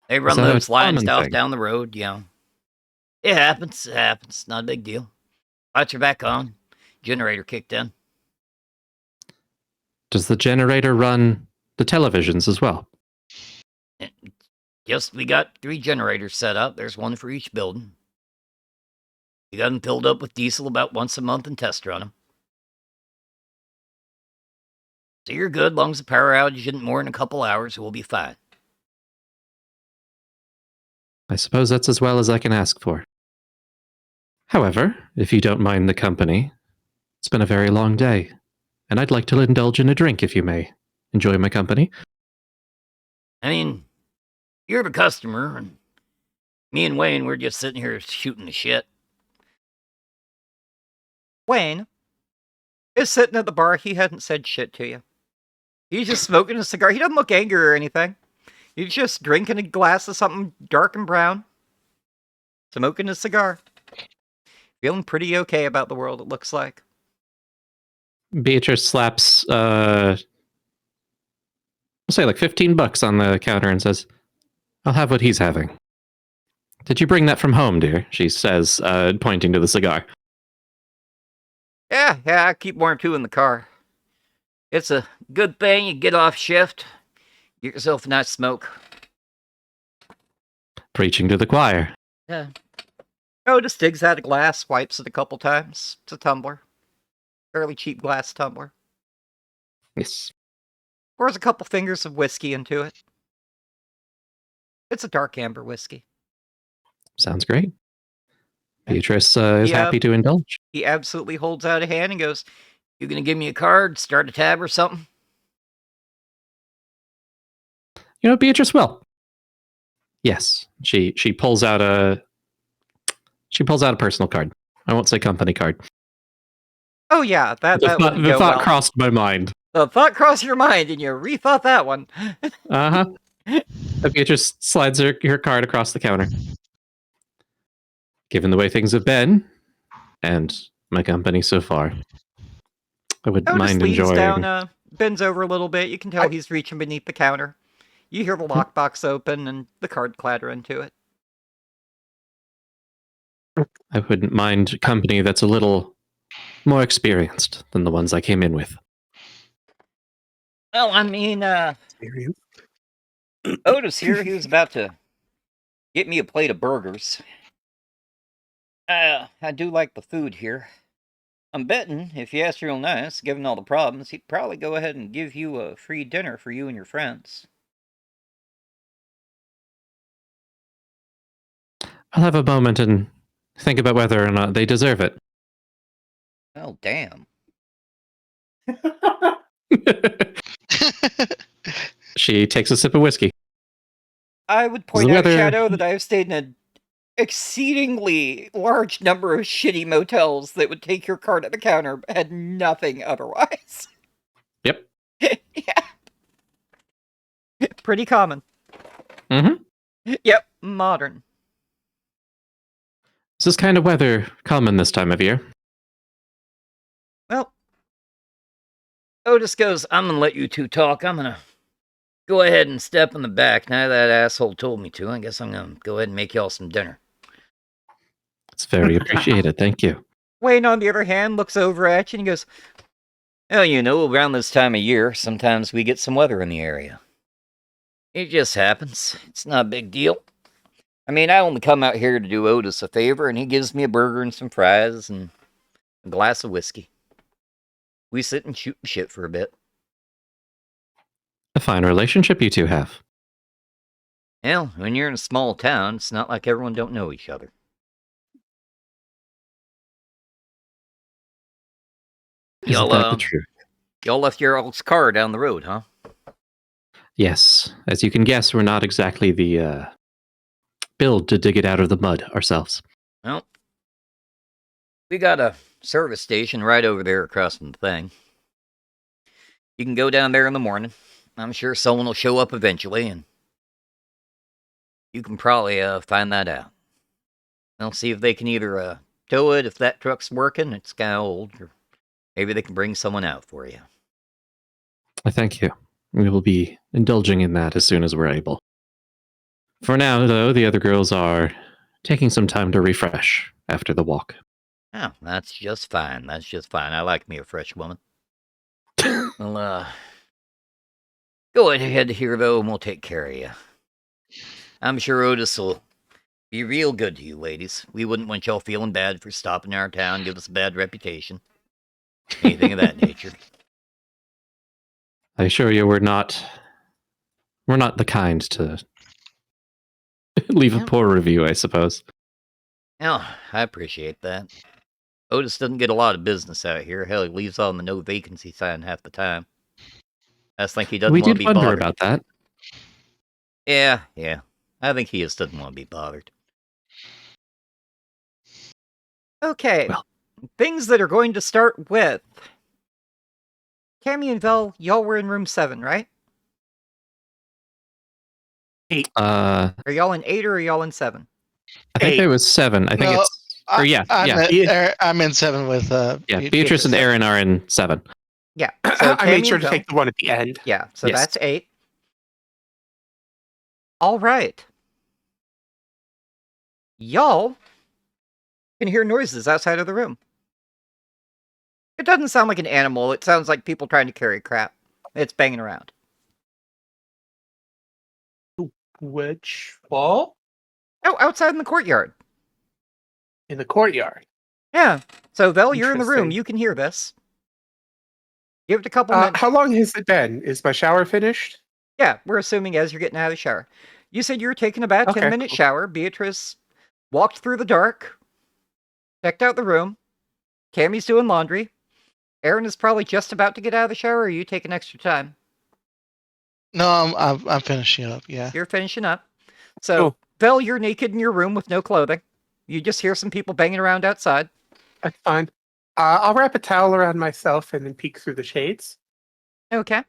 They Is run that a those lines common off thing? down the road, you know. It happens. It happens. Not a big deal. Lights are back on. Generator kicked in. Does the generator run the televisions as well? Yes, we got 3 generators set up. There's one for each building. We got them filled up with diesel about once a month and test run them. So you're good. As long as the power outage isn't more than a couple hours, we'll be fine. I suppose that's as well as I can ask for. However, if you don't mind the company, it's been a very long day, and I'd like to indulge in a drink if you may. Enjoy my company. I mean, you're the customer, and me and Wayne, we're just sitting here shooting the shit. Wayne is sitting at the bar. He hadn't said shit to you. He's just smoking a cigar. He doesn't look angry or anything. He's just drinking a glass of something dark and brown, smoking a cigar. Feeling pretty okay about the world, it looks like. Beatrice slaps, we'll say like $15 on the counter and says, I'll have what he's having. Did you bring that from home, dear? She says, pointing to the cigar. Yeah, I keep one or two in the car. It's a good thing you get off shift, get yourself a nice smoke. Preaching to the choir. Yeah. Oh, just digs out a glass, wipes it a couple times. It's a tumbler. Fairly cheap glass tumbler. Yes. Pours a couple fingers of whiskey into it. It's a dark amber whiskey. Sounds great. Beatrice is happy to indulge. He absolutely holds out a hand and goes, "You gonna give me a card, start a tab or something?" You know, Beatrice will. Yes. She pulls out a personal card. I won't say company card. Oh yeah, that The wouldn't go thought well. crossed my mind. The thought crossed your mind and you rethought that one. Uh-huh. Beatrice slides her card across the counter. Given the way things have been, and my company so far, I wouldn't mind leans enjoying. down, bends over a little bit. You can tell he's reaching beneath the counter. You hear the lockbox open and the card clatter into it. I wouldn't mind company that's a little more experienced than the ones I came in with. Well, I mean, Experience. Otis here, he was about to get me a plate of burgers. I do like the food here. I'm betting, if you asked real nice, given all the problems, he'd probably go ahead and give you a free dinner for you and your friends. I'll have a moment and think about whether or not they deserve it. Oh, damn. She takes a sip of whiskey. I would point out, weather- Shadow, that I have stayed in an exceedingly large number of shitty motels that would take your card at the counter but had nothing otherwise. Yep. Yeah. Pretty common. Mm-hmm. Yep, modern. Is this kind of weather common this time of year? Well, Otis goes, "I'm gonna let you two talk. I'm gonna go ahead and step in the back. Now that asshole told me to, I guess I'm gonna go ahead and make y'all some dinner." It's very appreciated. Thank you. Wayne, on the other hand, looks over at you and he goes, "Well, you know, around this time of year, sometimes we get some weather in the area. It just happens. It's not a big deal. I mean, I only come out here to do Otis a favor, and he gives me a burger and some fries and a glass of whiskey. We sit and shoot shit for a bit. A fine relationship you two have. Well, when you're in a small town, it's not like everyone don't know each other." Isn't that the truth? Y'all left your all's car down the road, huh? Yes. As you can guess, we're not exactly the build to dig it out of the mud ourselves. Well, we got a service station right over there across from the thing. You can go down there in the morning. I'm sure someone will show up eventually, and you can probably find that out. They'll see if they can either tow it if that truck's working. It's kind of old, or maybe they can bring someone out for you. Thank you. We will be indulging in that as soon as we're able. For now, though, the other girls are taking some time to refresh after the walk. Oh, that's just fine. That's just fine. I like me a fresh woman. Well, go ahead here, though, and we'll take care of you. I'm sure Otis will be real good to you, ladies. We wouldn't want y'all feeling bad for stopping in our town, give us a bad reputation. Anything of that nature. I assure you, we're not the kind to leave a poor review, I suppose. Oh, I appreciate that. Otis doesn't get a lot of business out here. Hell, he leaves on the no vacancy sign half the time. I just think he doesn't We want to did be wonder bothered. about that. Yeah. I think he just doesn't want to be bothered. Okay. Well. Things that are going to start with. Cammy and Vel, y'all were in room 7, right? Are y'all in 8 or are y'all in 7? I think there was 7. I think No, it's... Or yeah. I'm in 7 with Beatrice and Aaron are in 7. Yeah. So I made Cammy sure and to Vel- take the one at the end. Yeah, so Yes. that's 8. All right. Y'all can hear noises outside of the room. It doesn't sound like an animal. It sounds like people trying to carry crap. It's banging around. Which wall? Oh, outside in the courtyard. In the courtyard. Yeah. So, Vel, you're in the room. Interesting. You can hear this. Give it a couple minutes. How long has it been? Is my shower finished? Yeah, we're assuming as you're getting out of the shower. You said you were taking about a Okay, 10-minute cool. shower. Beatrice walked through the dark, checked out the room. Cammy's doing laundry. Aaron is probably just about to get out of the shower, or are you taking extra time? No, I'm finishing up. Yeah. You're finishing up. So, Cool. Vel, you're naked in your room with no clothing. You just hear some people banging around outside. That's fine. I'll wrap a towel around myself and then peek through the shades. Okay.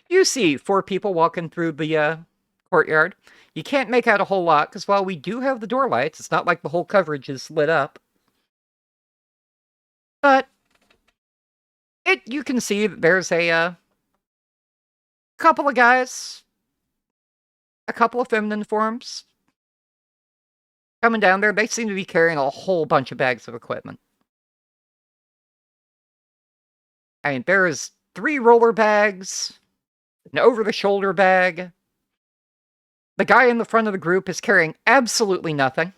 You see 4 people walking through the courtyard. You can't make out a whole lot, because while we do have the door lights, it's not like the whole coverage is lit up. But you can see that there's a couple of guys, a couple of feminine forms coming down there. They seem to be carrying a whole bunch of bags of equipment. I mean, there's 3 roller bags, an over-the-shoulder bag. The guy in the front of the group is carrying absolutely nothing.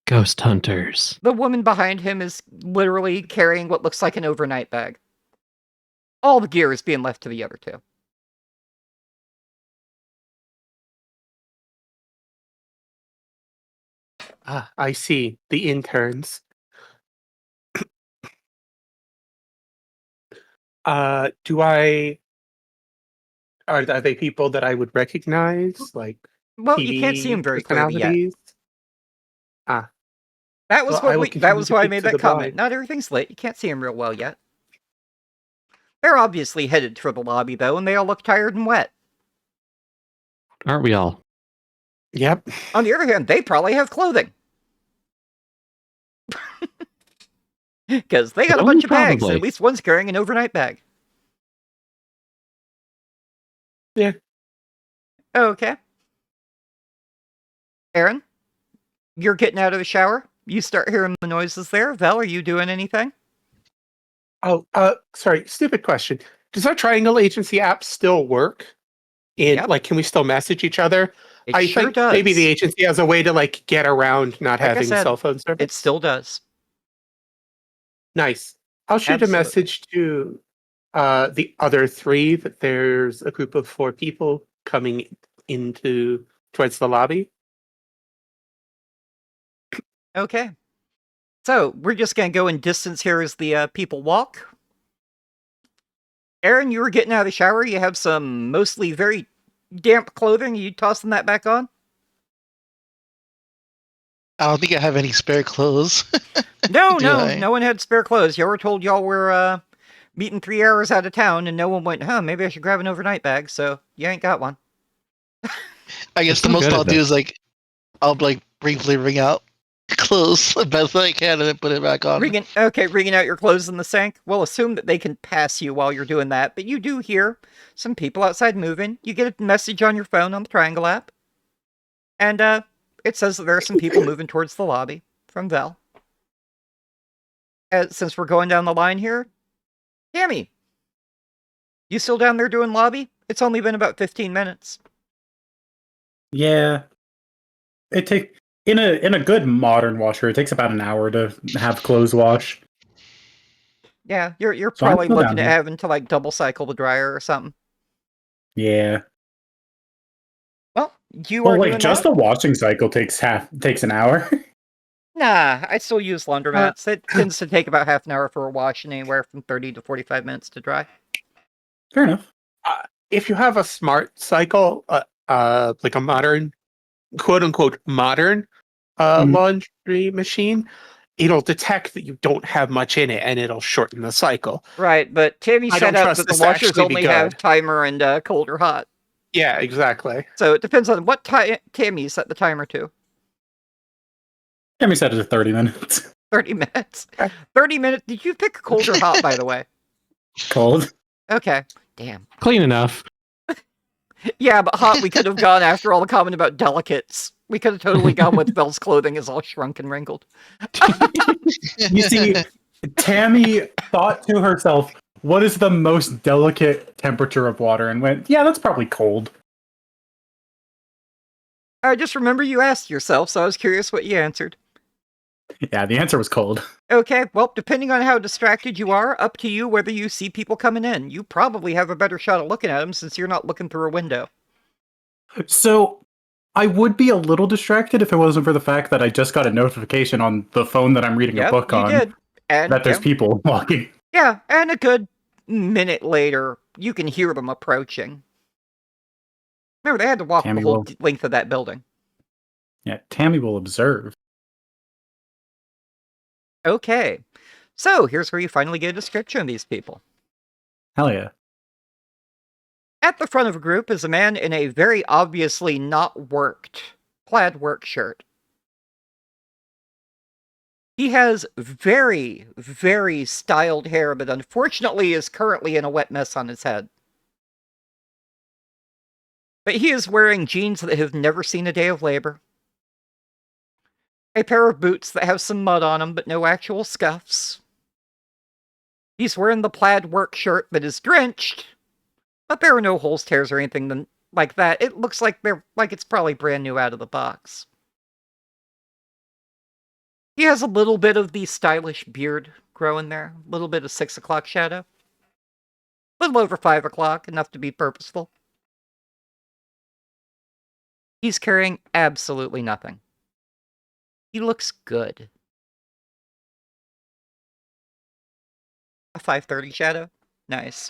Ghost hunters. The woman behind him is literally carrying what looks like an overnight bag. All the gear is being left to the other 2. I see. The interns. Are they people that I would recognize? Like, Well, you can't see TV him very clearly yet. personalities? That was Well, I will that continue was to why I peek made through that the comment. blind. Not everything's lit. You can't see him real well yet. They're obviously headed for the lobby, though, and they all look tired and wet. Aren't we all? Yep. On the other hand, they probably have clothing. Because they got a Oh, bunch of bags, and probably. at least one's carrying an overnight bag. Yeah. Okay. Aaron, you're getting out of the shower. You start hearing the noises there. Vel, are you doing anything? Oh, sorry. Stupid question. Does our triangle agency app still work? Yep. Like, can we still message each other? It I sure think does. maybe the agency has a way to like get around not Like I having said, cell phone service. It still does. Nice. I'll shoot Absolutely. a message to the other 3 that there's a group of 4 people coming towards the lobby. Okay. So, we're just going to go in distance here as the people walk. Aaron, you were getting out of the shower. You have some mostly very damp clothing. Are you tossing that back on? I don't think I have any spare clothes. No, Do no. I? No one had spare clothes. Y'all were told y'all were meeting 3 hours out of town, and no one went, maybe I should grab an overnight bag, so you ain't got one. I guess the We're most good at I'll do this. is like, I'll like briefly wring out clothes the best I can and then put it back on. Wringing out your clothes in the sink. We'll assume that they can pass you while you're doing that, but you do hear some people outside moving. You get a message on your phone on the Triangle app, and it says that there are some people moving towards the lobby from Vel. Since we're going down the line here, Tammy, you still down there doing lobby? It's only been about 15 minutes. Yeah. It take in a good modern washer, it takes about an hour to have clothes wash. Yeah, you're So I'm probably still looking down at here. having to like double cycle the dryer or something. Yeah. Well, you Well, are like doing just that? the washing cycle takes an hour. Nah, I still use laundromats. It tends to take about half an hour for a wash and anywhere from 30 to 45 minutes to dry. Fair enough. If you have a smart cycle, like a modern, quote unquote, modern Mhm. laundry machine, it'll detect that you don't have much in it and it'll shorten the cycle. Right, but Tammy I set don't up trust that the this to washers actually be only have good. timer and cold or hot. Yeah, exactly. So it depends on what Tammy set the timer to. Tammy said it to 30 minutes. 30 minutes. Okay. 30 minutes. Did you pick cold or hot, by the way? Cold. Okay. Damn. Clean enough. Yeah, but hot we could have gone after all the comment about delicates. We could have totally gone with Belle's clothing is all shrunk and wrinkled. You see, Tammy thought to herself, what is the most delicate temperature of water? And went, yeah, that's probably cold. I just remember you asked yourself, so I was curious what you answered. Yeah, the answer was cold. Okay, well, depending on how distracted you are, up to you whether you see people coming in. You probably have a better shot at looking at them since you're not looking through a window. So I would be a little distracted if it wasn't for the fact that I just got a notification on the phone that I'm reading a Yep, book you on did. And that there's people walking. yeah, and a good minute later, you can hear them approaching. Remember, they had to walk Tammy the whole will- length of that building. Yeah, Tammy will observe. Okay, so here's where you finally get a description of these people. Hell yeah. At the front of a group is a man in a very obviously not worked plaid work shirt. He has very, very styled hair, but unfortunately is currently in a wet mess on his head. But he is wearing jeans that have never seen a day of labor. A pair of boots that have some mud on them, but no actual scuffs. He's wearing the plaid work shirt that is drenched, but there are no holes, tears, or anything like that. It looks like it's probably brand new out of the box. He has a little bit of the stylish beard growing there, a little bit of 6 o'clock shadow. A little over 5 o'clock, enough to be purposeful. He's carrying absolutely nothing. He looks good. A 5:30 shadow? Nice.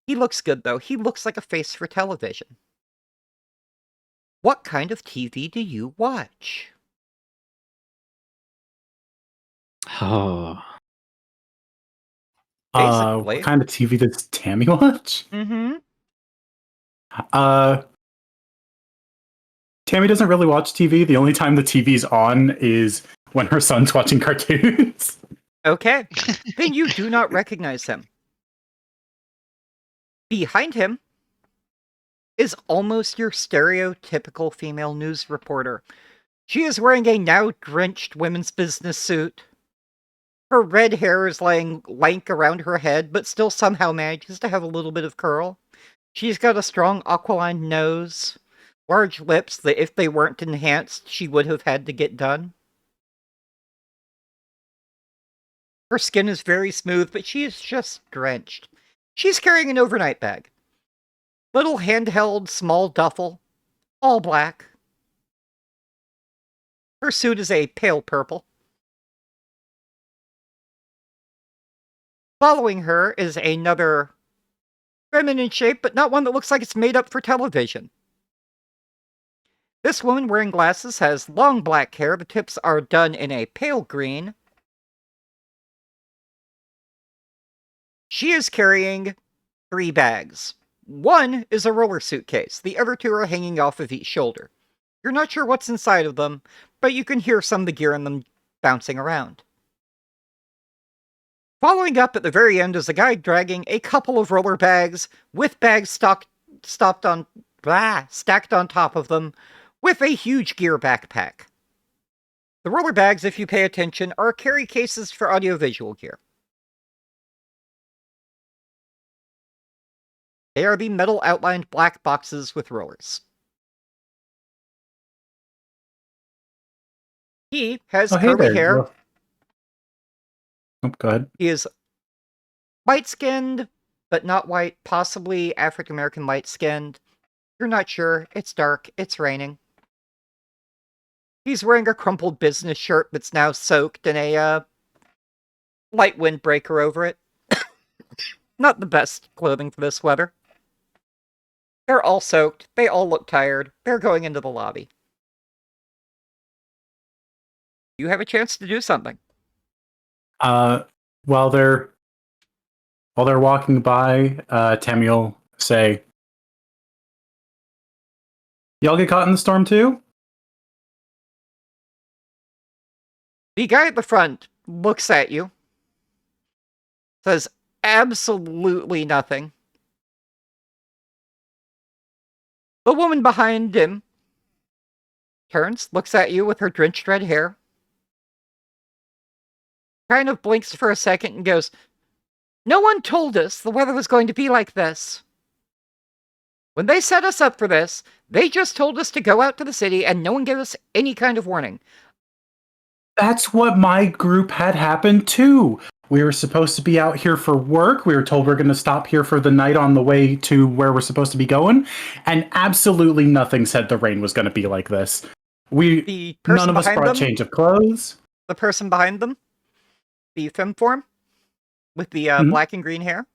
He looks good, though. He looks like a face for television. What kind of TV do you watch? Oh. Basically. What kind of TV does Tammy watch? Mm-hmm. Tammy doesn't really watch TV. The only time the TV's on is when her son's watching cartoons. Okay. Then you do not recognize him. Behind him is almost your stereotypical female news reporter. She is wearing a now drenched women's business suit. Her red hair is laying lank around her head, but still somehow manages to have a little bit of curl. She's got a strong aquiline nose, large lips that if they weren't enhanced, she would have had to get done. Her skin is very smooth, but she is just drenched. She's carrying an overnight bag. Little handheld small duffel, all black. Her suit is a pale purple. Following her is another feminine shape, but not one that looks like it's made up for television. This woman wearing glasses has long black hair. The tips are done in a pale green. She is carrying 3 bags. One is a roller suitcase. The other 2 are hanging off of each shoulder. You're not sure what's inside of them, but you can hear some of the gear in them bouncing around. Following up at the very end is a guy dragging a couple of roller bags with bags stacked on top of them with a huge gear backpack. The roller bags, if you pay attention, are carry cases for audiovisual gear. They are the metal outlined black boxes with rollers. He has curly hair. Oh, go ahead. He is white-skinned, but not white, possibly African-American light-skinned. You're not sure. It's dark. It's raining. He's wearing a crumpled business shirt that's now soaked in a light windbreaker over it. Not the best clothing for this weather. They're all soaked. They all look tired. They're going into the lobby. You have a chance to do something. While they're walking by, Tammy will say, "Y'all get caught in the storm too?" The guy at the front looks at you, says absolutely nothing. The woman behind him turns, looks at you with her drenched red hair, kind of blinks for a second and goes, "No one told us the weather was going to be like this. When they set us up for this, they just told us to go out to the city and no one gave us any kind of warning." That's what my group had happened too. We were supposed to be out here for work. We were told we're going to stop here for the night on the way to where we're supposed to be going. And absolutely nothing said the rain was going to be like this. None of us brought change of clothes. The person behind them, the femform with the black and green hair.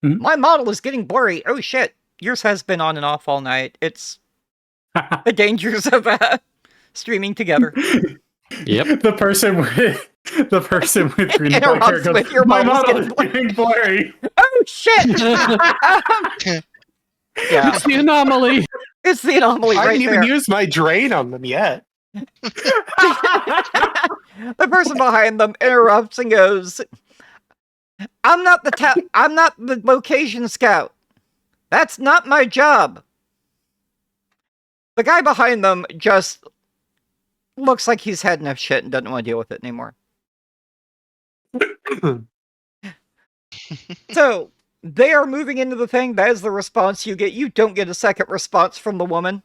Mm-hmm. My model is getting blurry. Oh shit. Yours has been on and off all night. It's the dangers of streaming together. Yep. The person with green and black hair goes, with your "My model's model is getting blurry." Oh shit! Yeah, It's the anomaly. it's the anomaly I right didn't there. even use my drain on them yet. The person behind them interrupts and goes, I'm not the location scout. That's not my job." The guy behind them just looks like he's had enough shit and doesn't want to deal with it anymore. So, they are moving into the thing. That is the response you get. You don't get a second response from the woman.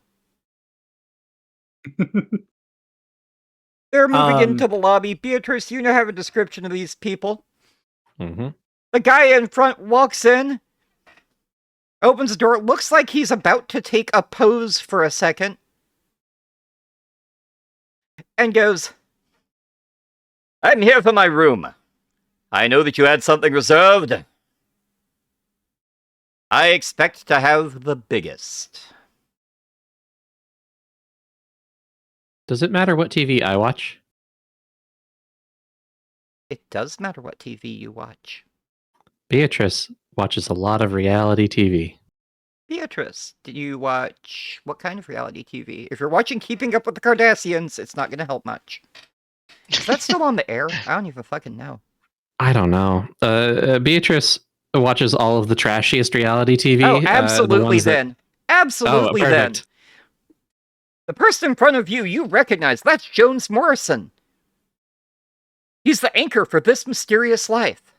They're moving into the lobby. Beatrice, you now have a description of these people. Mm-hmm. The guy in front walks in, opens the door, looks like he's about to take a pose for a second, and goes, "I'm here for my room. I know that you had something reserved. I expect to have the biggest." Does it matter what TV I watch? It does matter what TV you watch. Beatrice watches a lot of reality TV. Beatrice, do you watch what kind of reality TV? If you're watching Keeping Up with the Kardashians, it's not going to help much. Is that still on the air? I don't even fucking know. I don't know. Beatrice watches all of the trashiest reality TV. Oh, absolutely then. Absolutely then. Perfect. The person in front of you, you recognize. That's Jones Morrison. He's the anchor for This Mysterious Life.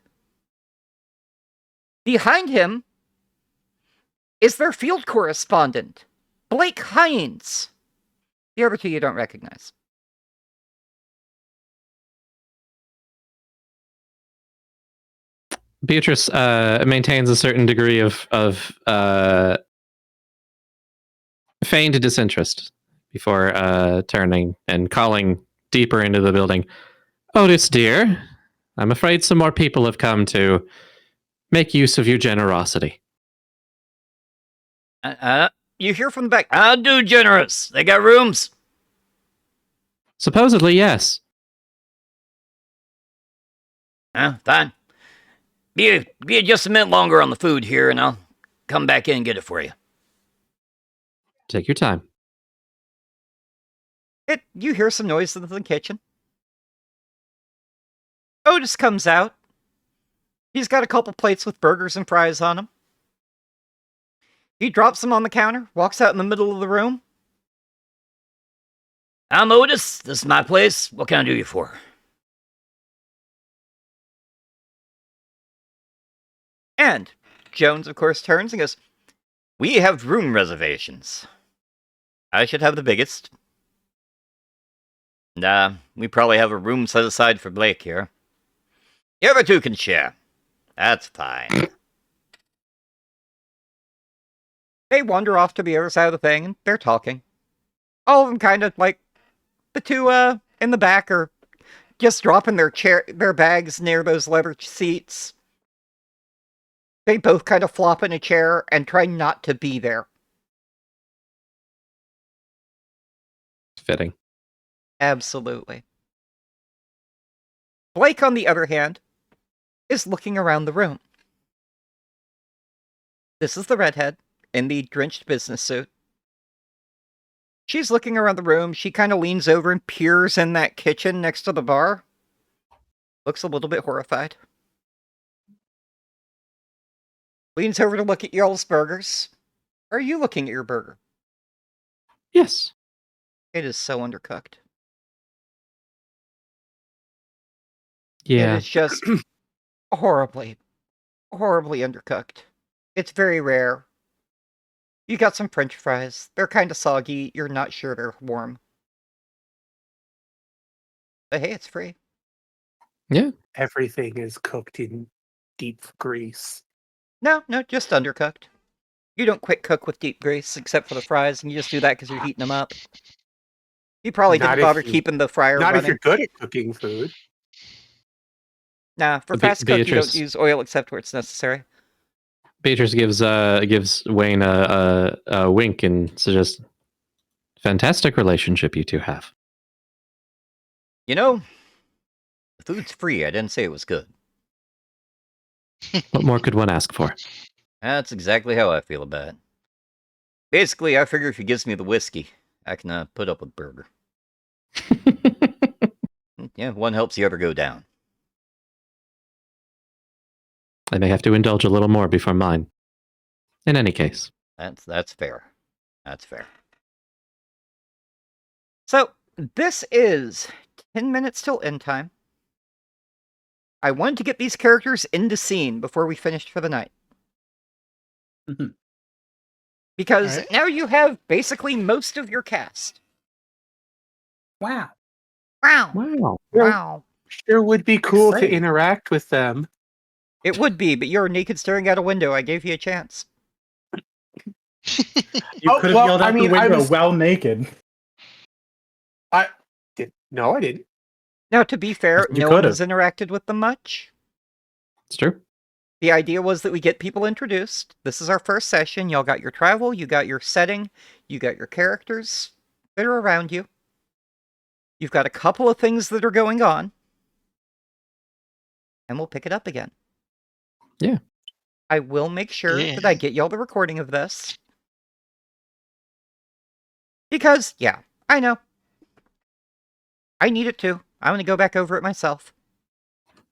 Behind him is their field correspondent, Blake Hines. The other two you don't recognize. Beatrice maintains a certain degree of feigned disinterest before turning and calling deeper into the building. "Otis, dear, I'm afraid some more people have come to make use of your generosity." You hear from the back, "I'll do generous. They got rooms." Supposedly, yes. Fine. Be just a minute longer on the food here, and I'll come back in and get it for you. Take your time. You hear some noise in the kitchen. Otis comes out. He's got a couple plates with burgers and fries on them. He drops them on the counter, walks out in the middle of the room. I'm Otis. This is my place. What can I do you for? And Jones, of course, turns and goes, we have room reservations. I should have the biggest. Nah, we probably have a room set aside for Blake here. The other two can share. That's fine. They wander off to the other side of the thing, and they're talking. All of them kind of like the two in the back are just dropping their bags near those leather seats. They both kind of flop in a chair and try not to be there. Fitting. Absolutely. Blake, on the other hand, is looking around the room. This is the redhead in the drenched business suit. She's looking around the room. She kind of leans over and peers in that kitchen next to the bar. Looks a little bit horrified. Leans over to look at y'all's burgers. Are you looking at your burger? Yes. It is so undercooked. Yeah. It is just horribly, horribly undercooked. It's very rare. You got some French fries. They're kind of soggy. You're not sure they're warm. But hey, it's free. Yeah. Everything is cooked in deep grease. No, just undercooked. You don't quick cook with deep grease, except for the fries, and you just do that because you're heating them up. You probably Not didn't if bother you- keeping the fryer Not running. if you're good at cooking food. Nah, for Be- fast cook, you Beatrice. don't use oil except where it's necessary. Beatrice gives Wayne a wink and suggests, fantastic relationship you two have. You know, the food's free. I didn't say it was good. What more could one ask for? That's exactly how I feel about it. Basically, I figure if he gives me the whiskey, I can put up with burger. Yeah, one helps the other go down. I may have to indulge a little more before mine. In any case. That's fair. That's fair. So, this is 10 minutes till end time. I wanted to get these characters into scene before we finished for the night. Mhm. Because Alright. now you have basically most of your cast. Wow. Wow. Wow. Wow. Sure would be cool to Exciting. interact with them. It would be, but you're naked staring out a window. I gave you a chance. You Oh, could have well, yelled out I mean, the I window was- while naked. No, I didn't. Now, to be fair, You no one could've. has interacted with them much. It's true. The idea was that we get people introduced. This is our first session. Y'all got your travel, you got your setting, you got your characters that are around you. You've got a couple of things that are going on. And we'll pick it up again. Yeah. I will make sure Yeah. that I get y'all the recording of this. Because, yeah, I know. I need it too. I'm going to go back over it myself.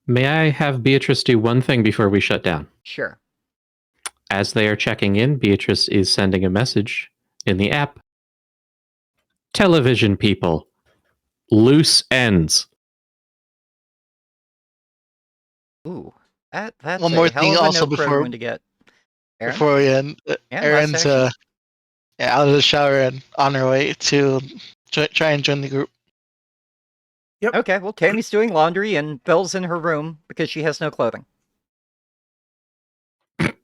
May I have Beatrice do one thing before we shut down? Sure. As they are checking in, Beatrice is sending a message in the app. Television people. Loose ends. Ooh. That's One a more hell thing of a also note for before- everyone to get. Aaron? Before we end, Yeah, last Aaron's action. out of the shower and on her way to try and join the group. Okay, well, Tammy's doing laundry and Belle's in her room because she has no clothing.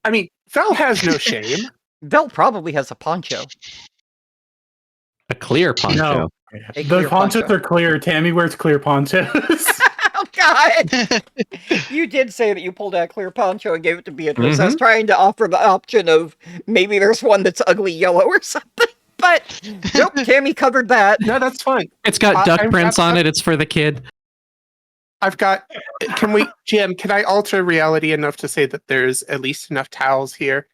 I mean, Val has no shame. Belle probably has a poncho. A clear poncho. No. A The clear ponchos poncho. are clear. Tammy wears clear ponchos. Oh, God! You did say that you pulled out a clear poncho and gave it to Beatrice. I was Mhm. trying to offer the option of maybe there's one that's ugly yellow or something. But, nope, Tammy covered that. No, that's fine. It's got duck I've prints got- on it. It's for the kid. I've got. Jim, can I alter reality enough to say that there's at least enough towels here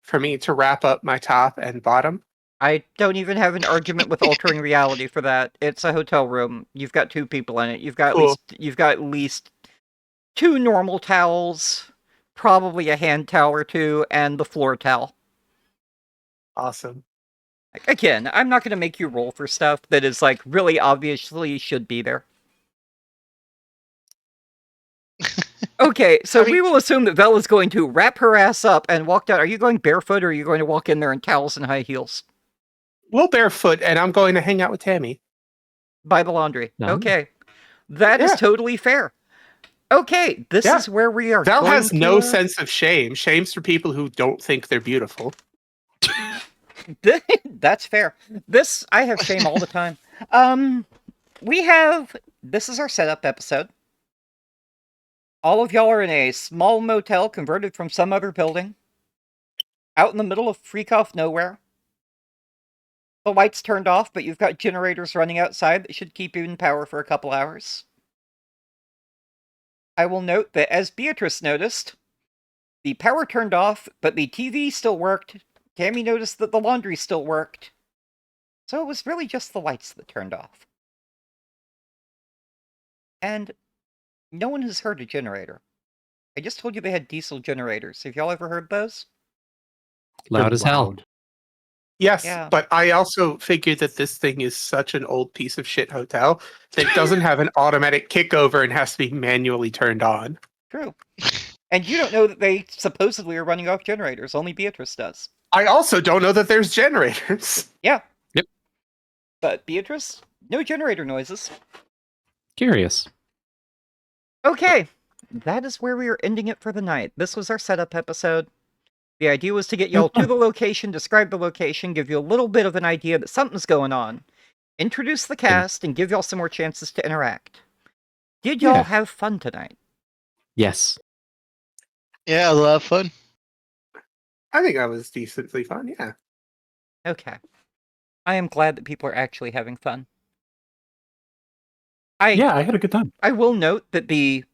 for me to wrap up my top and bottom? I don't even have an argument with altering reality for that. It's a hotel room. You've got 2 people in it. You've got Cool. at least 2 normal towels, probably a hand towel or 2, and the floor towel. Awesome. Again, I'm not going to make you roll for stuff that is like really obviously should be there. Okay, so I mean- we will assume that Vel is going to wrap her ass up and walk down. Are you going barefoot or are you going to walk in there in towels and high heels? We'll barefoot, and I'm going to hang out with Tammy. By the laundry. No. Okay. That is Yeah. totally fair. Okay, this Yeah. is where we are Val going has to, no sense of shame. Shame's for people who don't think they're beautiful. That's fair. I have shame all the time. This is our setup episode. All of y'all are in a small motel converted from some other building. Out in the middle of freak off nowhere. The lights turned off, but you've got generators running outside that should keep you in power for a couple hours. I will note that, as Beatrice noticed, the power turned off, but the TV still worked. Tammy noticed that the laundry still worked. So it was really just the lights that turned off. And no one has heard a generator. I just told you they had diesel generators. Have y'all ever heard those? Loud They're as hell. loud. Yes, Yeah. but I also figured that this thing is such an old piece of shit hotel that it doesn't have an automatic kickover and has to be manually turned on. True. And you don't know that they supposedly are running off generators. Only Beatrice does. I also don't know that there's generators. Yeah. Yep. But Beatrice, no generator noises. Curious. Okay. That is where we are ending it for the night. This was our setup episode. The idea was to get y'all to the location, describe the location, give you a little bit of an idea that something's going on, introduce the cast, and give y'all some more chances to interact. Did y'all Yeah. have fun tonight? Yes. Yeah, a lot of fun. I think that was decently fun, yeah. Okay. I am glad that people are actually having fun. Yeah, I had a good time. I will note that the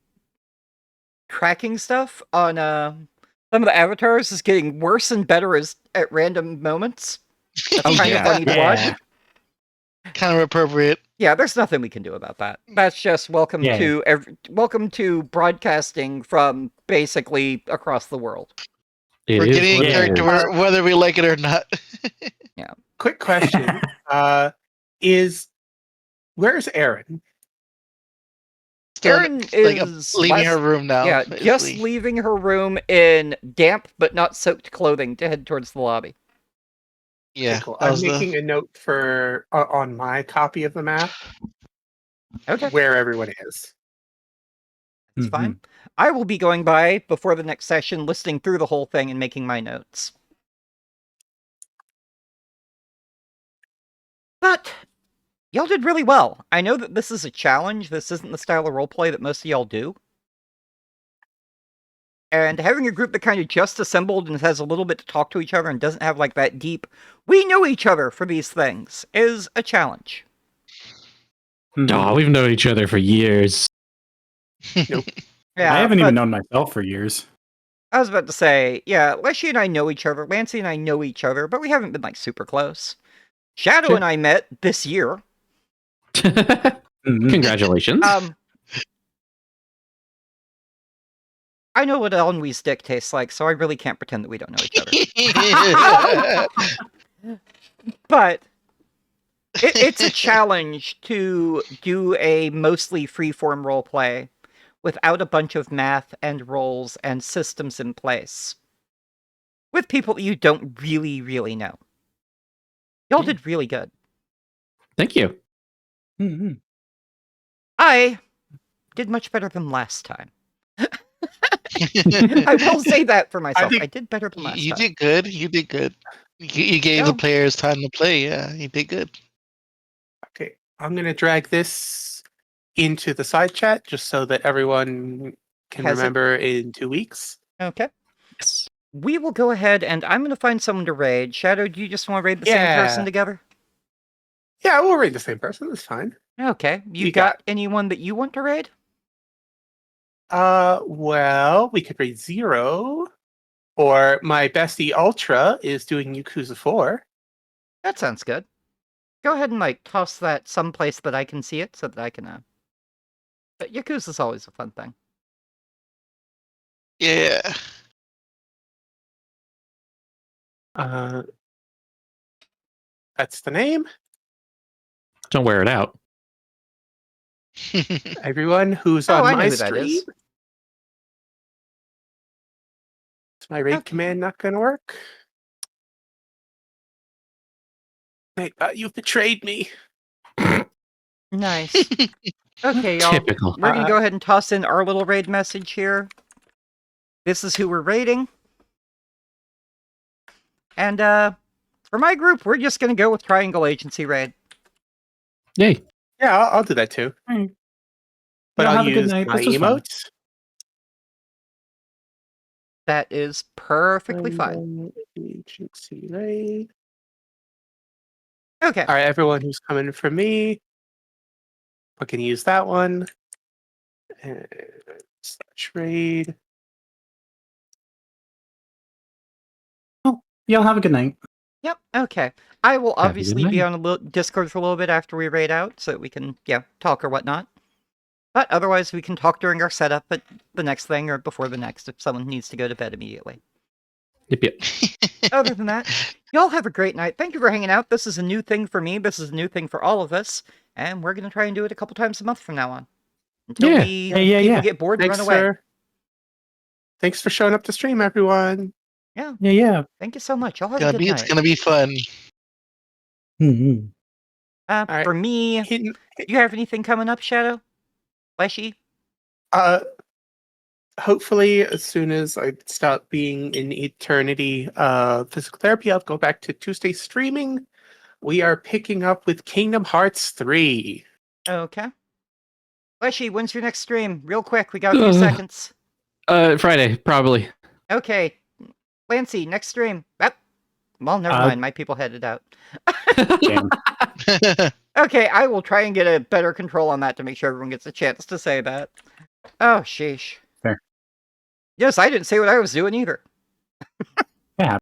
tracking stuff on some of the avatars is getting worse and better at random moments. That's Oh, kind yeah. of funny to watch. Kind of appropriate. Yeah, there's nothing we can do about that. That's just welcome Yeah. to broadcasting from basically across the world. It We're is getting what in it character is. whether we like it or not. Quick question. Where's Erin? Still, Erin like, is leaving her room now. Yeah, basically. just leaving her room in damp but not soaked clothing to head towards the lobby. Yeah, Cool. that I'm was making a note for on my copy of the map Okay, where everyone is. that's Mhm. fine. I will be going by before the next session, listing through the whole thing and making my notes. But y'all did really well. I know that this is a challenge. This isn't the style of roleplay that most of y'all do. And having a group that kind of just assembled and has a little bit to talk to each other and doesn't have like that deep, we know each other for these things, is a challenge. Mhm. Oh, we've known each other for years. Yeah, I haven't but even known myself for years. I was about to say, yeah, Leshy and I know each other, Lancey and I know each other, but we haven't been like super close. Shadow Sure. and I met this year. Mhm. Congratulations. I know what Ennui's dick tastes like, so I really can't pretend that we don't know each other. But it's a challenge to do a mostly freeform roleplay without a bunch of math and roles and systems in place. With people that you don't really, really know. Y'all did really good. Thank you. Mhm. I did much better than last time. I will say that for myself. think I did better than last You time. did good. You did good. You gave Yeah. the players time to play. Yeah, you did good. Okay, I'm gonna drag this into the side chat just so that everyone can Has it? remember in 2 weeks. Okay. Yes. We will go ahead and I'm going to find someone to raid. Shadow, do you just want to raid the same Yeah. person together? Yeah, we'll read the same person. That's fine. Okay. You You got got- anyone that you want to raid? Well, we could read 0, or my bestie Ultra is doing Yakuza 4. That sounds good. Go ahead and like toss that someplace that I can see it so that I can But Yakuza's always a fun thing. Yeah. That's the name. Don't wear it out. Everyone who's Oh, on I know my who that is. stream. Is my raid Okay. command not going to work? Wait, you've betrayed me. Nice. Okay, y'all. Typical. We're gonna go ahead and toss in our little raid message here. This is who we're raiding. And for my group, we're just gonna go with Triangle Agency raid. Yay. Yeah, I'll do that too. Alright. But Y'all I'll have a good use night. my This was fun. emotes. That is perfectly fine. Triangle Agency raid. Okay. All right, everyone who's coming for me, I can use that one. And raid. Y'all have a good night. Yep. Okay. I will Have a good obviously be night. on a little Discord for a little bit after we raid out, so that we can talk or whatnot. But otherwise, we can talk during our setup at the next thing or before the next if someone needs to go to bed immediately. Yep. Other than that, y'all have a great night. Thank you for hanging out. This is a new thing for me. This is a new thing for all of us. And we're going to try and do it a couple times a month from now on. Until Yeah. people get bored and run away. Thanks for showing up to stream, everyone. Yeah. Thank you so much. Y'all have a good It's night. gonna be fun. Mm-hmm. right. For me, do you have anything coming up, Shadow? Fleshy? Hopefully, as soon as I stop being in eternity physical therapy, I'll go back to Tuesday streaming. We are picking up with Kingdom Hearts 3. Okay. Fleshy, when's your next stream? Real quick, we got a few seconds. Friday, probably. Okay. Lancy, next stream. Well, never mind. My people headed out. Damn. Okay, I will try and get a better control on that to make sure everyone gets a chance to say that. Oh, sheesh. Fair. Yes, I didn't say what I was doing either. Yeah.